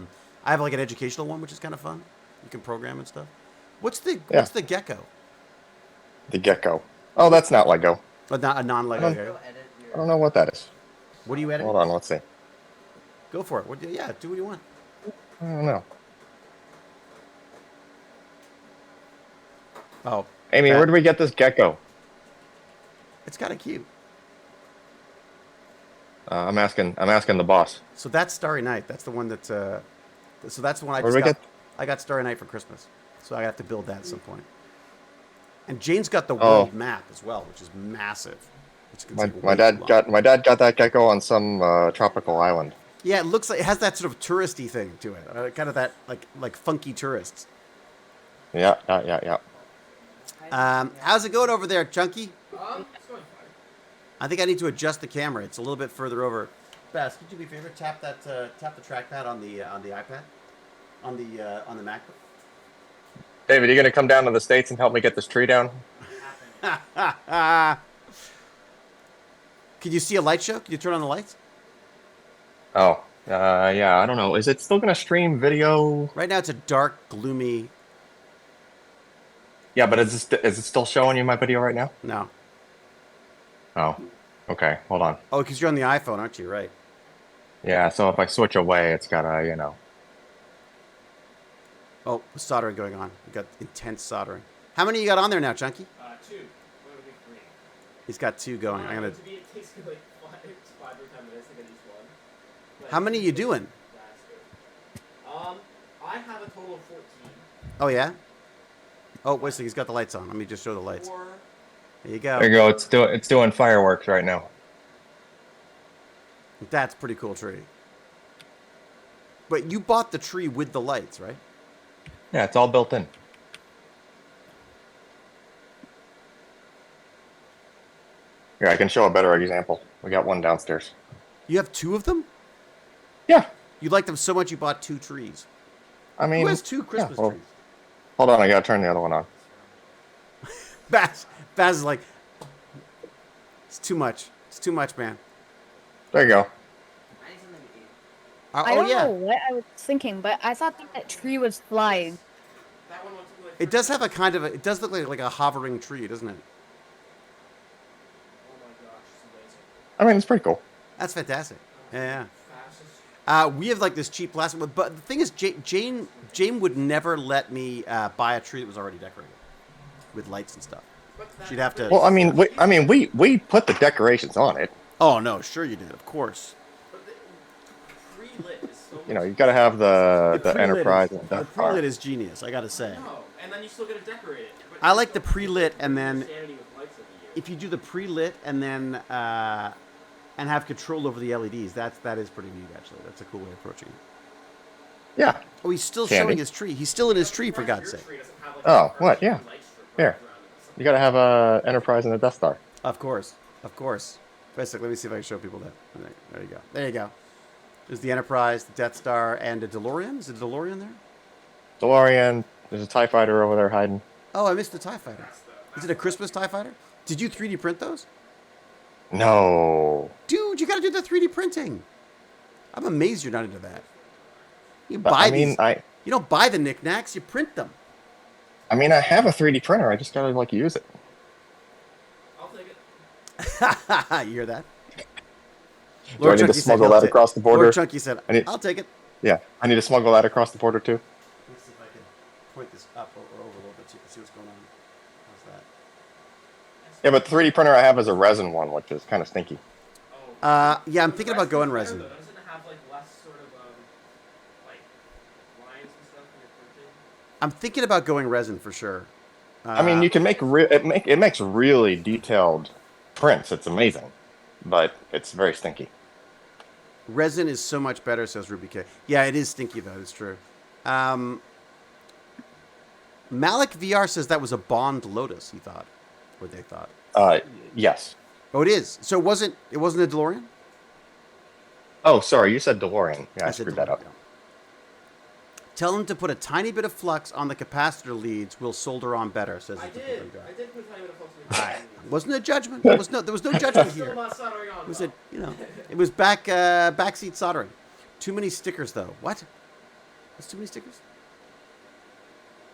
have like an educational one, which is kind of fun. You can program and stuff. What's the gecko? The gecko. Oh, that's not Lego. But not a non-Lego gecko. I don't know what that is. What do you edit? Hold on, let's see. Go for it. Yeah, do what you want. I don't know. Oh, Amy, where do we get this gecko? It's kind of cute. I'm asking the boss. So that's Starry Night. That's the one that. So that's the one I Where just do we got. I got Starry Night for Christmas, so I have to build that at some point. And Jane's got the world map as well, which is massive. My dad got that gecko on some tropical island. Yeah, it looks like it has that sort of touristy thing to it, kind of that like funky tourists. Yeah. How's it going over there, Chunky? It's going fine. I think I need to adjust the camera. It's a little bit further over. Bass, could you do me a favor? Tap the trackpad on the iPad, on the MacBook. David, are you gonna come down to the States and help me get this tree down? Can you see a light show? Can you turn on the lights? Oh, yeah. I don't know. Is it still gonna stream video? Right now, it's a dark, gloomy. Yeah, but is it still showing you my video right now? No. Oh, okay. Hold on. Oh, because you're on the iPhone, aren't you? Right. Yeah. So if I switch away, it's gotta, Oh, soldering going on. We got intense soldering. How many you got on there now, Chunky? 2. What would be 3? He's got 2 going. I'm gonna. To be, it takes me like 5 or 10 minutes to get each one. But How many are you doing? I have a total of 14. Oh yeah. Oh, wait a second. He's got the lights on. Let me just show the lights. 4. There you go. There you go. It's doing fireworks right now. That's a pretty cool tree. But you bought the tree with the lights, right? Yeah, it's all built in. Here, I can show a better example. We got one downstairs. You have 2 of them? Yeah. You like them so much you bought 2 trees. I mean, Who has 2 Christmas trees? Hold on, I gotta turn the other one on. Baz is like, it's too much. It's too much, man. There you go. I need something to eat. I don't know what I was thinking, but I thought that tree was flying. That one looks like It does have a kind of it does look like a hovering tree, doesn't it? Oh my gosh, it's amazing. I mean, it's pretty cool. That's fantastic. Yeah. Fastest. We have like this cheap plastic, but the thing is, Jane would never let me buy a tree that was already decorated with lights and stuff. She'd have to. Well, I mean, we put the decorations on it. Oh no, sure you did, of course. But the pre-lit is so You know, you gotta have the pre-lit Enterprise is, and the Death pre-lit Star. is genius. I gotta say. No, and then you still get to decorate it. But I like the pre-lit, and then insanity with lights every year. if you do the pre-lit and then and have control over the LEDs, that is pretty neat actually. That's a cool way of approaching it. Yeah. Oh, he's still Candy. showing his tree. He's still in his tree, for God's sake. Oh, what? Yeah. Here. You gotta have a Enterprise and a Death Star. Of course. Basically, let me see if I can show people that. There you go. There you go. There's the Enterprise, the Death Star, and a DeLorean. Is it a DeLorean there? DeLorean. There's a TIE fighter over there hiding. Oh, I missed the TIE fighter. Is it a Christmas TIE fighter? Did you 3D print those? No. Dude, you gotta do the 3D printing. I'm amazed you're not into that. You But, buy I mean, these. You don't buy the knickknacks, you print them. I have a 3D printer. I just gotta use it. I'll take it. You hear that? Do I need to smuggle that across the border? Lord Chunky said, I'll take it. Yeah, I need to smuggle that across the border too. Let me see if I can point this up or over a little bit so you can see what's going on. How's that? Yeah, but the 3D printer I have is a resin one, which is kind of stinky. Yeah, I'm thinking about going resin. Doesn't it have like less sort of like lines and stuff when you're printing? I'm thinking about going resin for sure. I mean, you can make it makes really detailed prints. It's amazing, but it's very stinky. Resin is so much better, says Ruby K. Yeah, it is stinky though. It's true. Malik VR says that was a Bond Lotus. He thought, or they thought. Yes. Oh, it is. So it wasn't a DeLorean? Oh, sorry, you said DeLorean. Yeah, I said screwed that up. DeLorean. Tell him to put a tiny bit of flux on the capacitor leads. We'll solder on better, says I the did. Cooling guy. I did put a tiny bit of flux in the Wasn't a judgment. There was no judgment Still here. not soldering on. It was it was backseat soldering. Too many stickers though. What? That's too many stickers?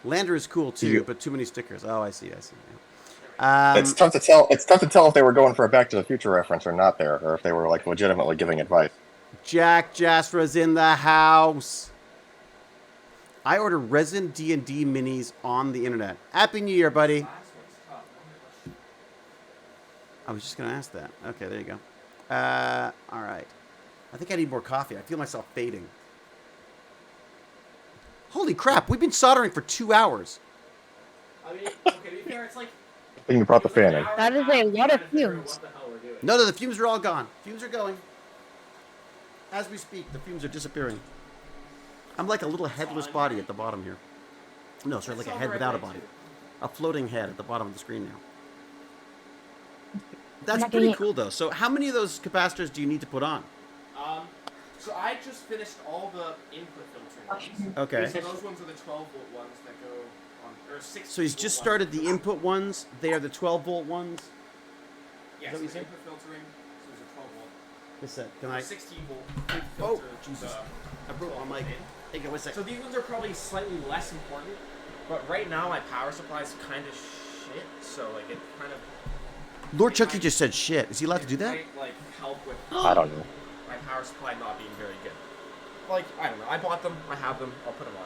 Lander is cool too, but too many stickers. Oh, I see. Yeah. It's tough to tell. It's tough to tell if they were going for a Back to the Future reference or not there, or if they were like legitimately giving advice. Jack Jasra's in the house. I order resin D&D minis on the internet. Happy New Year, buddy. I was just going to ask that. Okay, there you go. All right. I think I need more coffee. I feel myself fading. Holy crap, we've been soldering for 2 hours. I mean, okay, to be fair, it's like... I think you brought the fan in. That is a lot of fumes. No, the fumes are all gone. Fumes are going. As we speak, the fumes are disappearing. I'm like a little headless body at the bottom here. No, sorry, like a head without a body. A floating head at the bottom of the screen now. That's pretty cool, though. So how many of those capacitors do you need to put on? So I just finished all the input filtering ones. Okay. So those ones are the 12-volt ones that go on... Or 6 So he's just started the input ones. They are the 12-volt ones. Yes, Is that what you the said? input filtering, so there's a 12-volt. What's that? Can I? 16-volt Oh, filter. Jesus. I broke my mic. Hey, wait a So second. these ones are probably slightly less important, but right now my power supply is kind of shit, so like it kind of... LordChunky just said shit. Is he allowed to do that? Might, like, help with I don't know. my power supply not being very good. Like, I don't know. I bought them. I have them. I'll put them on.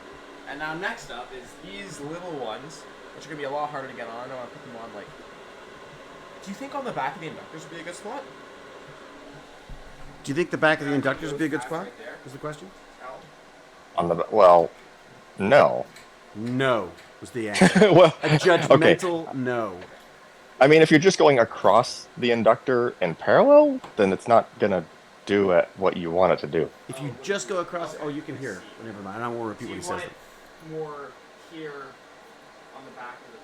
And now next up is these little ones, which are going to be a lot harder to get on. I want to put them on, like... Do you think on the back of the inductors would be a good spot? Do you think the back of the inductors would be a good spot? Right there. Is the question? Well, no. No, was the answer. Well, A judgmental no. I mean, if you're just going across the inductor in parallel, then it's not gonna do what you want it to do. If you just go across, oh, you can hear it. Never mind. I won't repeat So what you he want says. it more here on the back of the...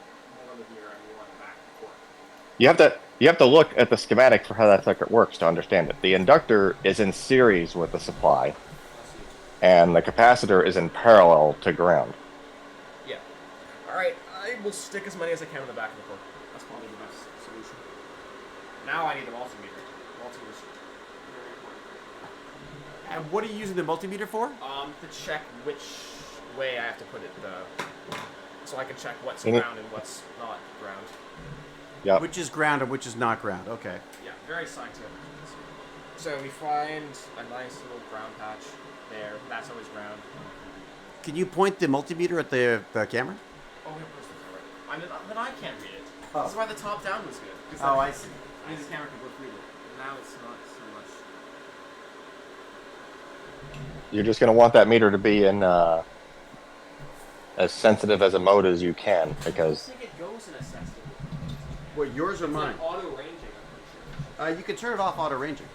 More over here, and you want the back of the port. You have to look at the schematic for how that circuit works to understand it. The inductor is in series with the supply, and the capacitor is in parallel to ground. Yeah. Alright, I will stick as many as I can on the back of the port. That's probably the best solution. Now I need the multimeter. Multimeter's very important. And what are you using the multimeter for? To check which way I have to put it, so I can check what's Mhm. ground and what's not ground. Yep. Which is ground and which is not ground. Okay. Yeah, very scientific. So we find a nice little ground patch there. That's always ground. Can you point the multimeter at the camera? Oh, we have posted it. I mean, then I can't read it. This is why the top down was good. 'Cause Oh, then I see. the camera can both read it. Now it's not so much. You're just gonna want that meter to be in as sensitive as a mode as you can, I because think it goes in a sensitive. What, yours or It's mine? like auto ranging, I'm pretty sure. You can turn it off auto ranging.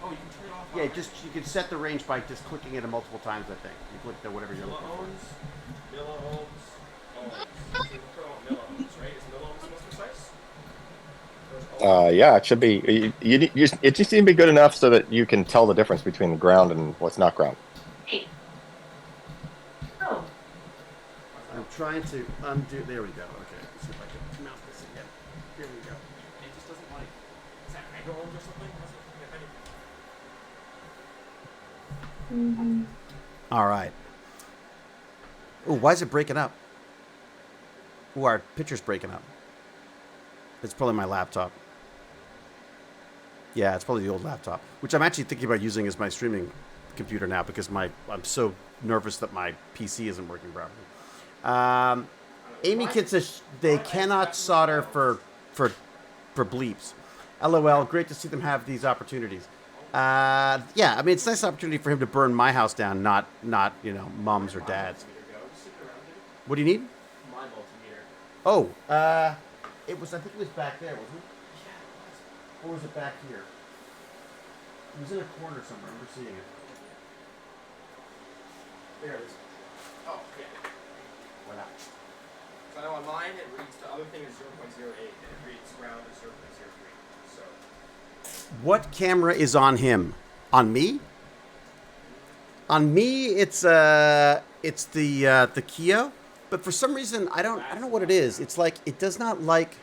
Oh, you can turn it off. Yeah, you can set the range by just clicking it multiple times, I think. You click the whatever you're looking for. Milliohms, ohms. So you put on milliohms, right? Is milliohms the most precise? Or is yeah, it should be. It just needs to be good enough so that you can tell the difference between the ground and what's not ground. Oh, I'm trying to undo. There we go. Okay, let's see if I can mount this again. Here we go. It just doesn't like. Is that megaohms or something? All right. Oh, why is it breaking up? Oh, our picture's breaking up. It's probably my laptop. Yeah, it's probably the old laptop, which I'm actually thinking about using as my streaming computer now because I'm so nervous that my PC isn't working properly. Amy Kid says they cannot solder for bleeps. LOL, great to see them have these opportunities. Yeah, I mean, it's a nice opportunity for him to burn my house down, not mom's or dad's. What do you need? My multimeter. Oh, I think it was back there, wasn't it? Yeah, it was. Or was it back here? It was in a corner somewhere. I remember seeing it. There it is. Oh, yeah. Voilà. So I know on mine it reads the other thing is 0.08 and it reads ground as 0.03. So What camera is on him? On me? On me, it's a It's the Kyo, but for some reason I don't know what it is. It's like it does not like.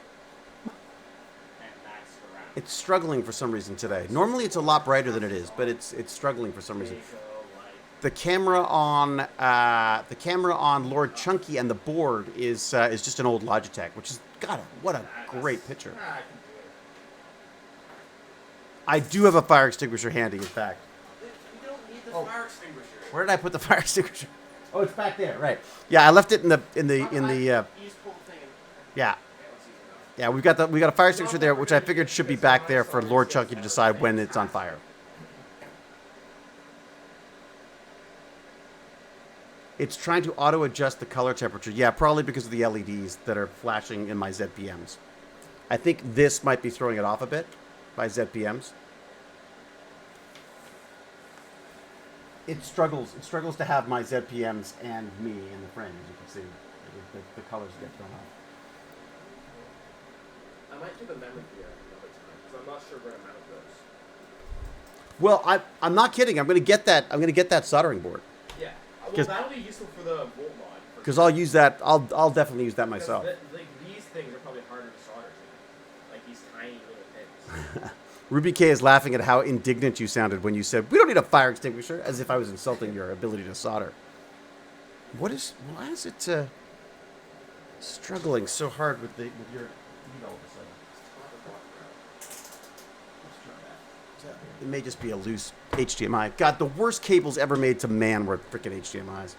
It's struggling for some reason today. Normally it's a lot brighter than it is, but it's struggling for some reason. The camera on LordChunky and the board is just an old Logitech, which is what a great picture. I do have a fire extinguisher handy, in fact. You don't need the fire extinguisher. Where did I put the fire extinguisher? Oh, it's back there, right? Yeah, I left it in the. You just pull the thing in. Yeah. Yeah, we got a fire extinguisher there, which I figured should be back there for LordChunky to decide when it's on fire. It's trying to auto-adjust the color temperature. Yeah, probably because of the LEDs that are flashing in my ZPMs. I think this might be throwing it off a bit by ZPMs. It struggles to have my ZPMs and me in the frame, as you can see. The colors get thrown off. I might do the memory here another time, because I'm not sure where to mount those. Well, I'm not kidding. I'm gonna get that soldering board. Yeah. Well, that'll be useful for the volt mod. Because I'll use that. I'll definitely use that myself. These things are probably harder to solder to. Like these tiny little pins. Ruby K is laughing at how indignant you sounded when you said, "We don't need a fire extinguisher," as if I was insulting your ability to solder. Why is it struggling so hard with your feed all of a sudden? It may just be a loose HDMI. God, the worst cables ever made to man were freaking HDMIs.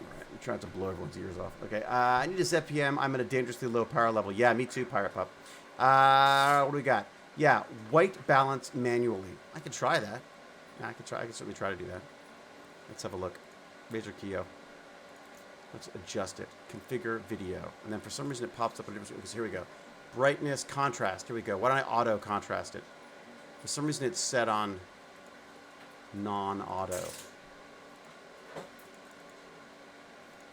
Alright, I'm trying to blow everyone's ears off. Okay, I need a ZPM. I'm at a dangerously low power level. Yeah, me too, Pirate Pup. What do we got? Yeah, white balance manually. I could try that. Yeah, I could certainly try to do that. Let's have a look. Razor Kyo. Let's adjust it. Configure video. And then for some reason it pops up on different, because here we go. Brightness, contrast. Here we go. Why don't I auto contrast it? For some reason it's set on non-auto.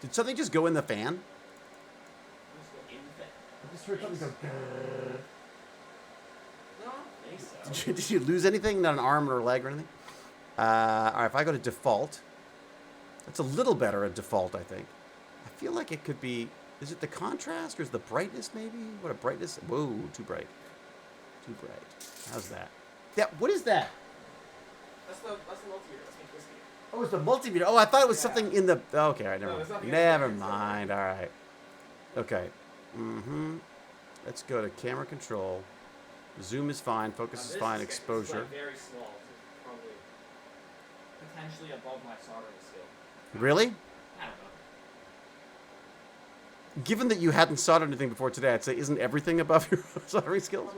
Did something just go in the fan? I just heard something go. No, I think so. Did you lose anything? Not an arm or a leg or anything? All right, if I go to default, that's a little better at default, I think. I feel like it could be. Is it the contrast or is the brightness maybe? What a brightness. Whoa, too bright. Too bright. How's that? Yeah, what is that? That's the multimeter. That's me twisting it. Oh, it's the multimeter. Oh, I thought it was something in the. Oh, okay, all right, never No, mind. there's nothing Never in there. mind. All right. Okay. Let's go to camera control. Zoom is fine. Focus is fine. Exposure. This is like very small. So it's probably potentially above my soldering skill. Really? I don't know. Given that you hadn't soldered anything before today, I'd say isn't everything above your soldering skills?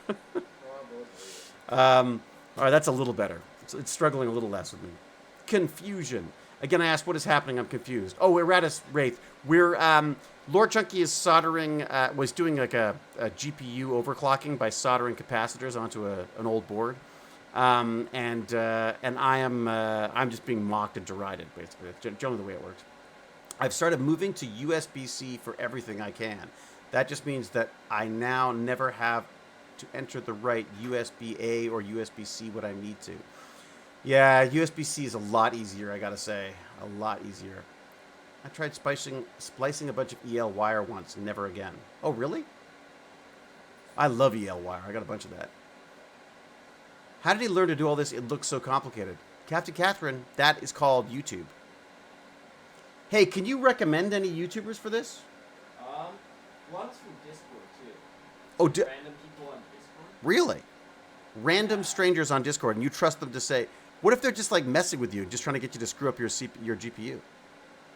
Probably. All right, that's a little better. It's struggling a little less with me. Confusion. Again, I asked what is happening. I'm confused. Oh, Erratus Wraith. We're LordChunky is soldering. Was doing like a GPU overclocking by soldering capacitors onto an old board, and I'm just being mocked and derided. Basically, that's generally the way it works. I've started moving to USB-C for everything I can. That just means that I now never have to enter the right USB-A or USB-C what I need to. Yeah, USB-C is a lot easier, I gotta say. A lot easier. I tried splicing a bunch of EL wire once, never again. Oh, really? I love EL wire. I got a bunch of that. How did he learn to do all this? It looks so complicated. Captain Catherine, that is called YouTube. Hey, can you recommend any YouTubers for this? Lots from Discord too. Oh, Random people on Discord. Really? Random strangers on Discord, and you trust them to say, what if they're just like messing with you, just trying to get you to screw up your GPU?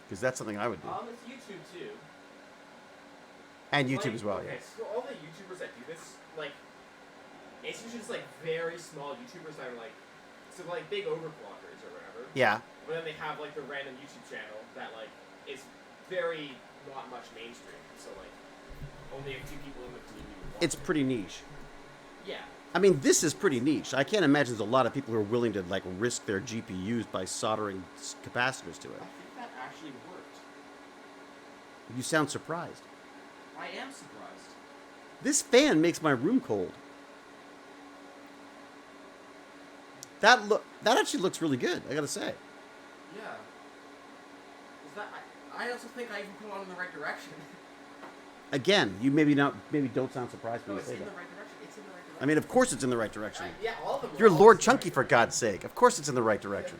Because that's something I would do. It's YouTube too. And YouTube as well, okay, yeah. so all the YouTubers that do this, like, it's usually just like very small YouTubers that are like, so like big overclockers or whatever. Yeah. But then they have like the random YouTube channel that like is very not much mainstream. So like only a few people in the community would watch It's pretty niche. Yeah. I mean, this is pretty niche. I can't imagine there's a lot of people who are willing to like risk their GPUs by soldering capacitors to it. I think that actually worked. You sound surprised. I am surprised. This fan makes my room cold. That actually looks really good. I gotta say. Yeah. Is that? I also think I even put it on in the right direction. Again, you maybe don't sound surprised when No, you it's say in the that. right direction. It's in the right direction. I mean, of course it's in the right direction. Yeah, all of them. You're are Lord always in the Chunky, right for God's sake. Of course it's in the right direction.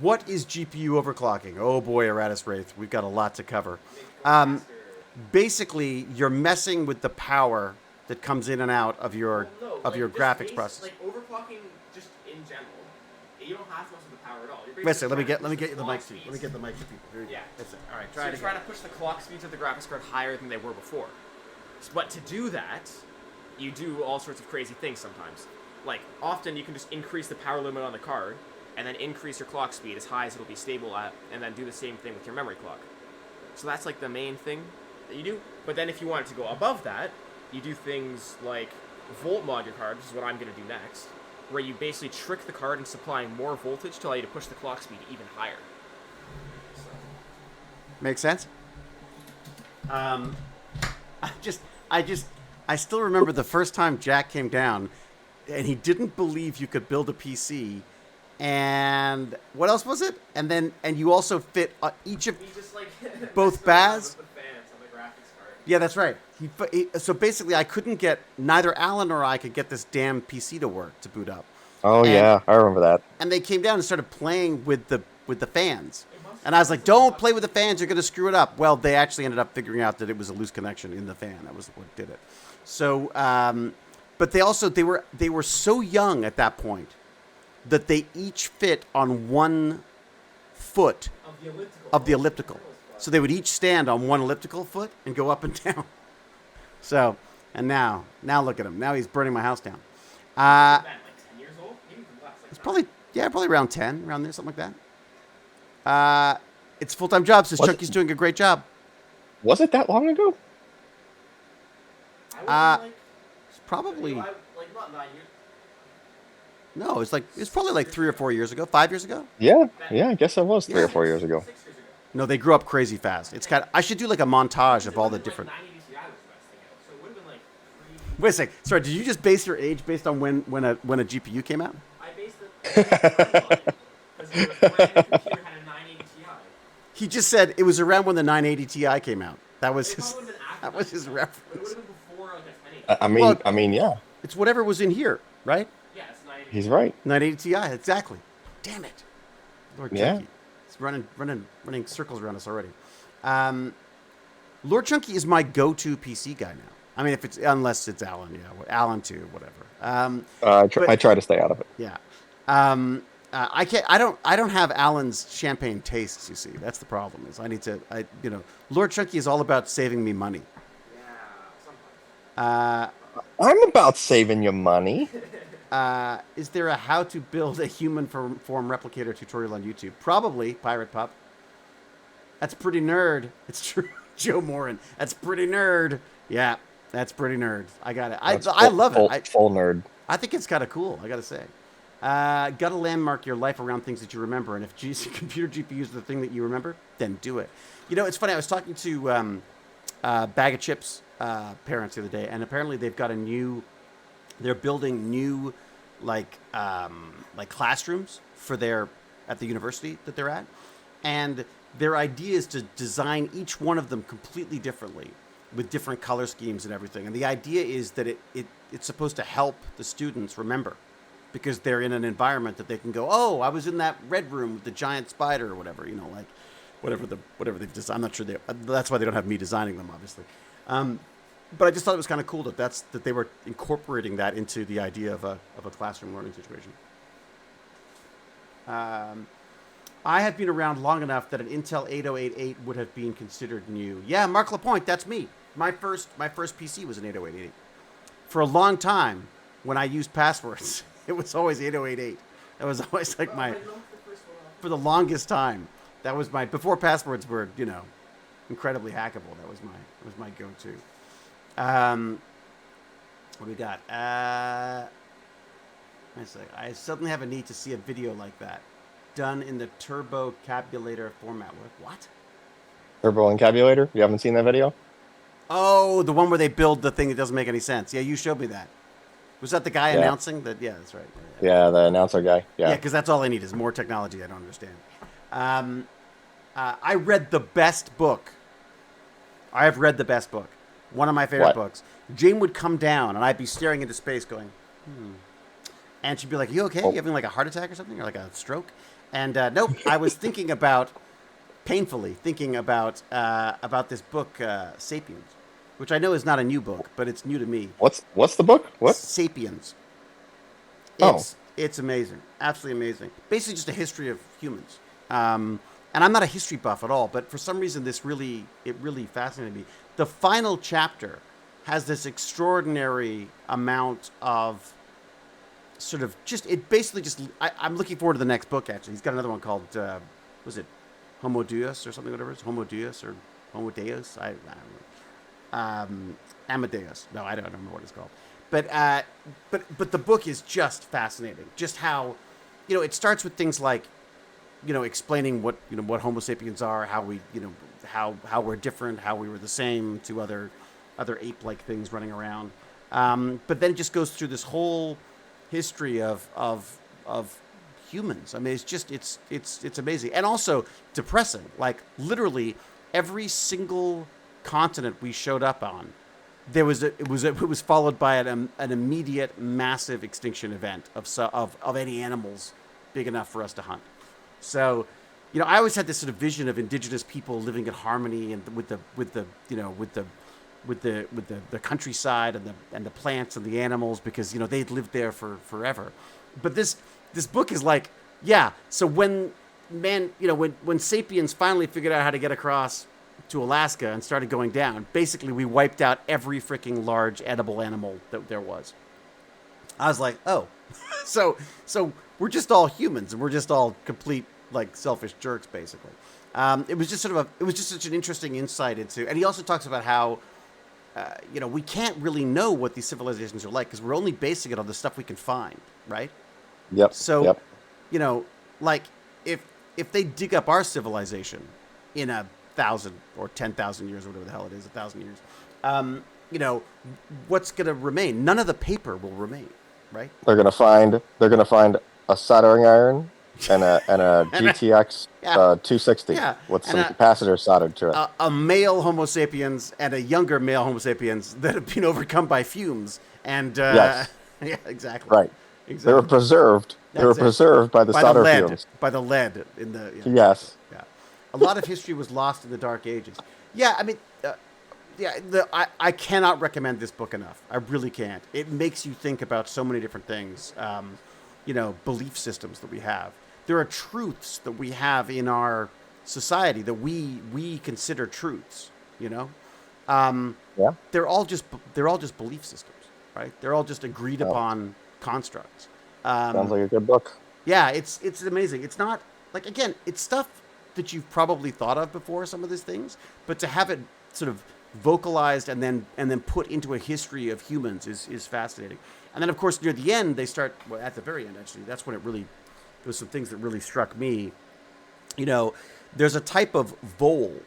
What is GPU overclocking? Oh boy, Eratus Wraith, we've got a lot to cover. Basically, you're messing with the power that comes in and out of your graphics process. Like overclocking, just in general, you don't have to mess with the power at all. Listen, let me get you the mic to you. Let me get the mic to people. Here you go. Yeah. Listen, all right, So you're trying to push the clock speeds of the graphics card higher than they were before. But to do that, you do all sorts of crazy things sometimes. Like, often you can just increase the power limit on the card, and then increase your clock speed as high as it'll be stable at, and then do the same thing with your memory clock. So that's like the main thing that you do. But then if you want it to go above that, you do things like volt mod your card, which is what I'm going to do next, where you basically trick the card into supplying more voltage to allow you to push the clock speed even higher. So. Make sense? I still remember the first time Jack came down, and he didn't believe you could build a PC. And what else was it? And you also fit each of He just, like, both messed around Baz. with the fans on the graphics card. Yeah, that's right. So basically, I couldn't get neither Alan or I could get this damn PC to work to boot up. Oh yeah, I remember that. And they came down and started playing with the fans. And I was like, "Don't play with the fans; you're going to screw it up." Well, they actually ended up figuring out that it was a loose connection in the fan. That was what did it. So, but they were so young at that point that they each fit on one foot of the elliptical. So they would each stand on one elliptical foot and go up and down. So, and now look at him. Now he's burning my house down. Like 10 years old? Maybe even less. Like It's probably around 10, around there, something like that. It's a full-time job, says Chunky's doing a great job. Was it that long ago? I was It's probably, like not 9 years. no, it's probably like 3 or 4 years ago, 5 years ago. Yeah, I guess it was 3 or 4 years ago. 6 years ago. No, they grew up crazy fast. I should do like a montage of all the different. 980 Ti was the best thing out, so it would have been like Wait a sec. Sorry, did you just base your age based on when a GPU came out? I based it because it was when the computer had a 980 Ti. He just said it was around when the 980 Ti came out. That was It his. probably would have been That after was his but it would reference. have been before like a 1080. Well- I mean, yeah, It's whatever was in here, right? Yeah, it's 980. he's right. 980 Ti, exactly. Damn it, Lord Yeah. Chunky. It's running circles around us already. Lord Chunky is my go-to PC guy now. I mean, unless it's Alan, yeah, Alan too, whatever. I try to stay out of it. Yeah. I can't. I don't have Alan's champagne tastes. You see, that's the problem. Is I need to. Lord Chunky is all about saving me money. Yeah, sometimes. I'm about saving you money. Is there a how to build a human form replicator tutorial on YouTube? Probably, Pirate Pup. That's pretty nerd. It's true, Joe Morin. That's pretty nerd. Yeah, that's pretty nerd. I got it. I love it. Full nerd. I think it's kind of cool. I got to say. Got to landmark your life around things that you remember, and if computer GPUs are the thing that you remember, then do it. You know, it's funny. I was talking to Bag of Chips parents the other day, and apparently they've got they're building new like classrooms for at the university that they're at, and their idea is to design each one of them completely differently with different color schemes and everything. And the idea is that it's supposed to help the students remember, because they're in an environment that they can go, oh, I was in that red room with the giant spider or whatever, like whatever they've designed. I'm not sure that's why they don't have me designing them, obviously. But I just thought it was kind of cool that they were incorporating that into the idea of a classroom learning situation. I have been around long enough that an Intel 8088 would have been considered new. Yeah, Mark Lapointe, that's me. My first PC was an 8088. For a long time, when I used passwords, it was always 8088. That was always like for the longest time. That was before passwords were, incredibly hackable. That was my go-to. What do we got? I suddenly have a need to see a video like that, done in the Turbo Cabulator format. What? Turbo Encabulator? You haven't seen that video? Oh, the one where they build the thing that doesn't make any sense. Yeah, you showed me that. Was that the guy Yeah. announcing that? Yeah, that's right. Yeah, the announcer guy. Yeah, Yeah. because that's all I need is more technology I don't understand. I read the best book. I have read the best book. One of my favorite What? books. Jane would come down, and I'd be staring into space going, And she'd be like, you okay? Oh. You having like a heart attack or something? Or like a stroke? And nope, I was painfully thinking about this book, Sapiens, which I know is not a new book, but it's new to me. What's the book? What? Sapiens. Oh. It's amazing, absolutely amazing. Basically, just a history of humans. And I'm not a history buff at all, but for some reason, it really fascinated me. The final chapter has this extraordinary amount of sort of I'm looking forward to the next book. Actually, he's got another one called was it Homo Deus or something, whatever it's Homo Deus or Homo Deus. I don't know. Amadeus. No, I don't know what it's called. But the book is just fascinating. Just how, it starts with things like, explaining what Homo sapiens are, how we, how we're different, how we were the same to other ape-like things running around. But then it just goes through this whole history of humans. I mean, it's amazing, and also depressing. Like literally every single continent we showed up on, it was followed by an immediate massive extinction event of any animals big enough for us to hunt. So, I always had this sort of vision of indigenous people living in harmony and with the countryside and the plants and the animals, because they'd lived there for forever. But this book is like, yeah. So when Sapiens finally figured out how to get across to Alaska and started going down, basically we wiped out every freaking large edible animal that there was. I was like, oh, so we're just all humans and we're just all complete like selfish jerks, basically. It was just such an interesting insight into, and he also talks about how, we can't really know what these civilizations are like because we're only basing it on the stuff we can find, right? Yep. So, yep. Like if they dig up our civilization in 1,000 or 10,000 years or whatever the hell it is, 1,000 years, what's going to remain? None of the paper will remain, right? They're gonna find a soldering iron and a GTX 260 with some capacitors soldered to it. A male Homo sapiens and a younger male Homo sapiens that have been overcome by fumes. And yes. Yeah, exactly. Right. Exactly. They were preserved. They were preserved by the solder fumes. By the lead in the. Yeah, yes. Yeah. A lot of history was lost in the Dark Ages. Yeah, I mean, I cannot recommend this book enough. I really can't. It makes you think about so many different things. Belief systems that we have. There are truths that we have in our society that we consider truths. Yeah. They're all just belief systems, right? They're all just agreed upon constructs. Sounds like a good book. Yeah, it's amazing. It's not like, again, it's stuff that you've probably thought of before, some of these things, but to have it sort of vocalized and then put into a history of humans is fascinating. And then of course near the end they start, well, at the very end actually, that's when there was some things that really struck me. There's a type of vole,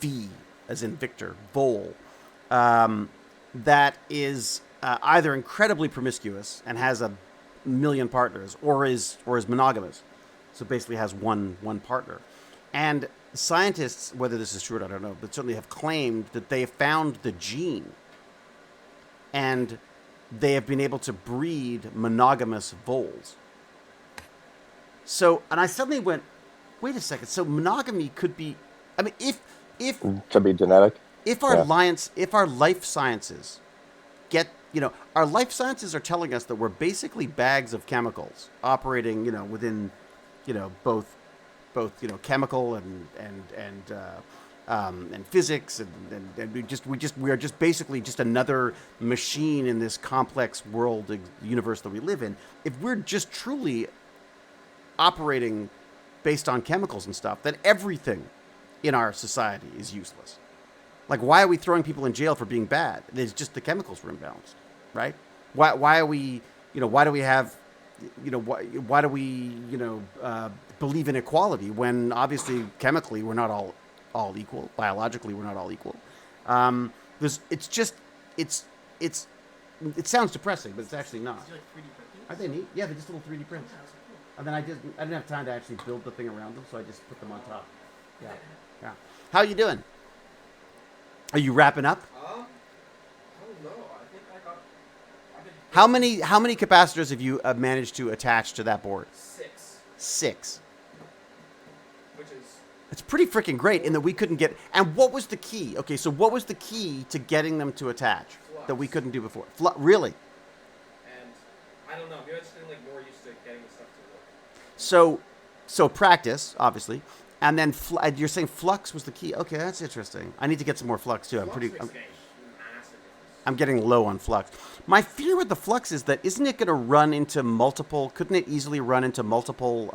V as in Victor, vole, that is either incredibly promiscuous and has 1 million partners, or is monogamous, so basically has one partner. And scientists, whether this is true or not, I don't know, but certainly have claimed that they have found the gene, and they have been able to breed monogamous voles. So, and I suddenly went, wait a second. So monogamy could be, I mean, if could be genetic. If our life sciences get, our life sciences are telling us that we're basically bags of chemicals operating, within, both chemical and physics and we are just basically just another machine in this complex world universe that we live in. If we're just truly operating based on chemicals and stuff, then everything in our society is useless. Like, why are we throwing people in jail for being bad? It's just the chemicals were imbalanced, right? Why are we, why do we have, why do we, believe in equality when obviously chemically we're not all equal, biologically we're not all equal. It's it sounds depressing, but it's actually not. Is it like 3D printing? Are they neat? Yeah, they're just little 3D prints. Yeah, that's cool. And then I didn't have time to actually build the thing around them, so I just put them on top. Yeah. Yeah. How you doing? Are you wrapping up? I don't know. I think I've been How many capacitors have you managed to attach to that board? 6, 6. which is It's pretty freaking great in that we couldn't get. And what was the key? Okay, so what was the key to getting them to attach that we couldn't do before? Really? and I don't know. Maybe I just been like more used to getting the stuff to work. So practice, obviously, and then you're saying flux was the key. Okay, that's interesting. I need to get some more flux too. Flux makes a massive difference. I'm getting low on flux. My fear with the flux is that isn't it going to run into multiple? Couldn't it easily run into multiple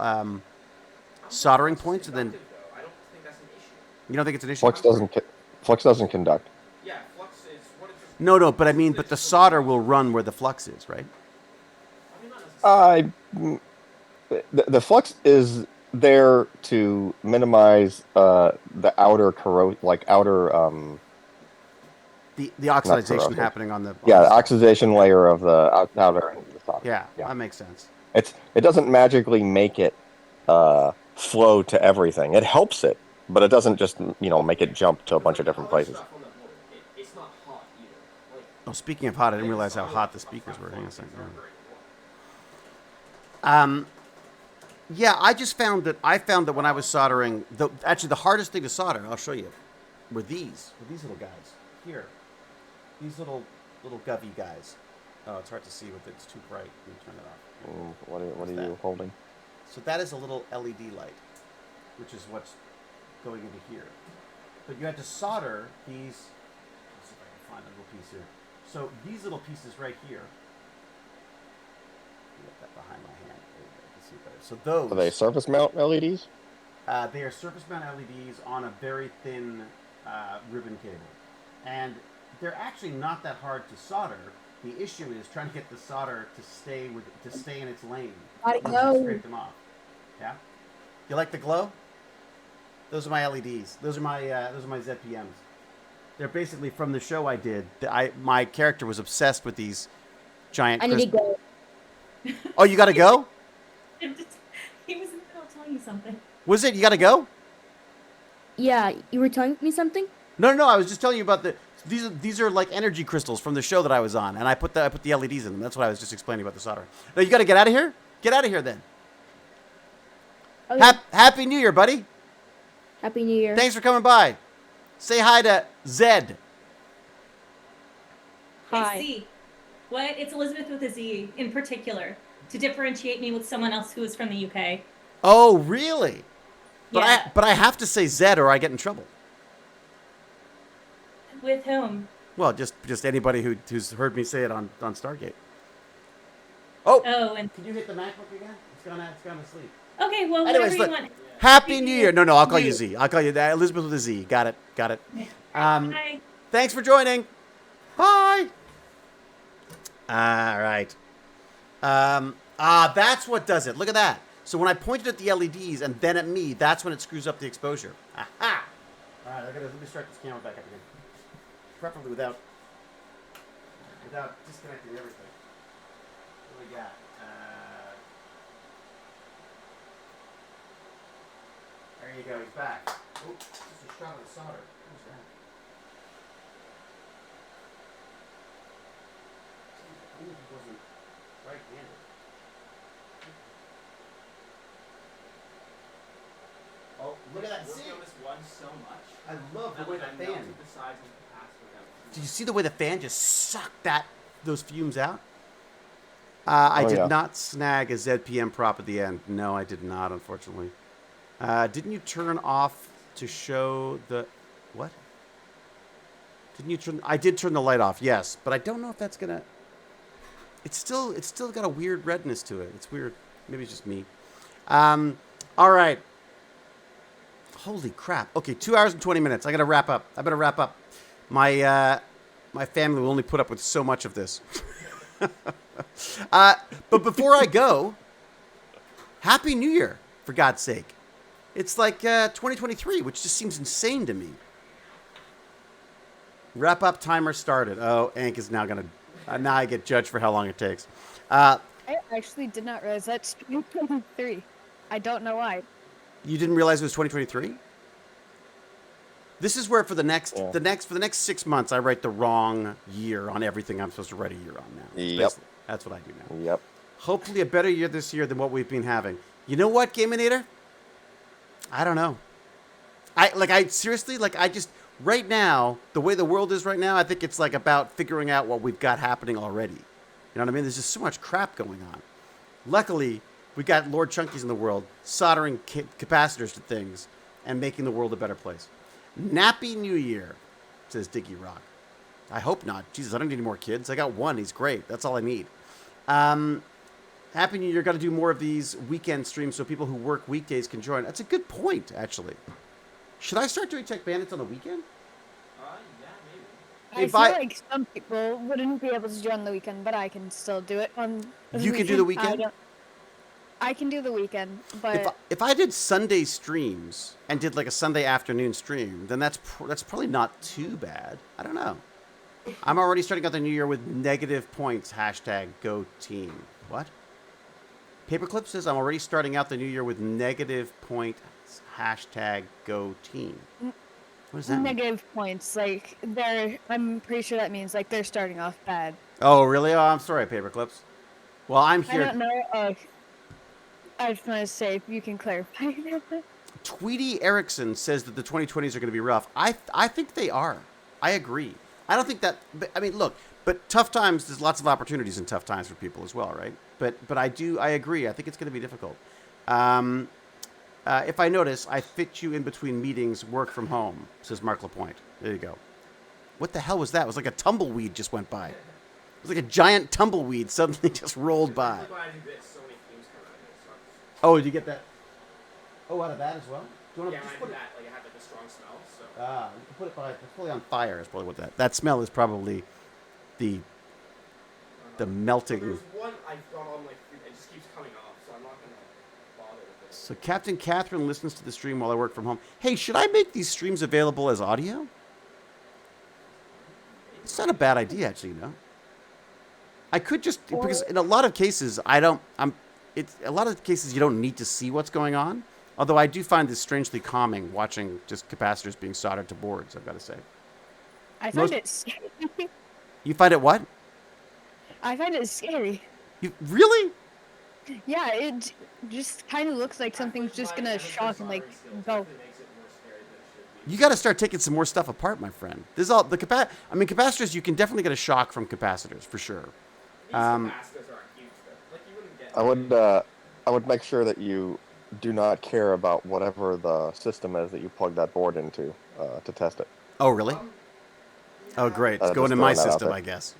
soldering points and then? I don't think that's an issue. You don't think it's an issue? Flux doesn't conduct. Yeah, flux is what it's. No, but I mean, but the solder will run where the flux is, right? I mean, not necessarily. The flux is there to minimize the outer The oxidization corrosive. happening on the the the- oxidation layer of the outer end of the solder. yeah, that makes sense. It doesn't magically make it flow to everything. It helps it, but it doesn't just make it jump to a bunch of different All that places. stuff on that board, it's not hot either. Like, Oh, speaking of hot, I didn't realize how hot the speakers were. Hang on a second. things aren't very warm. Yeah, I found that when I was soldering, actually the hardest thing to solder, I'll show you, were these little guys here. These little govy guys. Oh, it's hard to see with it. It's too bright. Let me turn it off. What are that? you holding? So that is a little LED light, which is what's going into here. But you had to solder these. Let's see if I can find a little piece here. So these little pieces right here. Get that behind my hand. There you go. You can see it better. So those. Are they surface mount LEDs? They are surface mount LEDs on a very thin ribbon cable, and they're actually not that hard to solder. The issue is trying to get the solder to stay in its lane. I once know. you scrape them off. Yeah. You like the glow? Those are my LEDs. Those are my ZPMs. They're basically from the show I did. My character was obsessed with these giant. I need to go. Oh, you got to go? He was in the middle of telling you something. Was it? You got to go? Yeah, you were telling me something? No. I was just telling you about these are like energy crystals from the show that I was on, and I put the LEDs in them. That's what I was just explaining about the solder. No, you got to get out of here. Get out of here then. Okay. Happy New Year, buddy. Happy New Year. Thanks for coming by. Say hi to Zed. Hi. It's Z. What? It's Elizabeth with a Z in particular to differentiate me with someone else who is from the UK. Oh, really? Yeah. But I have to say Zed or I get in trouble. With whom? Well, just anybody who's heard me say it on Stargate. Oh, Oh, and can you hit the MacBook again? It's gone to sleep. okay. Well, Anyways, whatever you look, want. Happy New Year. No, I'll call you Z. I'll call you Elizabeth with a Z. Got it. Bye. Thanks for joining. Bye. All right. That's what does it. Look at that. So when I pointed at the LEDs and then at me, that's when it screws up the exposure. Aha. All right, let me start this camera back up again. Preferably without disconnecting everything. What do we got? There you go. He's back. Oh, just a shot of the solder. What was that? I wonder if he wasn't right-handed. Oh, look at that! See, Working on this one so much. I love the way the I fan. melted the sides of the capacitor down. Did you see the way the fan just sucked those fumes out? I Oh, did yeah. not snag a ZPM prop at the end. No, I did not, unfortunately. Didn't you turn off to show the what? Didn't you turn? I did turn the light off, yes, but I don't know if that's gonna. It's still got a weird redness to it. It's weird. Maybe it's just me. All right. Holy crap. Okay, 2 hours and 20 minutes. I better wrap up. My family will only put up with so much of this. But before I go, Happy New Year, for God's sake. It's like 2023, which just seems insane to me. Wrap up timer started. Oh, Ank is now going to Now I get judged for how long it takes. I actually did not realize that's 2023. I don't know why. You didn't realize it was 2023? This is where for the next 6 months I write the wrong year on everything I'm supposed to write a year on now. Yep. That's what I do now. Yep. Hopefully a better year this year than what we've been having. You know what, Gaminator? I don't know. I just right now, the way the world is right now, I think it's like about figuring out what we've got happening already. You know what I mean? There's just so much crap going on. Luckily, we got LordChunkies in the world soldering capacitors to things and making the world a better place. Nappy New Year, says Diggy Rock. I hope not. Jesus, I don't need any more kids. I got one. He's great. That's all I need. Happy New Year. Got to do more of these weekend streams so people who work weekdays can join. That's a good point, actually. Should I start doing Tech Bandits on the weekend? Yeah, I maybe. If feel I- like some people wouldn't be able to join the weekend, but I can still do it on. You can do the weekend? I can do the weekend, but If I did Sunday streams and did like a Sunday afternoon stream, then that's probably not too bad. I don't know. I'm already starting out the new year with negative points. #go team. What? Paperclip says I'm already starting out the new year with negative points. #go team. What does that mean? negative points. Like I'm pretty sure that means like they're starting off bad. Oh, really? Oh, I'm sorry, Paperclips. Well, I'm I here. don't know. I just want to say if you can clarify. Tweety Erickson says that the 2020s are going to be rough. I think they are. I agree. I don't think that. But, I mean, look. But tough times. There's lots of opportunities in tough times for people as well, right? But I agree. I think it's going to be difficult. If I notice, I fit you in between meetings. Work from home, says Mark Lapointe. There you go. What the hell was that? It was like a tumbleweed just went by. It was like a giant tumbleweed suddenly just rolled by. Like when I do this, so many fumes come out of it. So Oh, did you get that? Oh, out of that as well? Do you want yeah, to when just I put do it? that, like I have like a strong smell. So You can put it by. It's probably on fire. Is probably what that smell is. Probably the melting. there's one I've got on like it just keeps coming off, so I'm not gonna bother with it. So Captain Catherine listens to the stream while I work from home. Hey, should I make these streams available as audio? It's not a bad idea, actually. You know, I could just because in a lot of cases a lot of cases you don't need to see what's going on. Although I do find this strangely calming watching just capacitors being soldered to boards. I've got to say. I find it scary. You find it what? I find it scary. You really? Yeah, it just kind of looks like something's just gonna shock and like go. Makes it more scary than it should be. You got to start taking some more stuff apart, my friend. This is all the capacitors. You can definitely get a shock from capacitors for sure. These capacitors aren't huge though. Like you wouldn't get. I would make sure that you do not care about whatever the system is that you plug that board into to test it. Oh, really? Oh, great. It's Just going in my throwing that out system, there. I guess.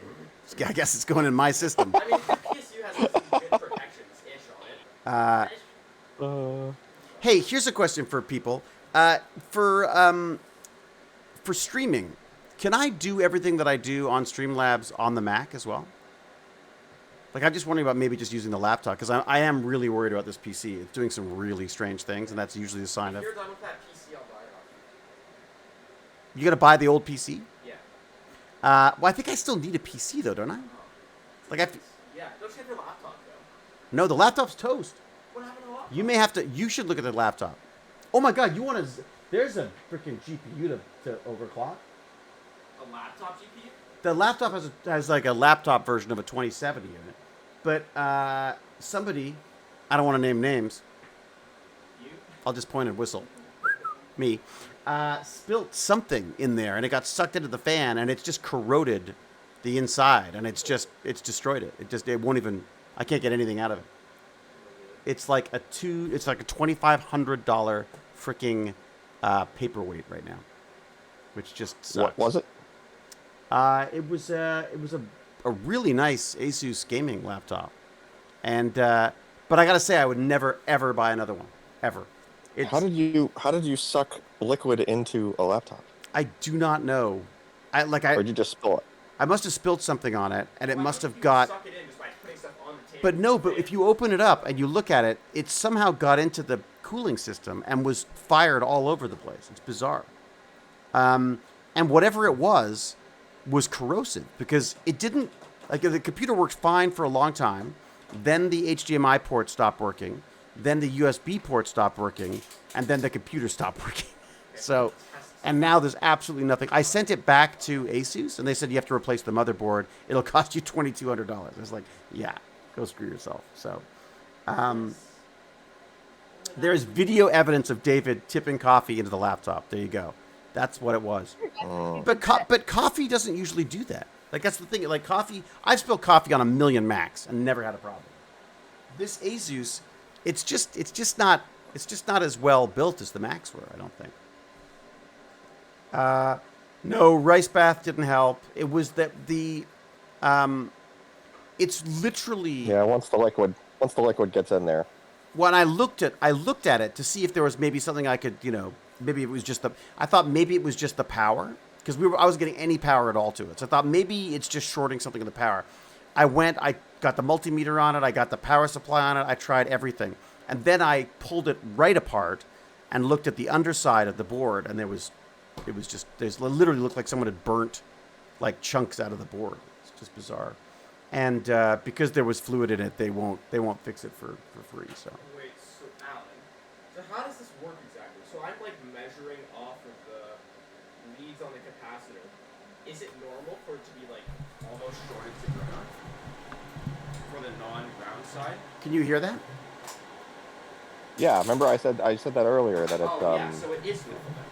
I guess it's going in my system. I mean, the PSU has like, some good protections ish on it. Hey, here's a question for people. For streaming, can I do everything that I do on Streamlabs on the Mac as well? Like, I'm just wondering about maybe just using the laptop, because I am really worried about this PC. It's doing some really strange things, and that's usually a sign If of... you're done with that PC, I'll buy it off You got to buy the old PC? you. Yeah. Well, I think I still need a PC, though, don't I? Like, Yeah. Don't you have your laptop though? No, the laptop's toast. What happened to the laptop? You may have to... You should look at the laptop. Oh, my God, you want to... There's a freaking GPU to overclock. A laptop GPU? The laptop has like a laptop version of a 2070 unit. But somebody, I don't want to name names. You? I'll just point and whistle. Me. Spilt something in there, and it got sucked into the fan, and it's just corroded the inside, and it's destroyed it. It won't even, I can't get anything out of it. It's like a $2,500 freaking paperweight right now, which just sucks. What was it? It was a really nice Asus gaming laptop, and but I gotta say I would never ever buy another one ever. How did you suck liquid into a laptop? I do not know. Or did you just spill it? I must have spilled something on it, and it Why must don't have you got. Suck it in just by putting stuff on the table. But no, but if you open it up and you look at it, it somehow got into the cooling system and was fired all over the place. It's bizarre. And whatever it was corrosive because it didn't Like the computer worked fine for a long time. Then the HDMI port stopped working. Then the USB port stopped working. And then the computer stopped working. So, and now there's absolutely nothing. I sent it back to Asus, and they said you have to replace the motherboard. It'll cost you $2,200. I was like, yeah, go screw yourself. So, there's video evidence of David tipping coffee into the laptop. There you go. That's what it was. But coffee doesn't usually do that. Like, that's the thing. Like, coffee, I've spilled coffee on a million Macs and never had a problem. This Asus, it's just not as well built as the Macs were, I don't think. No, Rice Bath didn't help. It was that it's literally... Yeah, once the liquid gets in there. When I looked at it to see if there was maybe something I could, maybe it was just I thought maybe it was just the power, because I wasn't getting any power at all to it. So I thought maybe it's just shorting something in the power. I got the multimeter on it, I got the power supply on it, I tried everything. And then I pulled it right apart and looked at the underside of the board, and it literally looked like someone had burnt like chunks out of the board. It's just bizarre. And because there was fluid in it, they won't fix it for free. So. Wait, so Alan, so how does this work exactly? So I'm like measuring off of the leads on the capacitor. Is it normal for it to be like almost shorted to ground for the non-ground side? Can you hear that? Yeah, remember I said that earlier that it. Yeah, so it is normal then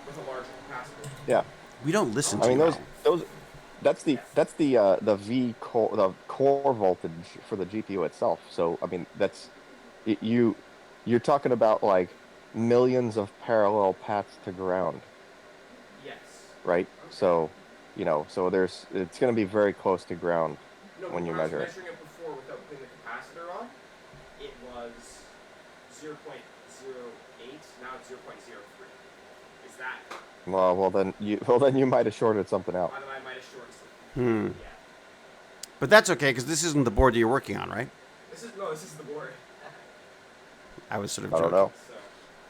with a larger capacitor. Yeah. We don't listen to. I mean those. That's the V core, the core voltage for the GPU itself. So I mean you're talking about like millions of parallel paths to ground. Yes. Right. Okay. So it's going to be very close to ground when you measure it. I was measuring it before without putting the capacitor on. It was 0.08. Now it's 0.03. Is that? Well then you might have shorted something out. I might have shorted something. Yeah. But that's okay, because this isn't the board that you're working on, right? This is the board. I was sort of I joking.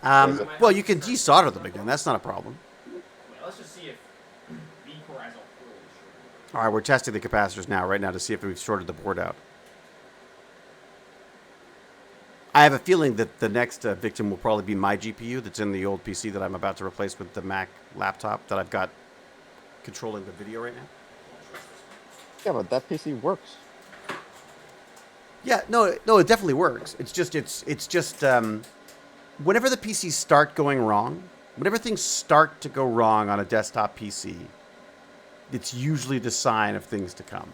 don't know. Well, you can desolder them again. That's not a problem. Let's just see if V-core has a hole. All right, we're testing the capacitors right now to see if we've shorted the board out. I have a feeling that the next victim will probably be my GPU that's in the old PC that I'm about to replace with the Mac laptop that I've got controlling the video right now. Yeah, but that PC works. Yeah, no, it definitely works. It's just whenever the PCs start going wrong, whenever things start to go wrong on a desktop PC, it's usually the sign of things to come.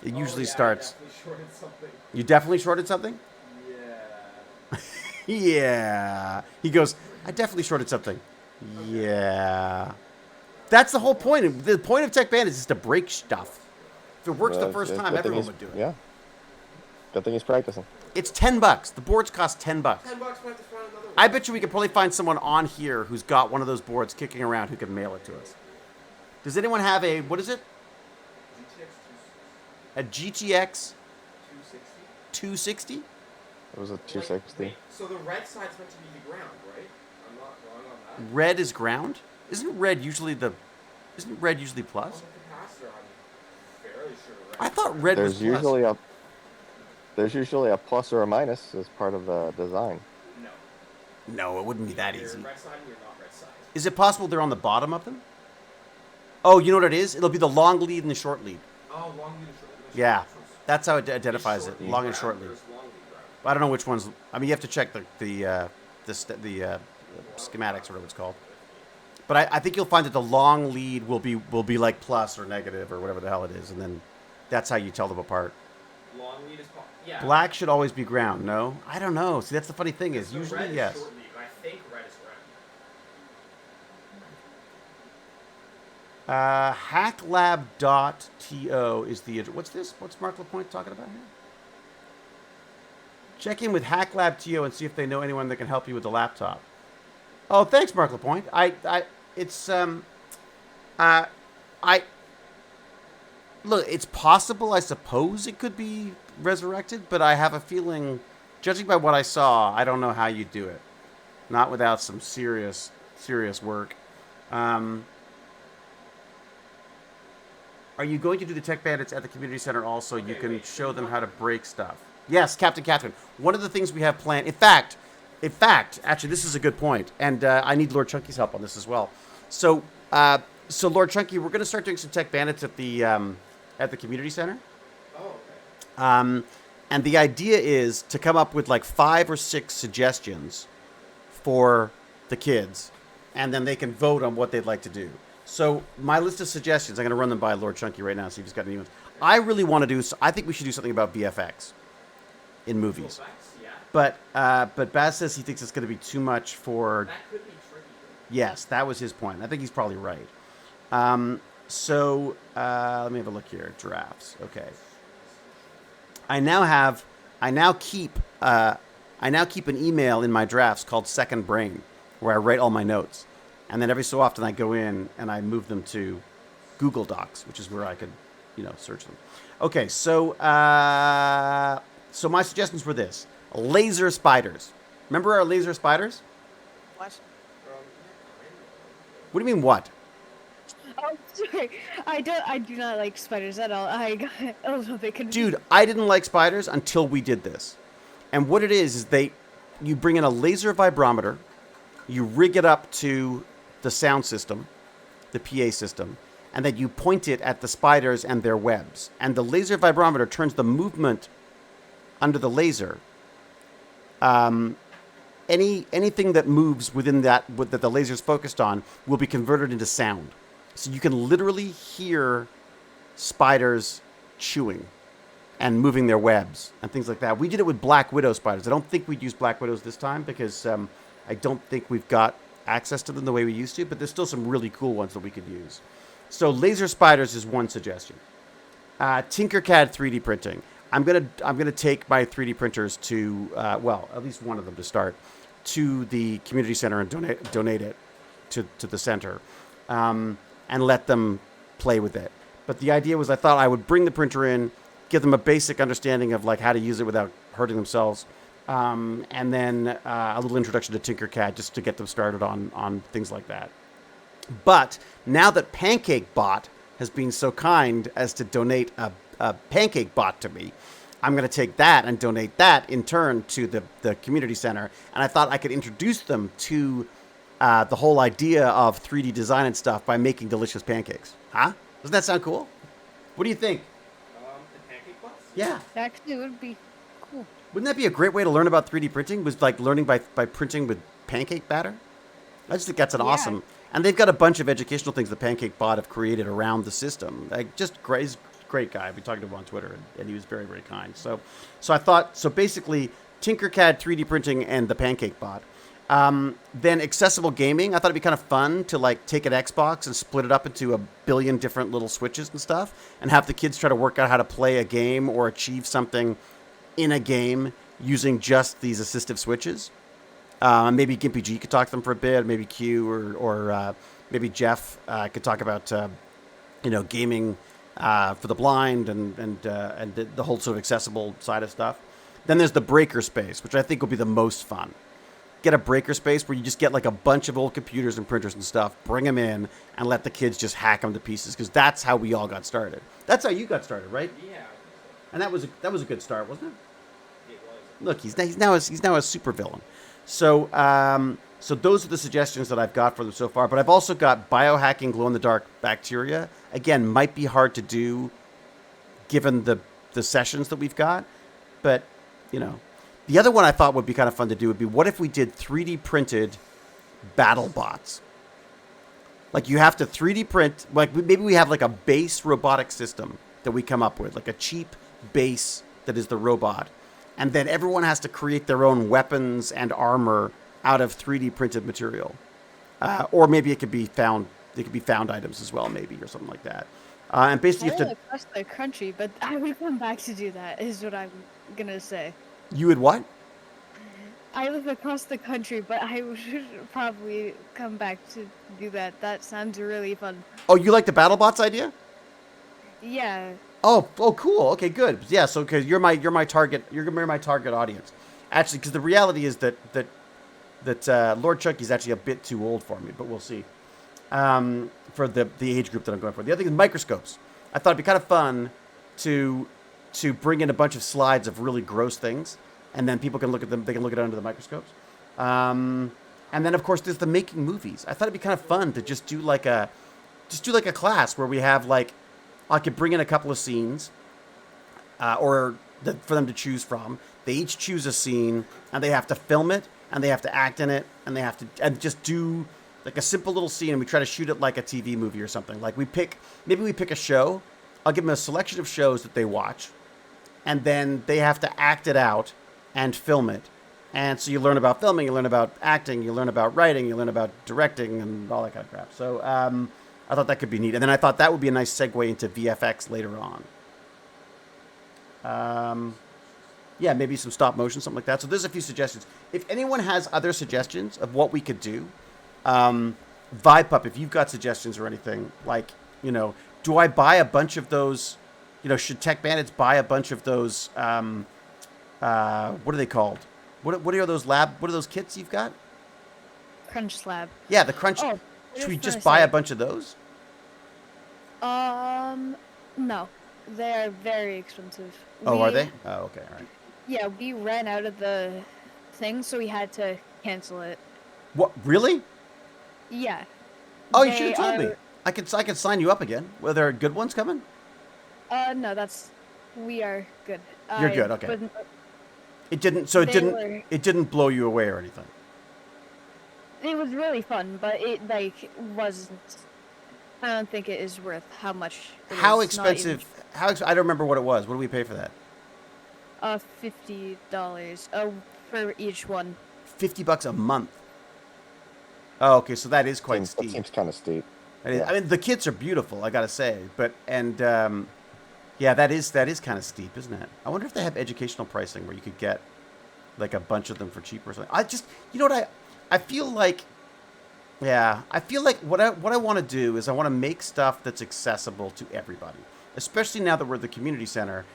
It usually starts. I definitely shorted something. You definitely shorted something? Yeah. Yeah. He goes, I definitely shorted something. Yeah. That's the whole point. The point of Tech Band is just to break stuff. If it works the first time, everyone would do it. Yeah. Good thing he's practicing. It's $10. The boards cost $10. $10, we have to find another one. I bet you we could probably find someone on here who's got one of those boards kicking around who can mail it to us. Does anyone have what is it? A GTX 260? It was a 260. Wait, so the red side's meant to be the ground, right? I'm not wrong on that. Red is ground? Isn't red usually plus? On the capacitor, I'm fairly sure red. I thought red was plus. There's usually a plus or a minus as part of the design. No, it wouldn't be that You're easy. red side and you're not red side. Is it possible they're on the bottom of them? Oh, you know what it is? It'll be the long lead and the short lead. Oh, long lead and short lead. Yeah, that's how it identifies it. Long and short lead. I don't know which ones. I mean, you have to check the schematics or whatever it's called. But I think you'll find that the long lead will be like plus or negative or whatever the hell it is, and then that's how you tell them apart. Long lead is yeah. Black should always be ground. No, I don't know. See, that's the funny thing is usually red yes. Is short lead, and I think red is ground. Hacklab.to is the what's this? What's Mark Lapointe talking about here? Check in with Hacklab.to and see if they know anyone that can help you with the laptop. Oh, thanks, Mark Lapointe. Look, it's possible. I suppose it could be resurrected, but I have a feeling, judging by what I saw, I don't know how you do it. Not without some serious work. Are Are you going to do the tech bandits at the community center also? You can show them how to break stuff. Yes, Captain Catherine. One of the things we have planned. In fact, actually, this is a good point, and I need Lord Chunky's help on this as well. So, Lord Chunky, we're going to start doing some tech bandits at the community center. Oh, okay. And the idea is to come up with like 5 or 6 suggestions for the kids, and then they can vote on what they'd like to do. So my list of suggestions, I'm going to run them by Lord Chunky right now, see if he's got any ones. I really want to do. I think we should do something about VFX in movies. Yeah. But Baz says he thinks it's going to be too much for. That could be tricky. Yes, that was his point. I think he's probably right. Let me have a look here. Drafts. Okay. I now keep an email in my drafts called Second Brain, where I write all my notes, and then every so often I go in and I move them to Google Docs, which is where I could, search them. Okay, so my suggestions were this: laser spiders. Remember our laser spiders? What? What do you mean what? Oh, sorry. I do not like spiders at all. I got a little bit confused. Dude, I didn't like spiders until we did this. And what it is you bring in a laser vibrometer, you rig it up to the sound system, the PA system, and then you point it at the spiders and their webs. And the laser vibrometer turns the movement under the laser. Anything that moves within that the laser's focused on will be converted into sound. So you can literally hear spiders chewing and moving their webs and things like that. We did it with Black Widow spiders. I don't think we'd use Black Widows this time because I don't think we've got access to them the way we used to, but there's still some really cool ones that we could use. So laser spiders is one suggestion. Tinkercad 3D printing. I'm gonna take my 3D printers to at least one of them to start, to the community center and donate it to the center. And let them play with it. But the idea was I thought I would bring the printer in, give them a basic understanding of like how to use it without hurting themselves, and then a little introduction to Tinkercad just to get them started on things like that. But now that Pancake Bot has been so kind as to donate a Pancake Bot to me, I'm going to take that and donate that in turn to the community center. And I thought I could introduce them to the whole idea of 3D design and stuff by making delicious pancakes. Huh? Doesn't that sound cool? What do you think? The pancake box? Yeah. Actually, it would be cool. Wouldn't that be a great way to learn about 3D printing? Was like learning by printing with pancake batter? I just think that's an awesome. And they've got a bunch of educational things the Pancake Bot have created around the system. Like just great. He's a great guy. I've been talking to him on Twitter, and he was very, very kind. So I thought, basically Tinkercad 3D printing and the Pancake Bot. Then accessible gaming. I thought it'd be kind of fun to like take an Xbox and split it up into a billion different little switches and stuff, and have the kids try to work out how to play a game or achieve something in a game using just these assistive switches. Maybe Gimpy G could talk to them for a bit. Maybe Q or maybe Jeff could talk about gaming for the blind and the whole sort of accessible side of stuff. Then there's the breaker space, which I think will be the most fun. Get a breaker space where you just get like a bunch of old computers and printers and stuff, bring them in, and let the kids just hack them to pieces, because that's how we all got started. That's how you got started, right? Yeah. And that was a good start, wasn't it? It was. Look, he's now a supervillain. So those are the suggestions that I've got for them so far. But I've also got biohacking glow-in-the-dark bacteria. Again, might be hard to do given the sessions that we've got, but the other one I thought would be kind of fun to do would be, what if we did 3D printed battle bots? Like you have to 3D print, like maybe we have like a base robotic system that we come up with, like a cheap base that is the robot. And then everyone has to create their own weapons and armor out of 3D printed material. Or maybe it could be found items as well, maybe, or something like that. And basically you have to... across the country, but I would come back to do that, is what I'm going to say. You would what? I live across the country, but I would probably come back to do that. That sounds really fun. Oh, you like the BattleBots idea? Yeah. Oh, cool. Okay, good. Yeah, so because you're my target audience. Actually, because the reality is that Lord Chunky is actually a bit too old for me, but we'll see. For the age group that I'm going for. The other thing is microscopes. I thought it'd be kind of fun to bring in a bunch of slides of really gross things, and then people can look at them. They can look at it under the microscopes. And then of course there's the making movies. I thought it'd be kind of fun to just do like a class where we have like I could bring in a couple of scenes, for them to choose from. They each choose a scene, and they have to film it, and they have to act in it, and they have to just do like a simple little scene, and we try to shoot it like a TV movie or something. Like maybe we pick a show. I'll give them a selection of shows that they watch, and then they have to act it out and film it. And so you learn about filming, you learn about acting, you learn about writing, you learn about directing, and all that kind of crap. So I thought that could be neat. And then I thought that would be a nice segue into VFX later on. Yeah, maybe some stop motion, something like that. So there's a few suggestions. If anyone has other suggestions of what we could do, Vibe Up, if you've got suggestions or anything, like, do I buy a bunch of those, should Tech Bandits buy a bunch of those, what are they called? What are those kits you've got? Crunch slab. Yeah, the crunch. Oh, should we just buy a bunch of those? No. They are very expensive. Are they? Oh, okay, all right. Yeah, we ran out of the thing, so we had to cancel it. What, really? Yeah. Oh, you should have told me. I could sign you up again. Were there good ones coming? No, we are good. You're good, okay. It didn't blow you away or anything. It was really fun, but it wasn't. I don't think it is worth how much. How expensive? I don't remember what it was. What do we pay for that? $50 for each one. $50 a month. Oh, okay, so that is quite steep. That seems kind of steep. Yeah. I mean, the kits are beautiful, I gotta say, yeah, that is kind of steep, isn't it? I wonder if they have educational pricing where you could get like a bunch of them for cheaper or something. I feel like what I want to do is I want to make stuff that's accessible to everybody, especially now that we're at the community center.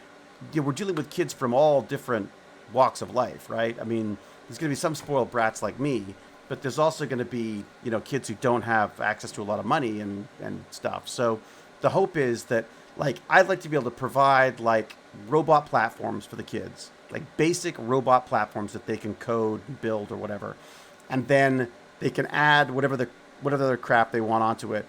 We're dealing with kids from all different walks of life, right? I mean, there's going to be some spoiled brats like me, but there's also going to be, kids who don't have access to a lot of money and stuff. So the hope is that, like, I'd like to be able to provide, like, robot platforms for the kids, like basic robot platforms that they can code and build or whatever. And then they can add whatever other crap they want onto it,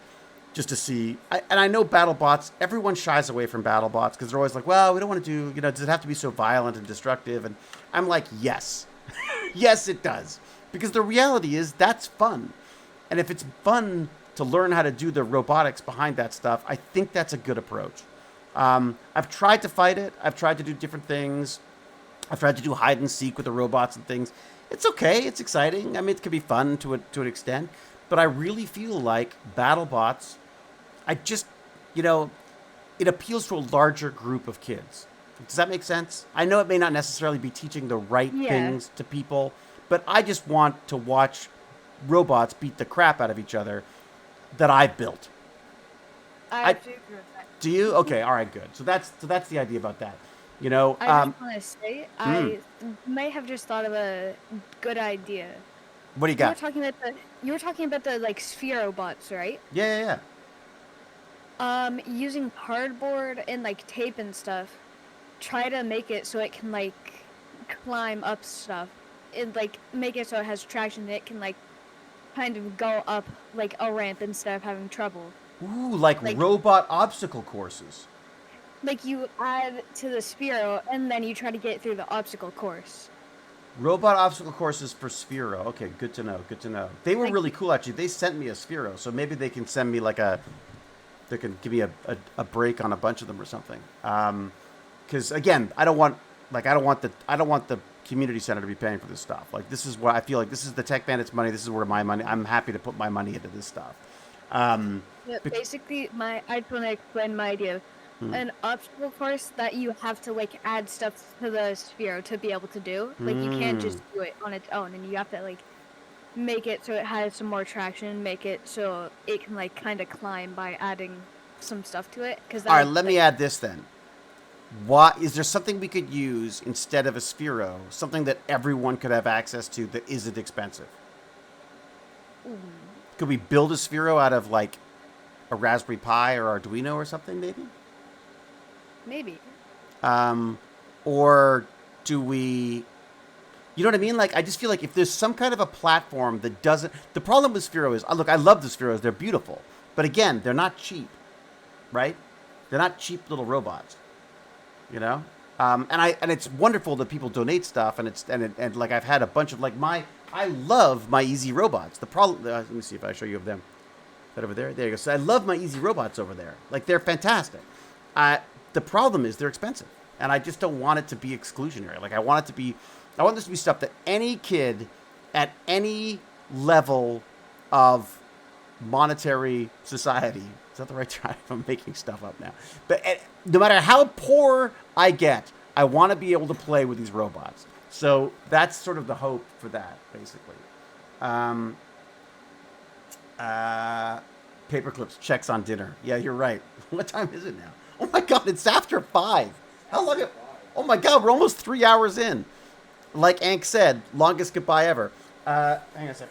just to see. And I know BattleBots, everyone shies away from BattleBots because they're always like, well, we don't want to do, does it have to be so violent and destructive? And I'm like, yes. Yes, it does. Because the reality is that's fun. And if it's fun to learn how to do the robotics behind that stuff, I think that's a good approach. I've tried to fight it. I've tried to do different things. I've tried to do hide and seek with the robots and things. It's okay. It's exciting. I mean, it can be fun to an extent. But I really feel like BattleBots, it appeals to a larger group of kids. Does that make sense? I know it may not necessarily be teaching the right things to people, but I just want to watch robots beat the crap out of each other that I built. I do agree with that. Do you? Okay, all right, good. So that's the idea about that. I just want to say, I may have just thought of a good idea. What do you got? You were talking about the like Spherobots, right? Yeah. Using cardboard and like tape and stuff, try to make it so it can like climb up stuff. And like make it so it has traction and it can like kind of go up like a ramp instead of having trouble. Ooh, like robot obstacle courses. Like you add to the Sphero and then you try to get through the obstacle course. Robot obstacle courses for Sphero. Okay, good to know. They were really cool, actually. They sent me a Sphero, so maybe they can send me they can give me a break on a bunch of them or something. Because again, I don't want the community center to be paying for this stuff. Like, this is what I feel like. This is the Tech Bandits money. This is where my money. I'm happy to put my money into this stuff. Basically, I just want to explain my idea. An obstacle course that you have to like add stuff to the Sphero to be able to do. Like you can't just do it on its own, and you have to like make it so it has some more traction, make it so it can like kind of climb by adding some stuff to it. All right, let me add this then. Is there something we could use instead of a Sphero, something that everyone could have access to that isn't expensive? Could we build a Sphero out of like a Raspberry Pi or Arduino or something, maybe? Maybe. Or do we? You know what I mean? Like, I just feel like if there's some kind of a platform that doesn't. The problem with Sphero is, look, I love the Spheros. They're beautiful. But again, they're not cheap, right? They're not cheap little robots, you know? And it's wonderful that people donate stuff, and like I've had a bunch of, like, I love my Easy Robots. The problem, let me see if I show you of them. That over there? There you go. So I love my Easy Robots over there. Like, they're fantastic. The problem is they're expensive, and I just don't want it to be exclusionary. Like, I want this to be stuff that any kid at any level of monetary society, is that the right term? I'm making stuff up now. But no matter how poor I get, I want to be able to play with these robots. So that's sort of the hope for that, basically. Paperclips checks on dinner. Yeah, you're right. What time is it now? Oh my God, it's after 5. How long? Oh my God, we're almost 3 hours in. Like Ank said, longest goodbye ever. Hang on a sec.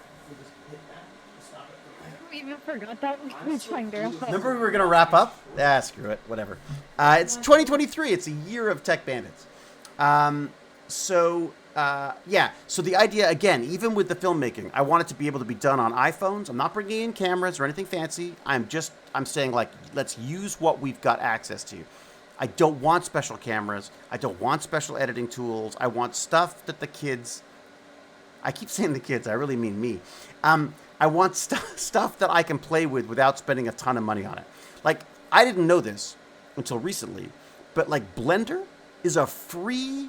We even forgot that we were trying to. Remember we were going to wrap up? Ah, screw it. Whatever. It's 2023. It's a year of Tech Bandits. So the idea, again, even with the filmmaking, I want it to be able to be done on iPhones. I'm not bringing in cameras or anything fancy. I'm saying, like, let's use what we've got access to. I don't want special cameras. I don't want special editing tools. I want stuff that the kids... I keep saying the kids. I really mean me. I want stuff that I can play with without spending a ton of money on it. Like, I didn't know this until recently, but, like, Blender is a free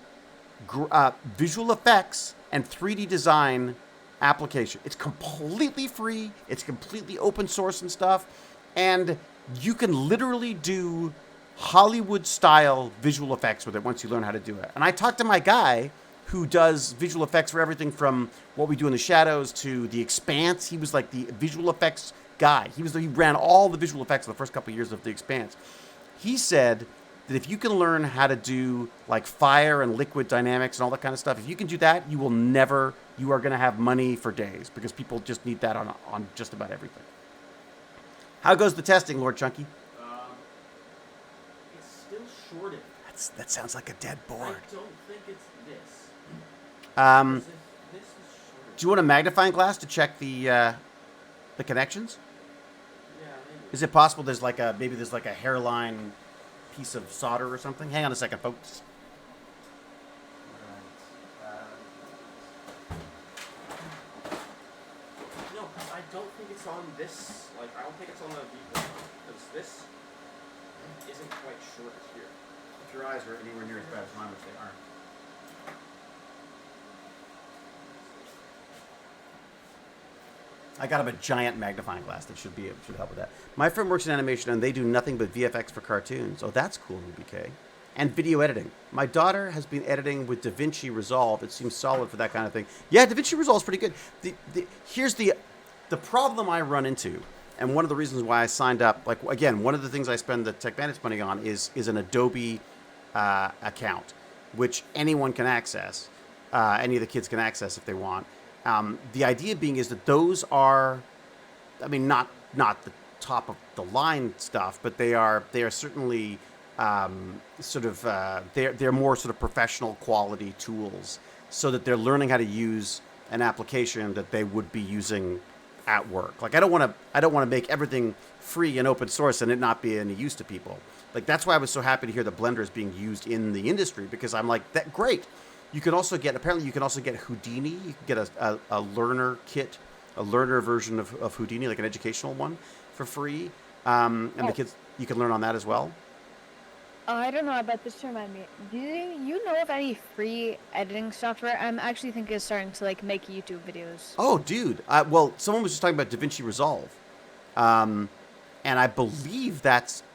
visual effects and 3D design application. It's completely free. It's completely open source and stuff. And you can literally do Hollywood-style visual effects with it once you learn how to do it. And I talked to my guy who does visual effects for everything from What We Do in the Shadows to The Expanse. He was like the visual effects guy. He ran all the visual effects in the first couple of years of The Expanse. He said that if you can learn how to do like fire and liquid dynamics and all that kind of stuff, if you can do that, you are going to have money for days because people just need that on just about everything. How goes the testing, Lord Chunky? It's still shorted. That sounds like a dead board. I don't think it's this. This is shorted. Do you want a magnifying glass to check the connections? Yeah, maybe. Is it possible there's like a hairline piece of solder or something? Hang on a second, folks. No, I don't think it's on this. Like, I don't think it's on the viewport because this isn't quite shorted here. If your eyes are anywhere near as bad as mine, which they aren't. I got him a giant magnifying glass that should help with that. My friend works in animation and they do nothing but VFX for cartoons. Oh, that's cool, BK. And video editing. My daughter has been editing with DaVinci Resolve. It seems solid for that kind of thing. Yeah, DaVinci Resolve is pretty good. Here's the problem I run into, and one of the reasons why I signed up. Like, again, one of the things I spend the Tech Bandits money on is an Adobe account, which anyone can access. Any of the kids can access if they want. The idea being is that those are, I mean, not the top of the line stuff, but they are certainly they're more sort of professional quality tools, so that they're learning how to use an application that they would be using at work. Like, I don't want to make everything free and open source and it not be any use to people. Like, that's why I was so happy to hear that Blender is being used in the industry, because I'm like, that great. You can also get Houdini. You can get a learner kit, a learner version of Houdini, like an educational one, for free. The kids, you can learn on that as well. I don't know about this to remind me. Do you know of any free editing software? I'm actually thinking of starting to like make YouTube videos. Oh, dude. Well, someone was just talking about DaVinci Resolve. And I believe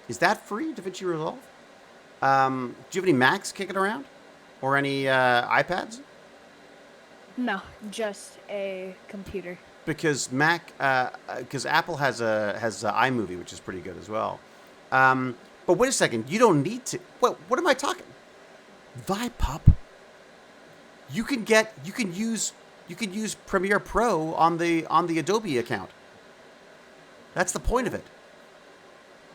is that free, DaVinci Resolve? Do you have any Macs kicking around? Or any iPads? No, just a computer. Because Apple has iMovie, which is pretty good as well. But wait a second, you don't need to. What am I talking? ViPup. You can use Premiere Pro on the Adobe account. That's the point of it.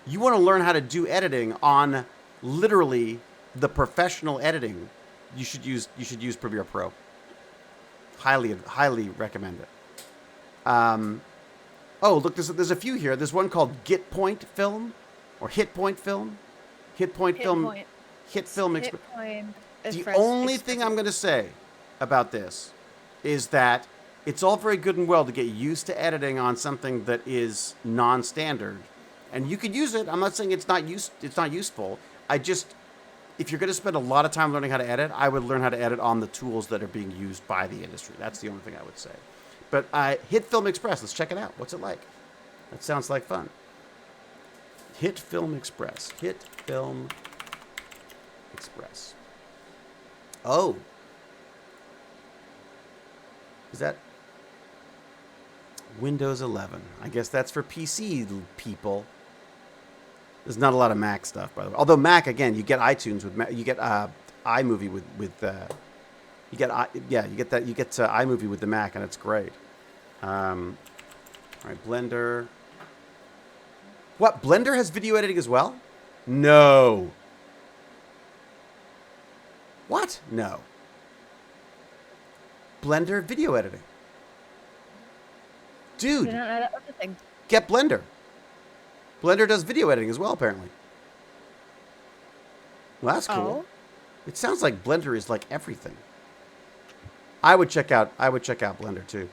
You want to learn how to do editing on literally the professional editing, you should use Premiere Pro. Highly recommend it. Oh, look, there's a few here. There's one called Get Point Film, or Hit Point Film. Hit Point Film. Hit Film Express. The only thing I'm going to say about this is that it's all very good and well to get used to editing on something that is non-standard, and you could use it. I'm not saying it's not useful. If you're going to spend a lot of time learning how to edit, I would learn how to edit on the tools that are being used by the industry. That's the only thing I would say. But Hit Film Express, let's check it out. What's it like? That sounds like fun. Hit Film Express. Hit Film Express. Oh. Is that Windows 11? I guess that's for PC people. There's not a lot of Mac stuff, by the way. Although Mac, again, you get iTunes with you get iMovie with you get iMovie with the Mac, and it's great. All right, Blender. What? Blender has video editing as well? No. What? No. Blender video editing. Dude, get Blender. Blender does video editing as well, apparently. Well, that's cool. It sounds like Blender is like everything. I would check out Blender too.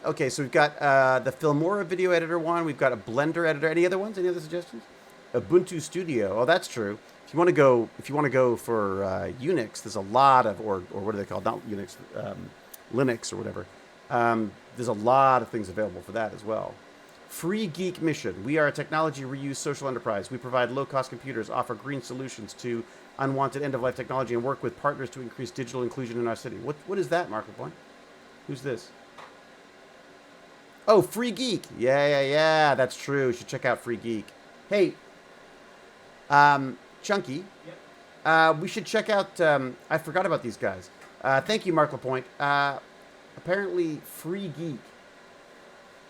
Okay, so we've got the Filmora video editor one. We've got a Blender editor. Any other ones? Any other suggestions? Ubuntu Studio. Oh, that's true. If you want to go for Unix, there's a lot of or what are they called? Not Unix, Linux or whatever. There's a lot of things available for that as well. Free Geek Mission. We are a technology reuse social enterprise. We provide low-cost computers, offer green solutions to unwanted end-of-life technology, and work with partners to increase digital inclusion in our city. What is that, Marco Point? Who's this? Oh, Free Geek. Yeah. That's true. You should check out Free Geek. Hey, Chunky. Yep. We should check out. I forgot about these guys. Thank you, Mark Lapointe. Apparently, Free Geek.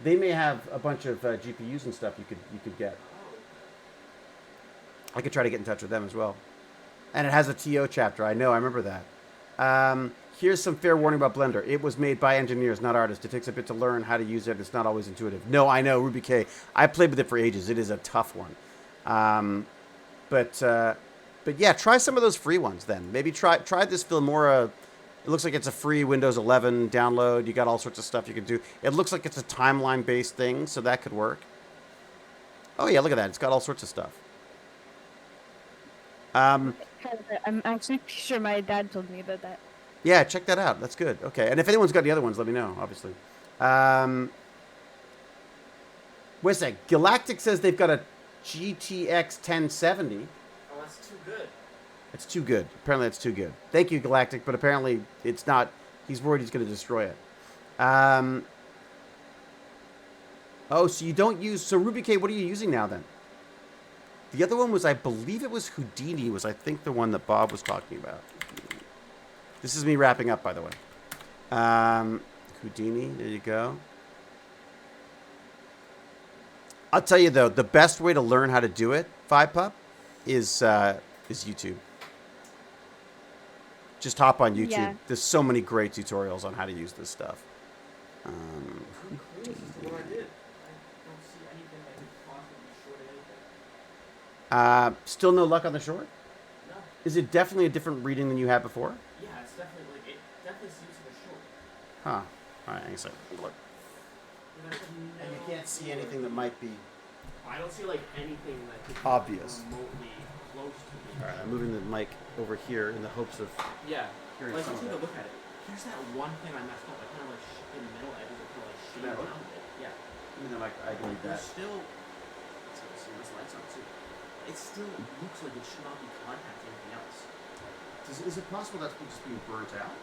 They may have a bunch of GPUs and stuff you could get. I could try to get in touch with them as well. And it has a TO chapter. I know. I remember that. Here's some fair warning about Blender. It was made by engineers, not artists. It takes a bit to learn how to use it. It's not always intuitive. No, I know, Ruby K. I played with it for ages. It is a tough one. But yeah, try some of those free ones then. Maybe try this Filmora. It looks like it's a free Windows 11 download. You got all sorts of stuff you can do. It looks like it's a timeline-based thing, so that could work. Oh yeah, look at that. It's got all sorts of stuff. I'm actually sure my dad told me about that. Yeah, check that out. That's good. Okay, and if anyone's got the other ones, let me know, obviously. Wait a sec. Galactic says they've got a GTX 1070. Oh, that's too good. It's too good. Apparently it's too good. Thank you, Galactic, but apparently it's not. He's worried he's going to destroy it. Oh, so you don't use... So, Ruby K, what are you using now, then? The other one was, I believe it was Houdini, was I think the one that Bob was talking about. This is me wrapping up, by the way. Houdini, there you go. I'll tell you, though, the best way to learn how to do it, 5Pup, is YouTube. Just hop on YouTube. Yeah. There's so many great tutorials on how to use this stuff. What I did. I don't see anything that could possibly short anything. Still no luck on the short? No. Is it definitely a different reading than you had before? Yeah, it's definitely like it definitely seems like a short. Huh. All right, hang on a second. Look. And you can't see anything that might be I don't see like anything that could be obvious. remotely close to me. All right, I'm moving the mic over here in the hopes of Yeah. hearing Like, some let's of take a it. look at it. Here's that one thing I messed up. I kind of like in the middle edges. I kind of like shaded That one? around it. Yeah. Give me the mic. I can read that. There's still. See, this light's on too. It still looks like it should not be contacting anything else. Is it possible that's just being burnt out?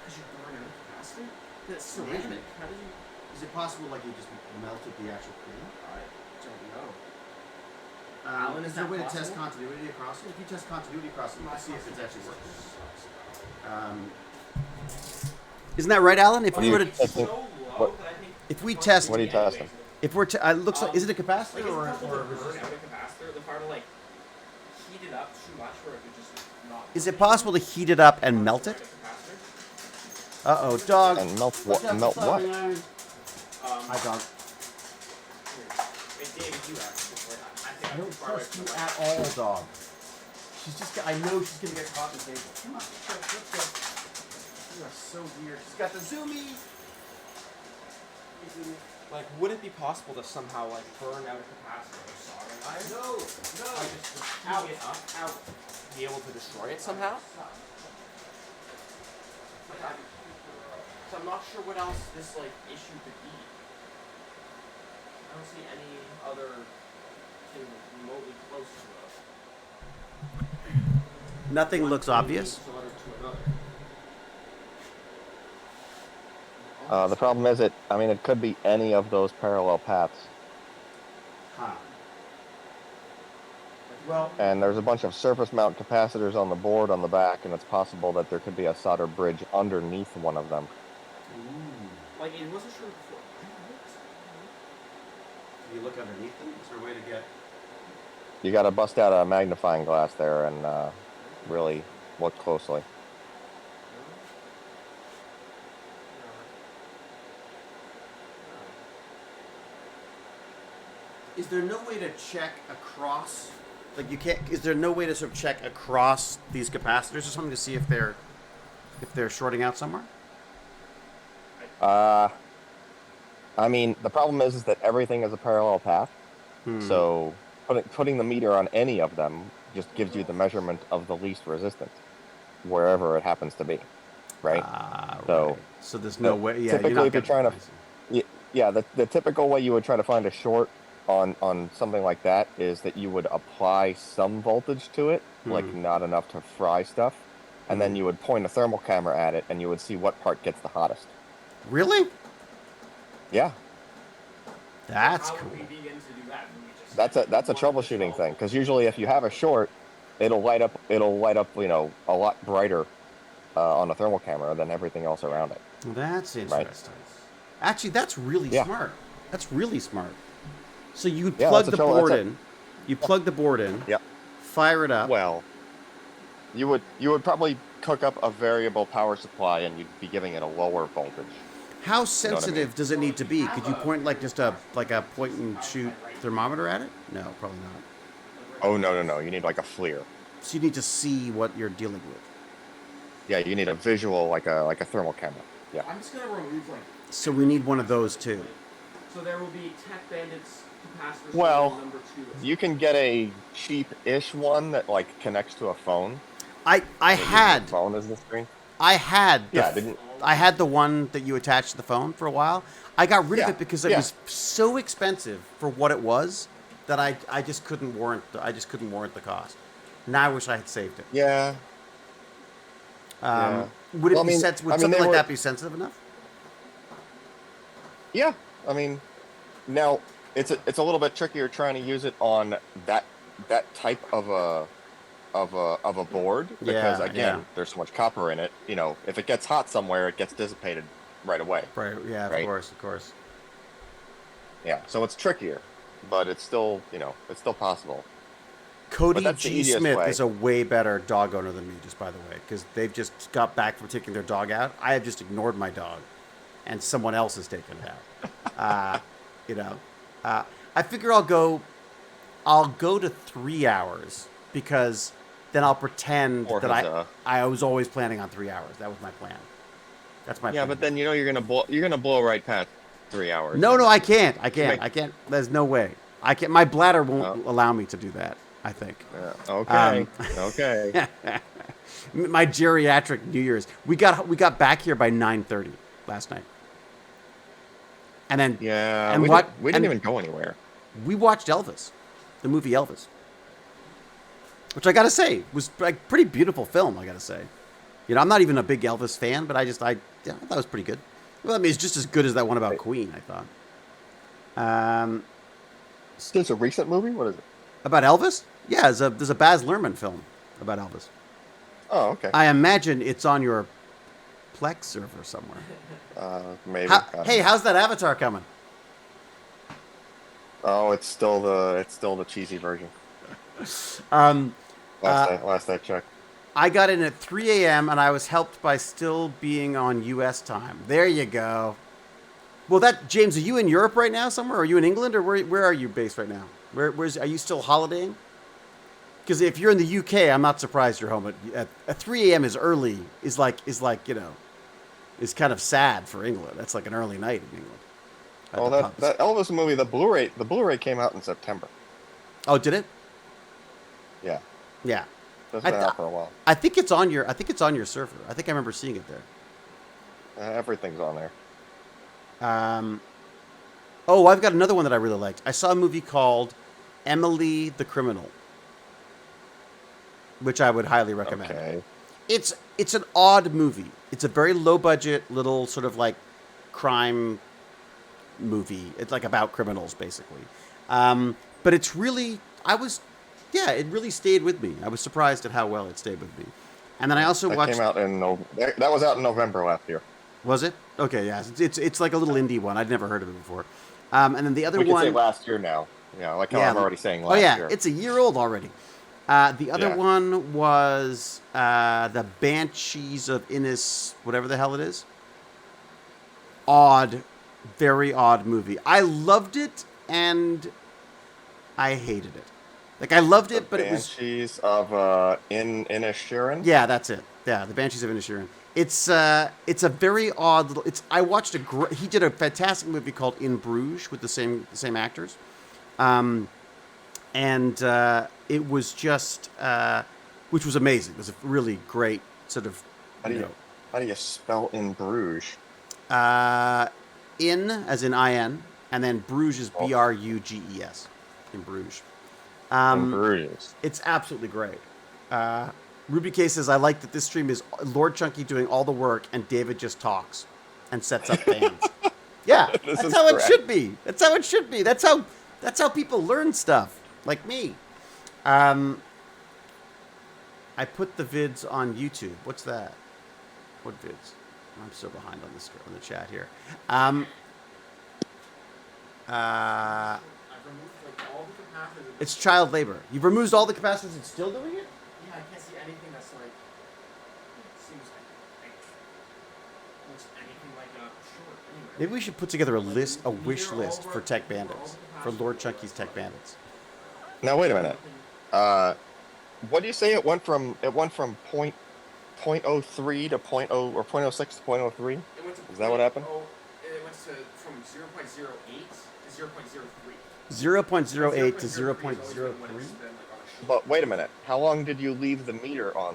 Because you're burning out the capacitor. That's ceramic. How did you? Is it possible like you just melted the actual cream? I don't know. Alan, Is is there a that way to test possible? continuity across it? If you test continuity across it, you can see if it's actually working. Isn't that right, Alan? If we were to, It's so low that I think. if we test, What are you testing? if we're, it looks like, is it a capacitor Like, or it's a possible to burn resistor? out a capacitor. The part to like heat it Is it possible to heat it up and melt it? Uh-oh, dog. And melt what? Melt what? Hi, dog. Hey, David, you asked before. I think I I'm don't too far away trust from you the at all, dog. She's just, I know she's gonna get caught in the table. Come on, let's go. You are so weird. She's got the zoomies. Like, would it be possible to somehow, like, burn out a capacitor with soldering iron? No. Like, just out it up, out, be able to destroy it somehow? Like, so I'm not sure what else this, like, issue could be. I don't see any other thing remotely close to it. Nothing looks obvious. Similar to another. The problem is it could be any of those parallel paths. Huh. Well, And there's a bunch of surface mount capacitors on the board on the back, and it's possible that there could be a solder bridge underneath one of them. Like, it wasn't sure before. can you look underneath them? Is there a way to get... You got to bust out a magnifying glass there and really look closely. Is there no way to check across? Like you can't. Is there no way to sort of check across these capacitors or something to see if they're shorting out somewhere? The problem is that everything is a parallel path. So putting the meter on any of them just gives you the measurement of the least resistance, wherever it happens to be, right? So there's no way. Yeah, typically, if you're trying to, the typical way you would try to find a short on something like that is that you would apply some voltage to it, like not enough to fry stuff, and then you would point a thermal camera at it, and you would see what part gets the hottest. Really? Yeah. That's How cool. would we begin to do that? Would we just That's a troubleshooting thing, because usually if you have a short, it'll light up a lot brighter on a thermal camera than everything else around it. That's interesting. Right. Actually, that's really smart. That's really smart. So you would Yeah, plug that's the a trouble- board that's a- in. You plug the board in. Yep. Fire it up. Well, you would probably hook up a variable power supply, and you'd be giving it a lower voltage. How sensitive does it need to be? Could you point like just a point and shoot thermometer at it? No, probably not. Oh no! You need like a FLIR. So you need to see what you're dealing with. Yeah, you need a visual like a thermal camera. Yeah. I'm just gonna remove like. So we need one of those too. So there will be Tech Bandits capacitors. Well, number 2. You can get a cheap-ish one that like connects to a phone. I had phone as the screen. I had the, Yeah, didn't. I had the one that you attached to the phone for a while. I got rid of it because it was so expensive for what it was that I just couldn't warrant the cost. Now I wish I had saved it. Yeah. Would it be sensitive? Would something like that be sensitive enough? Yeah, now it's a little bit trickier trying to use it on that type of a board because there's so much copper in it. If it gets hot somewhere, it gets dissipated right away. Right. Yeah. Right? Of course. Yeah. So it's trickier, but it's still possible. Cody that's the G. easiest Smith way. is a way better dog owner than me, just by the way, because they've just got back from taking their dog out. I have just ignored my dog, and someone else has taken it out. I figure I'll go to 3 hours because then I'll pretend that I was always planning on 3 hours. That was my plan. That's my plan. Yeah, but then you're gonna blow right past 3 hours. No, I can't. I can't. There's no way. I can't. My bladder won't allow me to do that, I think. Okay. Okay. My geriatric New Year's. We got back here by 9:30 last night. And then we didn't even go anywhere. We watched Elvis, the movie Elvis, which I gotta say was like pretty beautiful film. I gotta say, I'm not even a big Elvis fan, but I thought it was pretty good. Well, I mean, it's just as good as that one about Queen. I thought. Is this a recent movie? What is it? About Elvis? Yeah, there's a Baz Luhrmann film about Elvis. Oh, okay. I imagine it's on your Plex server somewhere. Maybe. How's that Avatar coming? Oh, it's still the cheesy version. Last I checked. I got in at 3 a.m. and I was helped by still being on U.S. time. There you go. Well, James, are you in Europe right now somewhere? Are you in England, or where are you based right now? Are you still holidaying? Because if you're in the UK, I'm not surprised you're home at 3 a.m. is early. Is kind of sad for England. That's like an early night in England. Well, that Elvis movie, the Blu-ray came out in September. Oh, did it? Yeah. Yeah. It's been out for a while. I think it's on your server. I think I remember seeing it there. Everything's on there. Oh, I've got another one that I really liked. I saw a movie called Emily the Criminal, which I would highly recommend. Okay. It's an odd movie. It's a very low budget little sort of like crime movie. It's like about criminals basically. But it's really it really stayed with me. I was surprised at how well it stayed with me. And then I also watched. That was out in November last year. Was it? Okay, yeah. It's like a little indie one. I'd never heard of it before. And then the other one. We can say last year now. Yeah, like how I'm already saying last year. It's a year old already. The other one was the Banshees of Inis, whatever the hell it is. Very odd movie. I loved it and I hated it. Like I loved it, but it was Banshees of Inisherin. Yeah, that's it. Yeah, the Banshees of Inisherin. It's a very odd little. I watched he did a fantastic movie called In Bruges with the same actors, and it was just which was amazing. It was a really great sort of. How do you spell In Bruges? In as in in, and then Bruges is Bruges. In Bruges. In Bruges. It's absolutely great. Ruby K says, I like that this stream is LordChunky doing all the work and David just talks and sets up bands. Yeah, that's how it should be. That's how it should be. That's how people learn stuff, like me. I put the vids on YouTube. What's that? What vids? I'm so behind on the chat here. I've removed like all the capacitors. It's child labor. You've removed all the capacitors and still doing it? Yeah, I can't see anything that's like seems like looks anything like a short anywhere. Maybe we should put together a wish list for Tech Bandits, for LordChunky's Tech Bandits. Now wait a minute. What do you say it went from? It went from .03 to .0 or .06 to .03. Is that what happened? It went from 0.08 to 0.03. 0.08 to 0.03? But wait a minute. How long did you leave the meter on?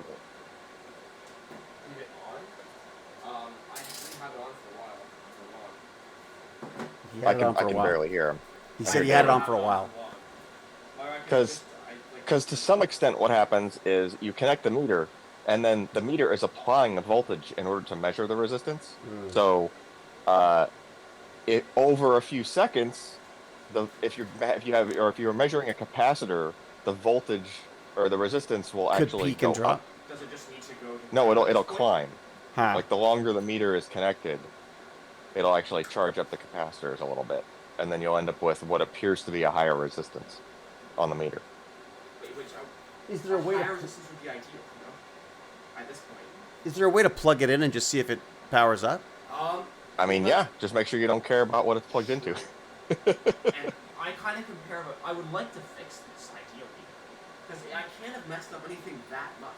Leave it on? I actually had it on for a while. I can barely hear him. He said he had it on for a while. Because to some extent what happens is you connect the meter, and then the meter is applying a voltage in order to measure the resistance. So over a few seconds, if you're measuring a capacitor, the voltage or the resistance will actually peak and go drop. up. Does it just need to go to No, it'll climb. Huh. Like the longer the meter is connected, it'll actually charge up the capacitors a little bit, and then you'll end up with what appears to be a higher resistance on the meter. Is there a way higher to resistance would be ideal, you know? At this point. Is there a way to plug it in and just see if it powers up? I mean, yeah, just make sure you don't care about what it's plugged into. And I kind of compare, but I would like to fix this ideally, because I can't have messed up anything that much.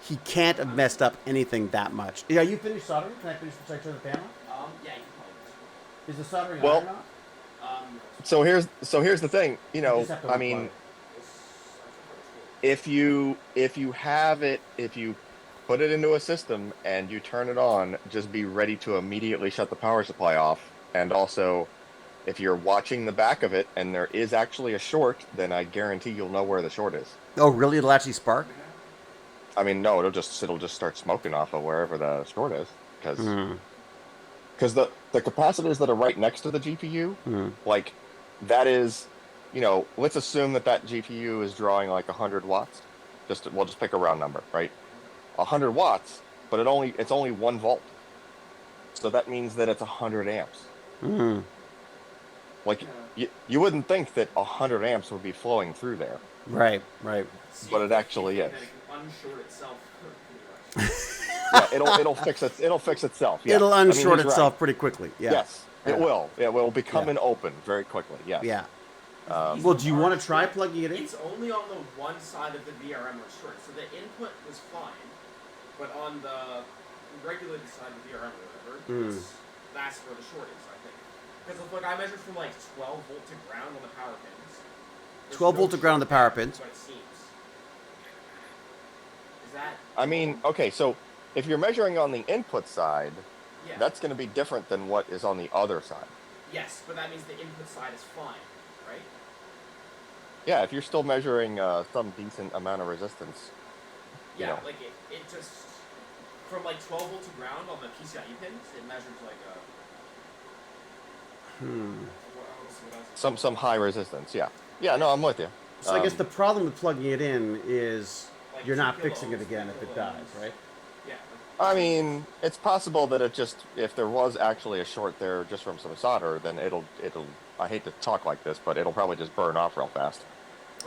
He can't have messed up anything that much. Yeah, you finished soldering? Can I finish the turn the fan on? Yeah, you can probably. Is the soldering Well, iron on? So here's the thing, you know, just have to I mean, if you put it into a system and you turn it on, just be ready to immediately shut the power supply off. And also, if you're watching the back of it and there is actually a short, then I guarantee you'll know where the short is. Oh, really? It'll actually spark? I mean, no, it'll just start smoking off of wherever the short is, because the capacitors that are right next to the GPU, like that is, you know, let's assume that GPU is drawing like 100 watts. We'll just pick a round number, right? 100 watts, but it's only 1 volt. So that means that it's 100 amps. Like you wouldn't think that 100 amps would be flowing through there. Right. But it actually is. unshort itself pretty much. Yeah, it'll fix itself. Yeah. It'll I mean, unshort he's itself right. pretty quickly. Yeah. Yes, it will. It will become Yeah. an open very quickly. Yes. Yeah. These Well, do you are want to try short. plugging it in? It's only on the one side of the VRM was short, so the input was fine, but on the regulated side of the VRM or whatever, that's where the short is, I think. Because look, I measured from like 12 volt to ground on the power pins. There's 12 no volt to ground on the power short there, pins. But it seems. Is that? I mean, okay, so if you're measuring on the input side, Yeah. that's going to be different than what is on the other side. Yes, but that means the input side is fine, right? Yeah, if you're still measuring some decent amount of resistance. Yeah, You know. like it just from like 12 volt to ground on the PCIe pins, it measures like a. What else? Some high resistance, yeah. Yeah, no, I'm with you. So I guess the problem with plugging it in is Like you're 2 not kilo fixing it ohms, again 3 if it kilo dies, ohms. right? Yeah. I mean, it's possible that it just, if there was actually a short there just from some solder, then it'll, I hate to talk like this, but it'll probably just burn off real fast.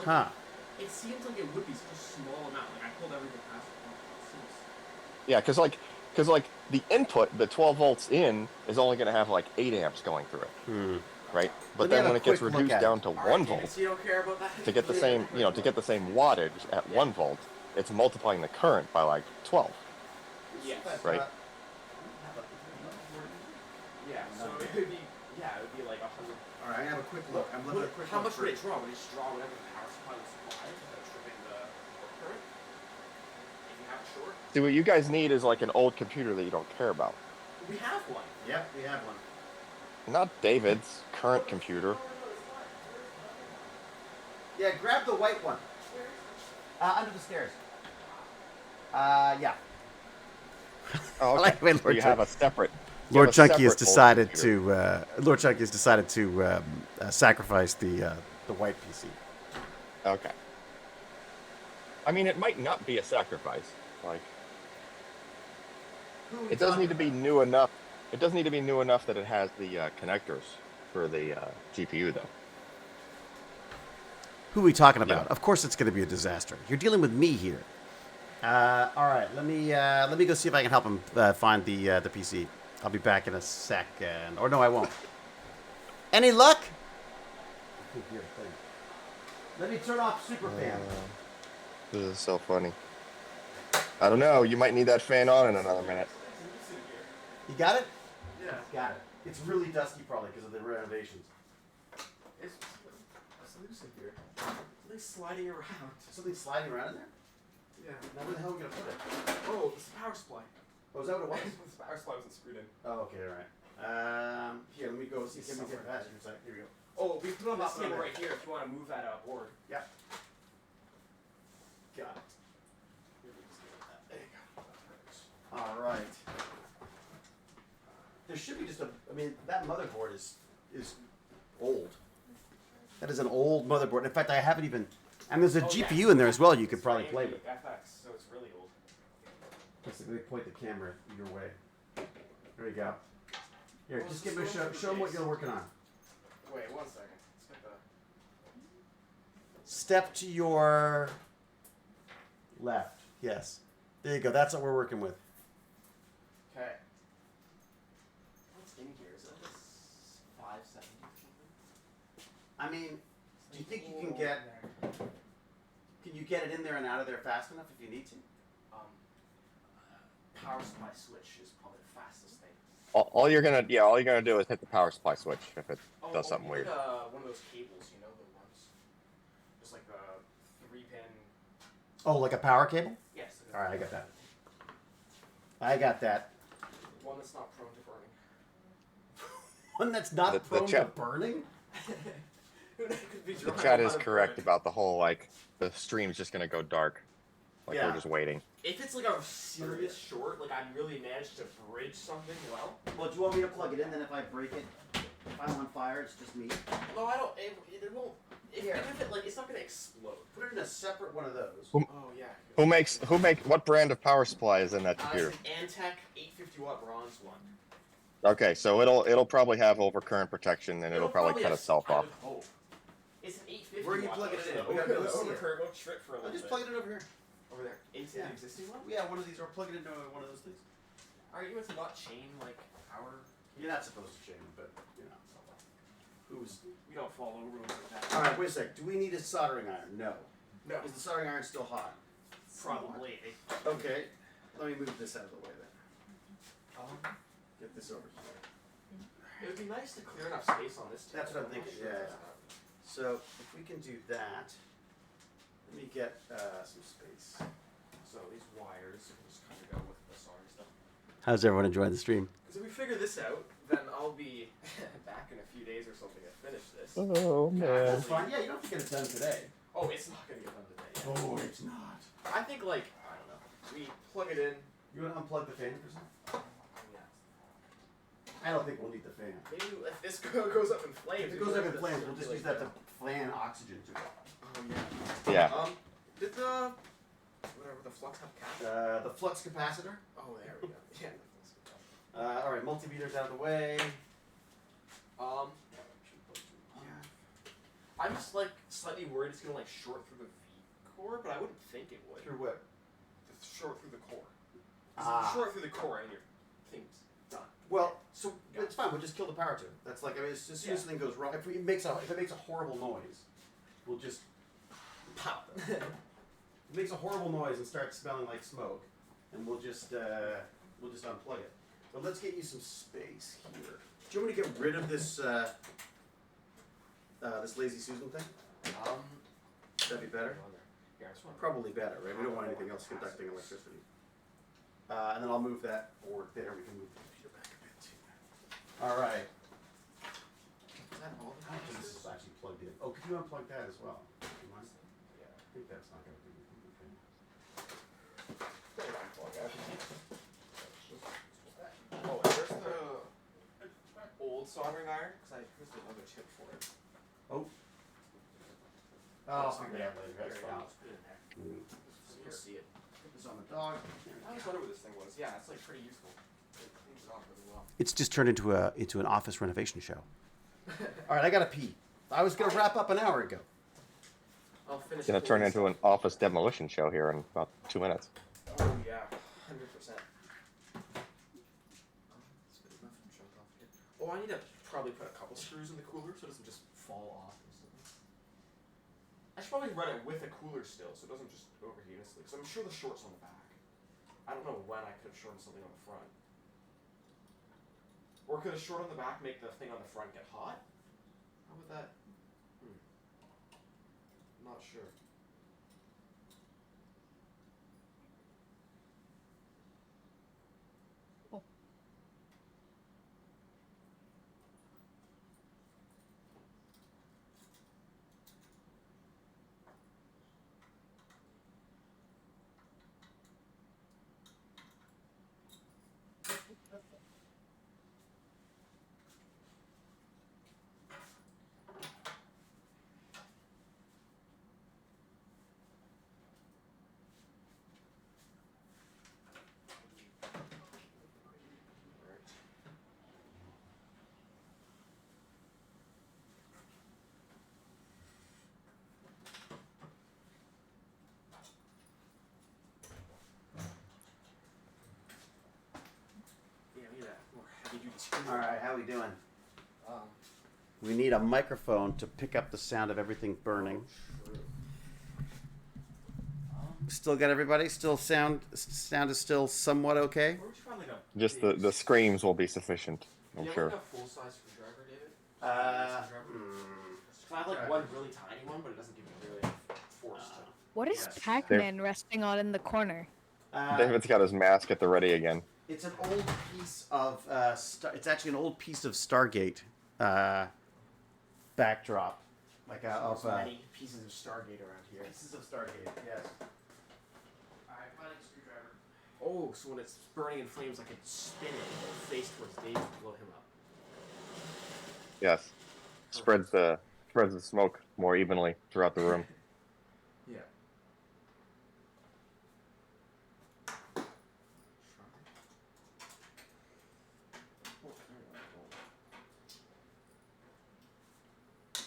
Huh. It seems like it would be such a small amount. Like I pulled everything past it. Seems... Yeah, because like the input, the 12 volts in, is only going to have like 8 amps going through it, right? But Let me then have a when it gets quick look reduced at down it. to Alright, 1 David, volt, so you don't care about that? to get the same, to get the same wattage at 1 volt, it's multiplying the current by like 12, Yes. right? Yeah. So it would be. Yeah, it would be like 100. All right, I have a quick look. I'm looking at a quick How look much would for- it draw? Would it just draw whatever the power supply would supply without tripping the current? If you have a short. See, what you guys need is like an old computer that you don't care about. We have one. Yep, we have one. Not David's current computer. Yeah, grab the white one. Under the stairs. Yeah. Oh, okay. like the way So Lord you have Chuck- a separate. Lord Chunky has separate old decided computer. to. Lord Chunky has decided to sacrifice the white PC. Okay. I mean, it might not be a sacrifice. Like, it does need to be new enough. It does need to be new enough that it has the connectors for the GPU, though. Who are we talking about? Of course, it's going to be a disaster. You're dealing with me here. All right, let me go see if I can help him find the PC. I'll be back in a second. Or no, I won't. Any luck? Let me turn off Superfan. This is so funny. I don't know. You might need that fan on in another minute. You got it? Yeah. Got it. It's really dusty, probably because of the renovations. It's loose in here. Something's sliding around. Something sliding around in there? Yeah. Now where the hell are we gonna put it? Oh, it's the power supply. Oh, is that what it was? The power supply wasn't screwed in. Oh, okay, all right. Here, let me go see. Can we get past your side? Here we go. Oh, we put on this Pop it on table there. right here if you want to move that board. Yeah. Got it. There you go. All right. There should be just a. I mean, that motherboard is old. That is an old motherboard. In fact, I haven't even. And there's a GPU in there as well. You could probably play with. FX, so it's really old. Let me point the camera your way. There you go. Here, Oh, just this give me a is show. going through Show them what the you're case. working on. Wait, 1 second. Let's get the. Step to your left. Yes. There you go. That's what we're working with. Okay. What's in here? Is it like a 570 or something? I mean, do you think you can get? Can you get it in there and out of there fast enough if you need to? Power supply switch is probably the fastest thing. All you're gonna do is hit the power supply switch if it does something weird. One of those cables, you know, the ones. Just like the 3-pin. Oh, like a power cable? Yes. All right, I got that. I got that. One that's not prone to burning. One that's not The prone to chat- burning. Could be The drawing chat a is lot of correct current. about the whole like the stream's just gonna go dark. Like Yeah. we're just waiting. If it's like a serious short, like I really managed to bridge something well. Well, do you want me to plug it in? Then if I break it, if I'm on fire, it's just me. No, I don't. It won't. Here. Even if it like, it's not gonna explode. Put it in a separate one of those. Who- Oh yeah. What brand of power supply is in that It's computer? an Antec 850 watt bronze one. Okay, so it'll probably have overcurrent protection and it'll probably cut have- itself I off. would hope. It's an 850 Where are you watt, plugging though, it in? so We gotta be able to see it. overcurrent will trip for a I'll little just bit. plug it in over here. Over there. Into Yeah. the existing one? Yeah, one of these, or plug it into one of those things. Are you to not chain like power? You're not supposed to chain them, but you know. Who's? We don't follow rules like that. All right, wait a sec. Do we need a soldering iron? No. No. Is the soldering iron still hot? Probably. Okay. Let me move this out of the way then. Get this over here. It would be nice to clear enough space on this table. That's what I'm thinking, not sure yeah. if that's happening. So if we can do that, let me get some space. So these wires will just kind of go with the sorry stuff. How's everyone enjoying the stream? Because if we figure this out, then I'll be back in a few days or something to finish this. Oh That's fine. Yeah, you don't have to get it done today. Oh, it's not going to get done today. Oh, it's not. I think, like, I don't know. We plug it in. You want to unplug the fan for some? Yeah. I don't think we'll need the fan. Maybe if this goes up in flames. If it goes up in flames, we'll just use that to fan oxygen to it. Oh, yeah. Yeah. Did the whatever the flux have cap? The flux capacitor. Oh, there we go. Yeah. The flux capacitor. All right, multimeter's out of the way. Yeah. I'm just like slightly worried it's gonna like short through the V core, but I wouldn't think it would. Through what? Short through the core. Ah. Short through the core and your thing's done. Well, so it's fine. We'll just kill the power to it. That's like, I mean, as soon as the thing goes wrong, if it makes a horrible noise, we'll just Pow. it makes a horrible noise and starts smelling like smoke, and we'll just unplug it. But let's get you some space here. Do you want me to get rid of this this lazy Susan thing? That'd be better. Yeah, I just want Probably better, right? We don't want anything else conducting electricity. And then I'll move that board there. We can move the computer back a bit too. All right. Is that all I don't think this is actually plugged in. Oh, could you unplug that as well? Do you mind? Yeah. I think that's not going to do anything. Oh, and where's the old soldering iron? Because here's the other chip for it. Oh. I'll Oh, figure it yeah, out later. that's I'll fine. just put it in there. So you'll see it. Put this on the dog. I always wondered what this thing was. Yeah, it's like pretty useful. It cleans it off really well. It's just turned into an office renovation show. All right, I gotta pee. I was gonna wrap up an hour ago. I'll finish. It's gonna turn into an office demolition show here in about 2 minutes. Oh yeah, 100%. Oh, I need to probably put a couple screws in the cooler so it doesn't just fall off instantly. I should probably run it with a cooler still so it doesn't just overheat instantly. Because I'm sure the short's on the back. I don't know when I could have shorted something on the front. Or could a short on the back make the thing on the front get hot? How would that? I'm not sure. Yeah, we need a more heavy-duty screw. All right, how we doing? We need a microphone to pick up the sound of everything burning. Still got everybody? Still sound is still somewhat okay? Where would you find like a Just big the screams will be sufficient, Do I'm you have sure. like a full-size screwdriver, David? I have like one really tiny one, but it doesn't give me really enough force to. What is Yes. Pac-Man resting on in the corner? David's got his mask at the ready again. It's an old piece of it's actually an old piece of Stargate backdrop, like There's many pieces of Stargate around here. pieces of Stargate. Yes. All right, finding a screwdriver. Oh, so when it's burning in flames, I can spin it face towards Dave to blow him up. Yes. Spreads the smoke more evenly throughout the room. Yeah.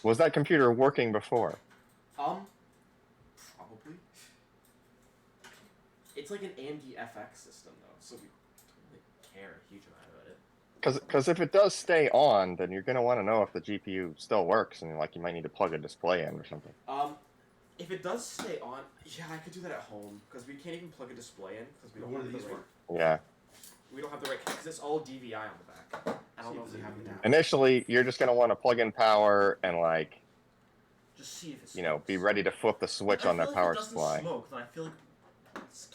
Was that computer working before? Probably. It's like an AMD FX system though, so we don't really care a huge amount about it. Because if it does stay on, then you're gonna want to know if the GPU still works, and like you might need to plug a display in or something. If it does stay on, yeah, I could do that at home because we can't even plug a display in because we don't have the right. Yeah. We don't have the right because it's all DVI on the back. I don't know if we have it now. Initially, you're just gonna want to plug in power and like, Just see if it's. be ready to flip the switch on that power supply. Smoke, then I feel like.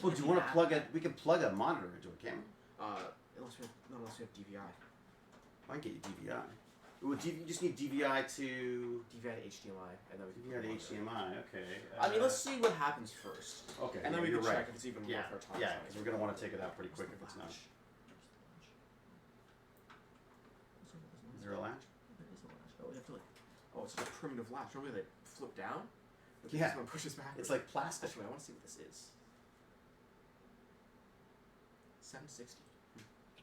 Well, do you want to plug it? We can plug a monitor into it, can't we? Unless we have DVI. I can get you DVI. Well, you just need DVI to DVI to HDMI, and then we DVI to HDMI. Okay. I mean, let's see what happens first. Okay. And then we can right. check if it's even worth our time. Yeah, because we're gonna want to take it out pretty quick if it's not. Is there a latch? There is a latch. Oh, we have to like. Oh, it's just a primitive latch. Normally they flip down. But Yeah. this one pushes back. It's like plastic. Actually, I want to see what this is. 760.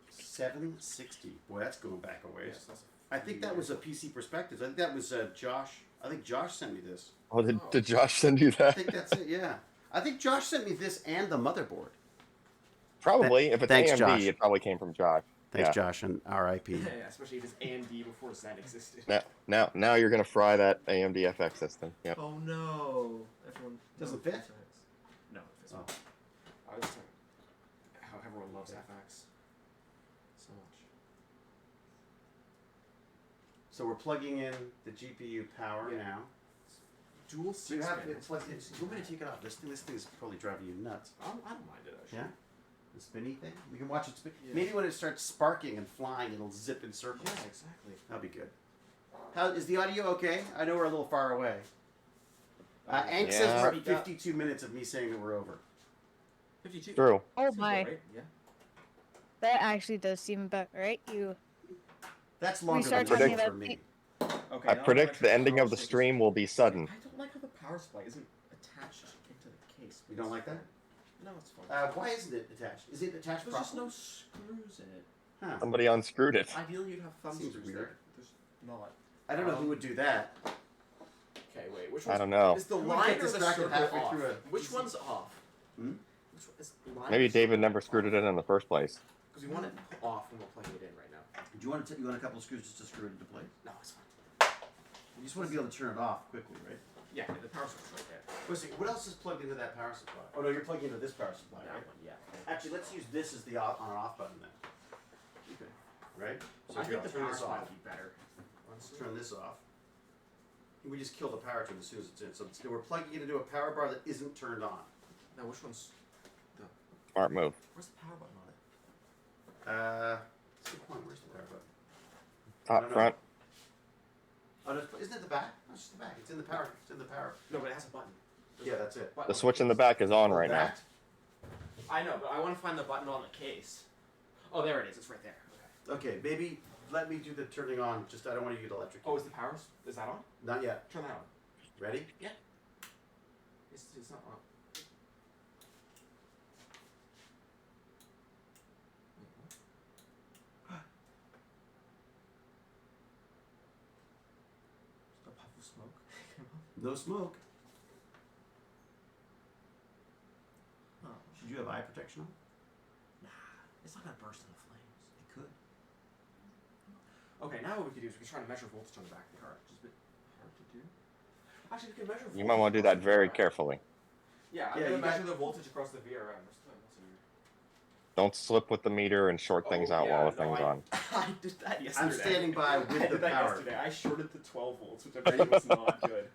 760. Boy, that's going back a ways. Yeah, so I think that was a PC Perspectives. I think that was Josh. I think Josh sent me this. Oh, did Josh send you I that? think that's it. Yeah. I think Josh sent me this and the motherboard. Probably. If it's Thanks, AMD, Josh. it probably came from Josh. Thanks, Yeah. Josh, and R.I.P. Yeah, especially if it's AMD before Zen existed. Now you're gonna fry that AMD FX system. Yep. Oh no! Everyone Doesn't no, fit? No, it fits. Oh. I was talking how everyone loves FX so much. So we're plugging in the GPU power now. Dual So you 6 have pins. it's like it's, you want me to take it off? This thing is probably driving you nuts. I don't mind it actually. Yeah. The spinny thing. We can watch it spin. Yeah. Maybe when it starts sparking and flying, it'll zip in circles. Yeah, exactly. That'll be good. How is the audio okay? I know we're a little far away. Ank says Yeah. we're at 52 minutes of me saying that we're over. 52. True. Oh Seems my. about right, yeah. That actually does seem about right. That's longer start than talking usual for about me. Okay. I now predict I'm the ending power of the supply stream will be sudden. I don't like how the power supply isn't attached into the case. You don't like that? No, it's fine. Why isn't it attached? Is it attached There's just properly? no screws in it. Huh. Somebody unscrewed it. Ideally, you'd have thumb Seems screws weird. there. There's not. I don't know who would do that. Okay, wait. Which I one's don't know. Is the I'm gonna line get or the distracted circle halfway off? through a Which PC. one's off? Hmm? Which one is line Maybe or David circle never off? screwed it in the first place. Because we want it off when we're plugging it in right now. Do you want to? You want a couple of screws just to screw it into place? No, it's fine. You just want to be able to turn it off quickly, right? Yeah, the power source right there. Let's see. What else is plugged into that power supply? Oh no, you're plugging into this power supply, That right? one, yeah. Actually, let's use this as the on and off button then. Okay. Right? So I here, think the turn power this supply off. would be better. Honestly. Turn this off. We just kill the power turn as soon as it's in. So we're plugging it into a power bar that isn't turned on. Now, which one's the? Smart move. Where's the power button on it? That's the point. Where's the power button? Top No, no. front. Oh, no, isn't it the back? No, it's just the back. It's in the power. It's in the power. No, but it has a button. There's Yeah, a that's it. button The on switch in the case. back is on right now. That? I know, but I want to find the button on the case. Oh, there it is. It's right there. Okay. Okay, maybe let me do the turning on. Just I don't want you to get electrocuted. Oh, is the power? Is that on? Not yet. Turn that on. Ready? It's not on. A puff of smoke. No smoke. Oh, Should you have eye protection on? it's not gonna burst into flames. It could. Okay, now what we could do is we can try to measure voltage on the back of the car, which is a bit hard to do. Actually, we can measure voltage. You might want to do that across the very VRM. carefully. Yeah, I'm Yeah, gonna you measure got- the voltage across the VRM. That's weird. Don't slip with the meter and short things out while the thing's on. I did that yesterday. I'm standing by I with did the that power. yesterday. I shorted the 12 volts, which I think was not good.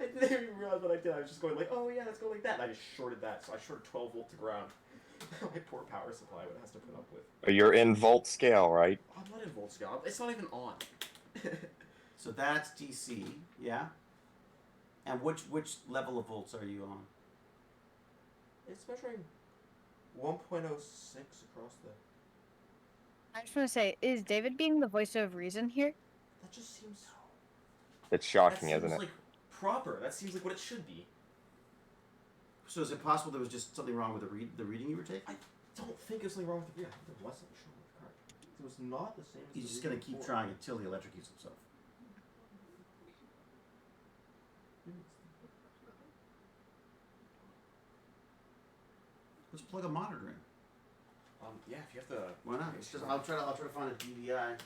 I didn't even realize what I did. I was just going like, oh yeah, let's go like that. And I just shorted that, so I shorted 12 volt to ground. My poor power supply, what it has to put up with. You're in volt scale, right? I'm not in volt scale. It's not even on. So that's DC, yeah. And which level of volts are you on? It's measuring 1.06 across the. I just want to say, is David being the voice of reason here? That just seems. It's shocking, that isn't seems it? like proper. That seems like what it should be. So is it possible there was just something wrong with the reading you were taking? I don't think there's something wrong with the. Yeah, I think there was something wrong with the card. It was not the same as He's the just gonna reading keep before. trying until he electrocutes himself. Let's plug a monitor in. Yeah, if you have to. Why not? It's just, I'll try to find a DVI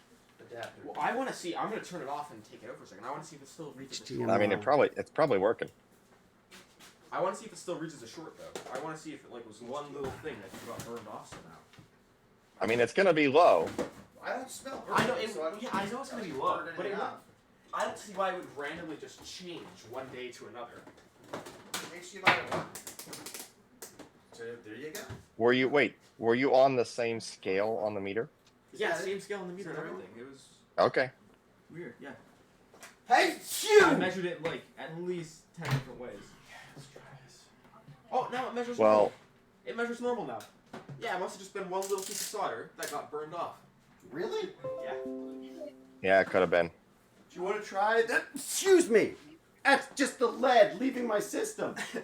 adapter. Well, I want to see. I'm going to turn it off and take it over for a second. I want to see if it still reaches. HDMI. I mean, it's probably working. I want to see if it still reaches a short though. I want to see if it like was one little thing that got burned off somehow. I mean, it's gonna be low. I don't smell. I know. burnt, so Yeah, I know it's going to be low, burn it but enough. I don't see why it would randomly just change one day to another. HDMI to what? So there you go. Were you on the same scale on the meter? Yeah, that same it? scale on the meter and Is that everything. It was Okay. weird. Yeah. Hey, I phew! measured it like at least 10 different ways. Let's try this. Oh, now it measures Well- normal. It measures normal now. Yeah, it must have just been one little piece of solder that got burned off. Really? Yeah. Yeah, it could have been. Do you want to try that? Excuse me. That's just the lead leaving my system. Do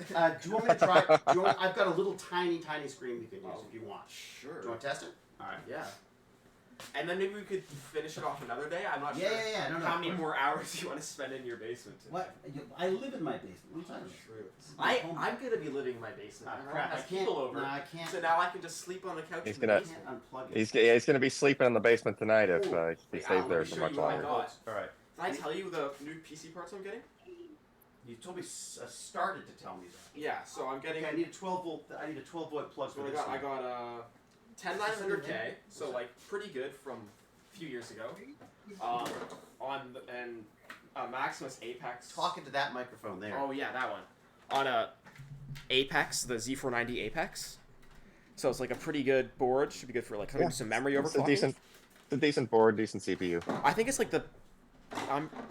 you want me to try? I've got a little tiny screen you can use if you want. Sure. Do you want to test it? All right. Yeah. And then maybe we could finish it off another day. I'm not sure Yeah. No, how many of course. more hours you want to spend in your basement. What? I live in my basement. What are you talking about? True. This is my home. I'm gonna be living in my basement. Ah, and crap, Ron I has can't. people over. No, I can't. So now I can just sleep on the couch He's in the gonna- I basement. can't unplug it. He's gonna be sleeping in the basement tonight if he Wait, stays Alan, there let me for show much you what I longer. got. All right. Did I tell you the new PC parts I'm getting? You told me started to tell me that. Yeah, so I'm getting. Okay, I need a 12 volt. I need a 12 volt plug So for what this. I got a 10900K, so What's like pretty good from a few years ago. And Maximus Apex. Talking to that microphone there. Oh yeah, that one. On a Apex, the Z490 Apex. So it's like a pretty good board. Should be good for like having some memory It's overclocking. it's a decent board, decent CPU. I think it's like the.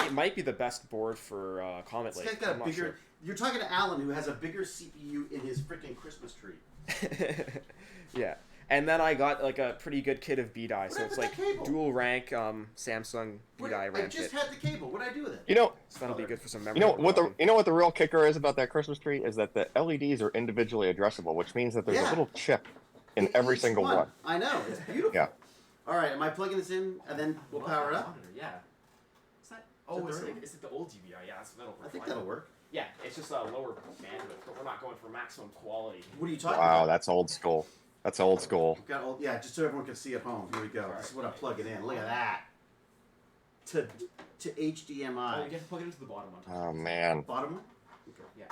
It might be the best board for Comet This Lake. guy's got I'm a not bigger. You're talking to Alan, who has a bigger CPU in his freaking Christmas tree. sure. Yeah. And then I got like a pretty good kit of B-die, so What it's happened to like that cable? dual rank B-die I RAM just kit. had the cable. What did I do with it? You know, So that'll be good for some memory. you know what overclocking. the real kicker is about that Christmas tree is that the LEDs are individually addressable, which means that there's Yeah. a little chip in In every each single one. I know. It's beautiful. Yeah. All right. Am I plugging this in and then we'll power it up? Monitor, yeah. Is that? Is Oh, that it's the right like one? is it the old DVI? Yeah, that'll work. I think fine. that'll work. Yeah, it's just a lower bandwidth, but we're not going for maximum quality. What are you talking Wow, about? that's old school. That's old school. We've got yeah, just so everyone can see at home. Here we go. This is what I'm plugging in. Look at that. To Oh, HDMI. you have to plug it into the bottom one. Oh man. Bottom one. Yeah.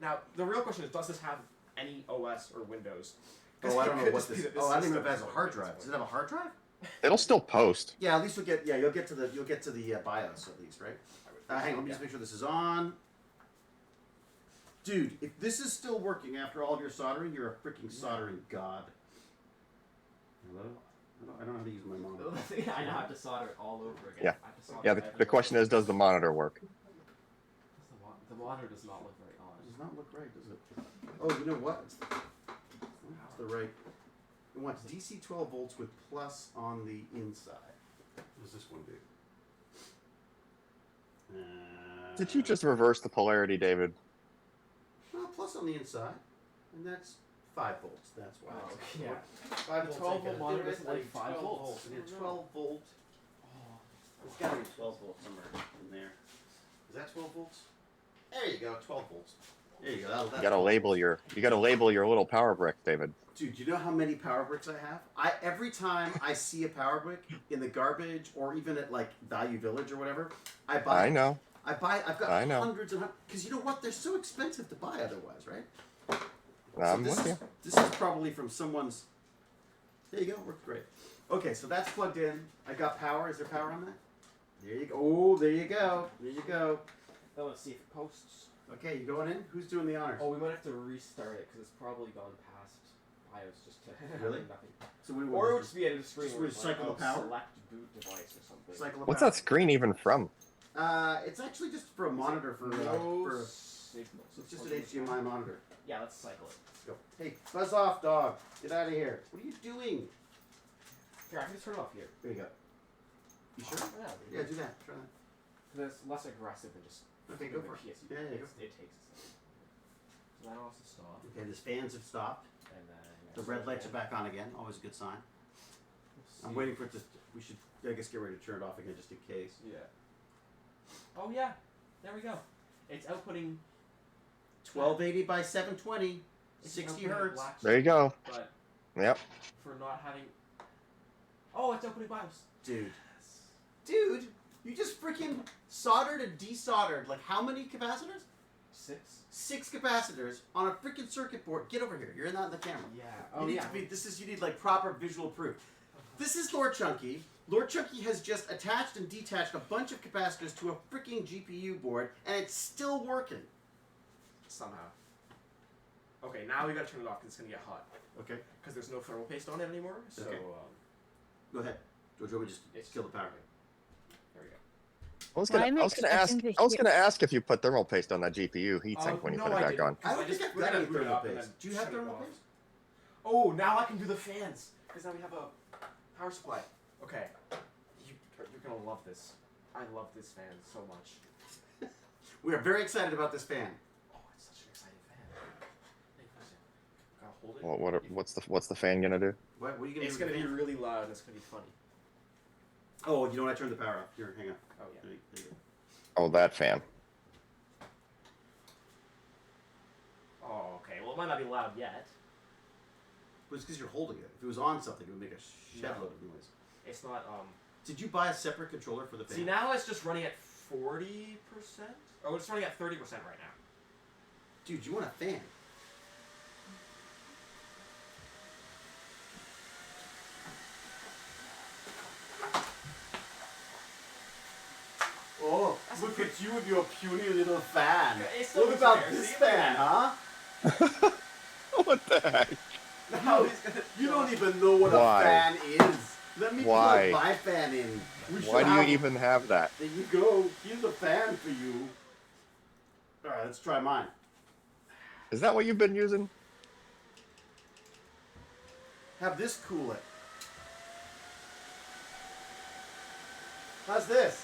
Now the real question is, does this have any OS or Windows? 'Cause Oh, I it don't know could what just be this. that Oh, I don't even know if it system has a is hard broken at drive. this Does it have a hard drive? It'll still post. Yeah, at least you'll get. Yeah, you'll get to the BIOS at least, right? Hang on, let me just make sure this is on. Dude, if this is still working after all of your soldering, you're a freaking soldering god. Hello? I don't know how to use my monitor. I now have to solder it all over again. Yeah. I have to solder Yeah, everywhere. the question is, does the monitor work? The water does not look very It honest. does not look right, does it? Oh, you know what? It's the right. It wants DC 12 volts with plus on the inside. What does this one do? Did you just reverse the polarity, David? Well, plus on the inside, and that's 5 volts. That's why. Oh, it's yeah. 5 volts. 12 volt monitor There is doesn't like a 5 12 volts. I need a 12 volt. Oh, There's got to be 12 volts somewhere in there. Is that 12 volts? There you go, 12 volts. There you go. You gotta label your little power brick, David. Dude, you know how many power bricks I have? Every time I see a power brick in the garbage or even at like Value Village or whatever, I buy. I know. I've got I know. hundreds and hundreds. Because you know what? They're so expensive to buy otherwise, right? I'm this with is, you. This is probably from someone's. There you go. Works great. Okay, so that's plugged in. I got power. Is there power on that? There you go. Oh, there you go. There you go. Now let's see if it posts. Okay, you going in? Who's doing the honors? Oh, we might have to restart it because it's probably gone past BIOS just to Really? nothing. So we Or it would just be at a screen Just where it's like, recycle the power? select boot device or something. cycle of What's power. that screen even from? It's actually just for a monitor for No signals. it's just an HDMI monitor. Yeah, let's cycle it. Let's go. Hey, buzz off, dog. Get out of here. What are you doing? Here, I can just turn it off here. There you go. You sure? Yeah, Yeah, do that. Try that. because it's less aggressive than just. Okay, go for it. PSU. Yeah, yeah, go. It takes a second. So that also stop, Okay, the fans have stopped. and then The red lights are back on again. Always a good sign. I'm waiting for it to. We should, I guess, get ready to turn it off again just in case. Yeah. Oh yeah, there we go. It's outputting 1280 by 720. It's 60 opening hertz. black There you go. But Yep. for not having. Oh, it's opening BIOS. Dude. Dude, you just freaking soldered and desoldered like how many capacitors? 6. 6 capacitors on a freaking circuit board. Get over here. You're not in the camera. Yeah. You Oh need yeah. to be. You need like proper visual proof. This is LordChunky. LordChunky has just attached and detached a bunch of capacitors to a freaking GPU board, and it's still working. Somehow. Okay, now we gotta turn it off because it's gonna get hot. Okay. Because there's no thermal paste on it anymore. So Okay. Go ahead. George, we just It's- kill the power. there we go. I was Well, gonna, I'm I was gonna ask. expecting to I was hear- gonna ask if you put thermal paste on that GPU heatsink when you no, put it I back didn't, on. 'cause I don't think just- I've we're got gonna any boot it thermal up and paste. then Do you have shut it thermal off. paste? Oh, now I can do the fans because now we have a power supply. Okay, you're gonna love this. I love this fan so much. We are very excited about this fan. Oh, it's such an exciting fan. Hey, gotta hold it. What's the fan gonna do? What are you gonna It's do? with gonna the be fan? really loud and it's gonna be funny. Oh, you know what? I turned the power off. Here, hang on. Oh yeah. There you go. Oh, that fan. Oh, okay. Well, it might not be loud yet. But it's because you're holding it. If it was on something, it would make a shed No. load of noise. It's not. Did you buy a separate controller for the fan? See, now it's just running at 40%. Oh, it's running at 30% right now. Dude, you want a fan? Oh, look at you with your puny little fan. It's still What about there. this See? fan, huh? What the heck? Now he's gonna. You don't even know what Why? a fan is. Let me Why? plug my fan in. Why do you even have that? There you go. Here's a fan for you. All right, let's try mine. Is that what you've been using? Have this cool it. How's this?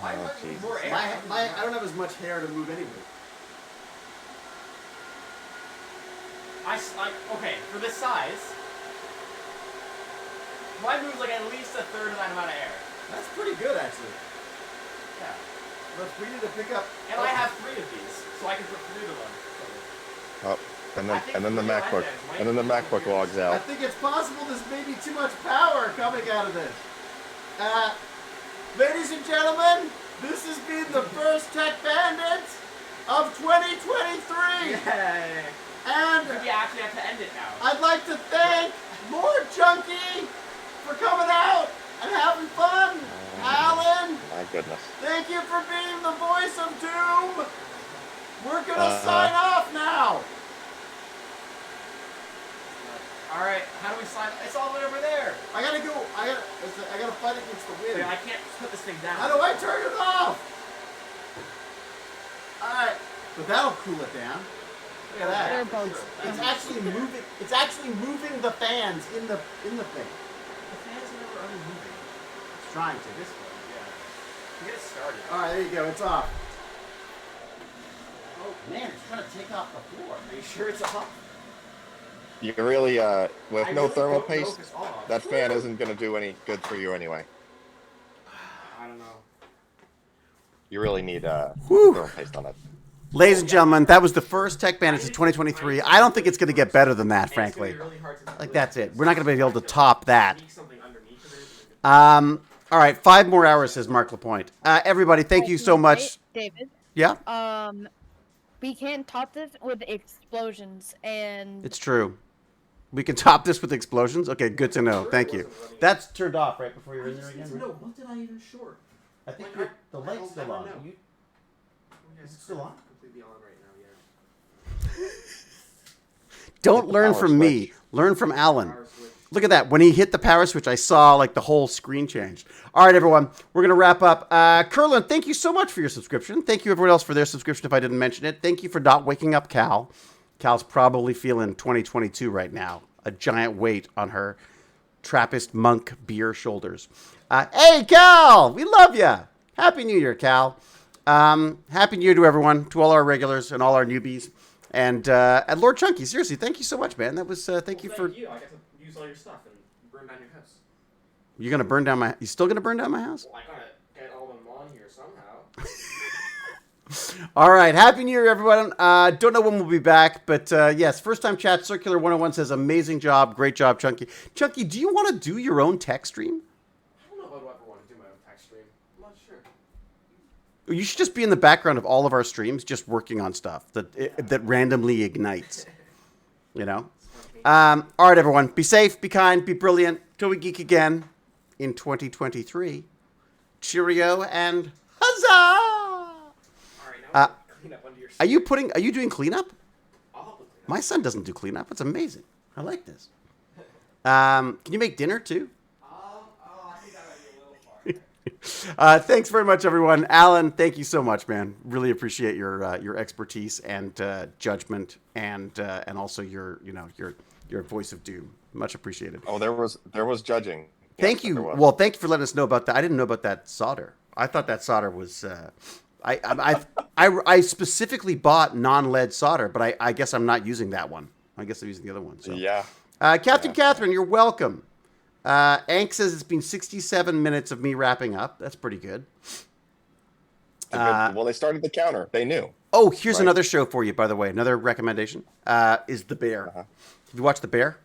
I Oh, want Jesus. more air. I don't have as much hair to move anyway. Okay, for this size, mine moves like at least a third of that amount of air. That's pretty good, actually. Yeah. But we need to pick up. And I have 3 of these, so I can put 3 of them. Oh, and I then think and then the the real MacBook iPads might and then the be MacBook weird. logs I out. think it's possible there's maybe too much power coming out of this. Ladies and gentlemen, this has been the first Tech Bandit of 2023. Yay! And We actually have to end it now. I'd like to thank LordChunky for coming out and having fun. Alan, My goodness. thank you for being the voice of doom. We're gonna sign off now. Alright, how do we sign? It's all the way over there. I gotta go. I gotta fight against the wind. Wait, I can't put this thing down. How do I turn it off? Alright. But that'll cool it down. Look at They're that. both. It's actually moving. It's actually moving the fans in the thing. The fans are never really moving. It's trying to. This one, yeah. Get it started. All right, there you go. It's off. Oh man, it's trying to take off the floor. Are you sure it's off? You really with I no really thermal don't know if paste, it's off. that fan isn't gonna do any good for you anyway. I don't know. You really need Whew. thermal paste on it. Ladies and gentlemen, that was the first Tech Bandits of 2023. I don't think it's going to get better than that, And it's gonna frankly. be really hard to Like, that's it. We're not going to be able to top that. sneak something underneath of it. All right, 5 more hours, says Mark Lapointe. Everybody, thank you so much. David. Yeah, We can't top this with explosions and it's true. We can top this with explosions? Okay, good to know. Thank you. That's turned off right before you're in there again? No, what did I even short? I think Like, the I light's don't still ever on. know. Is it still on? Completely on right now, yeah. Don't the learn power from me. switch. Learn from Alan. Power switch. Look at that. When he hit the power switch, I saw like the whole screen change. All right, everyone. We're going to wrap up. Curlin, thank you so much for your subscription. Thank you, everyone else, for their subscription if I didn't mention it. Thank you for not waking up Cal. Cal's probably feeling 2022 right now. A giant weight on her Trappist monk beer shoulders. Hey, Cal! We love you. Happy New Year, Cal. Happy New Year to everyone, to all our regulars and all our newbies. And LordChunky, seriously, thank you so much, man. That was, thank you for... Thank you. I got to use all your stuff and burn down your house. You're gonna burn down my... You still gonna burn down my house? Well, I gotta get all of them on here somehow. All right. Happy New Year, everyone. Don't know when we'll be back, but yes, first time chat. Circular 101 says amazing job. Great job, Chunky. Chunky, do you want to do your own tech stream? I don't know if I'd ever want to do my own tech stream. I'm not sure. You should just be in the background of all of our streams, just working on stuff that randomly ignites. You know? All right, everyone. Be safe, be kind, be brilliant. Till we geek again in 2023. Cheerio and huzzah! All right, now clean up under your Are you doing cleanup? I'll help with clean up. My son doesn't do cleanup. It's amazing. I like this. Can you make dinner too? I think that might be a little far. Thanks very much, everyone. Alan, thank you so much, man. Really appreciate your expertise and judgment, and also your voice of doom. Much appreciated. Oh, there was judging. Thank you. Well, thank you for letting us know about that. I didn't know about that solder. I thought that solder was. I specifically bought non-lead solder, but I guess I'm not using that one. I guess I'm using the other one. So. Yeah. Captain Catherine, you're welcome. Ank says it's been 67 minutes of me wrapping up. That's pretty good. Well, they started the counter. They knew. Oh, here's another show for you, by the way. Another recommendation is The Bear. Uh-huh. Have you watched The Bear?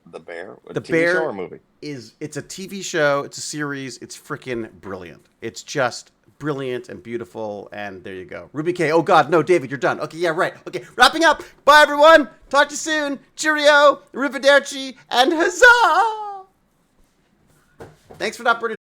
The Bear? The TV Bear show or movie? It's a TV show. It's a series. It's freaking brilliant. It's just brilliant and beautiful. And there you go. Ruby K. Oh, God. No, David, you're done. Okay, yeah, right. Okay, wrapping up. Bye, everyone. Talk to you soon. Cheerio. Arrivederci. And huzzah. Thanks for not burning.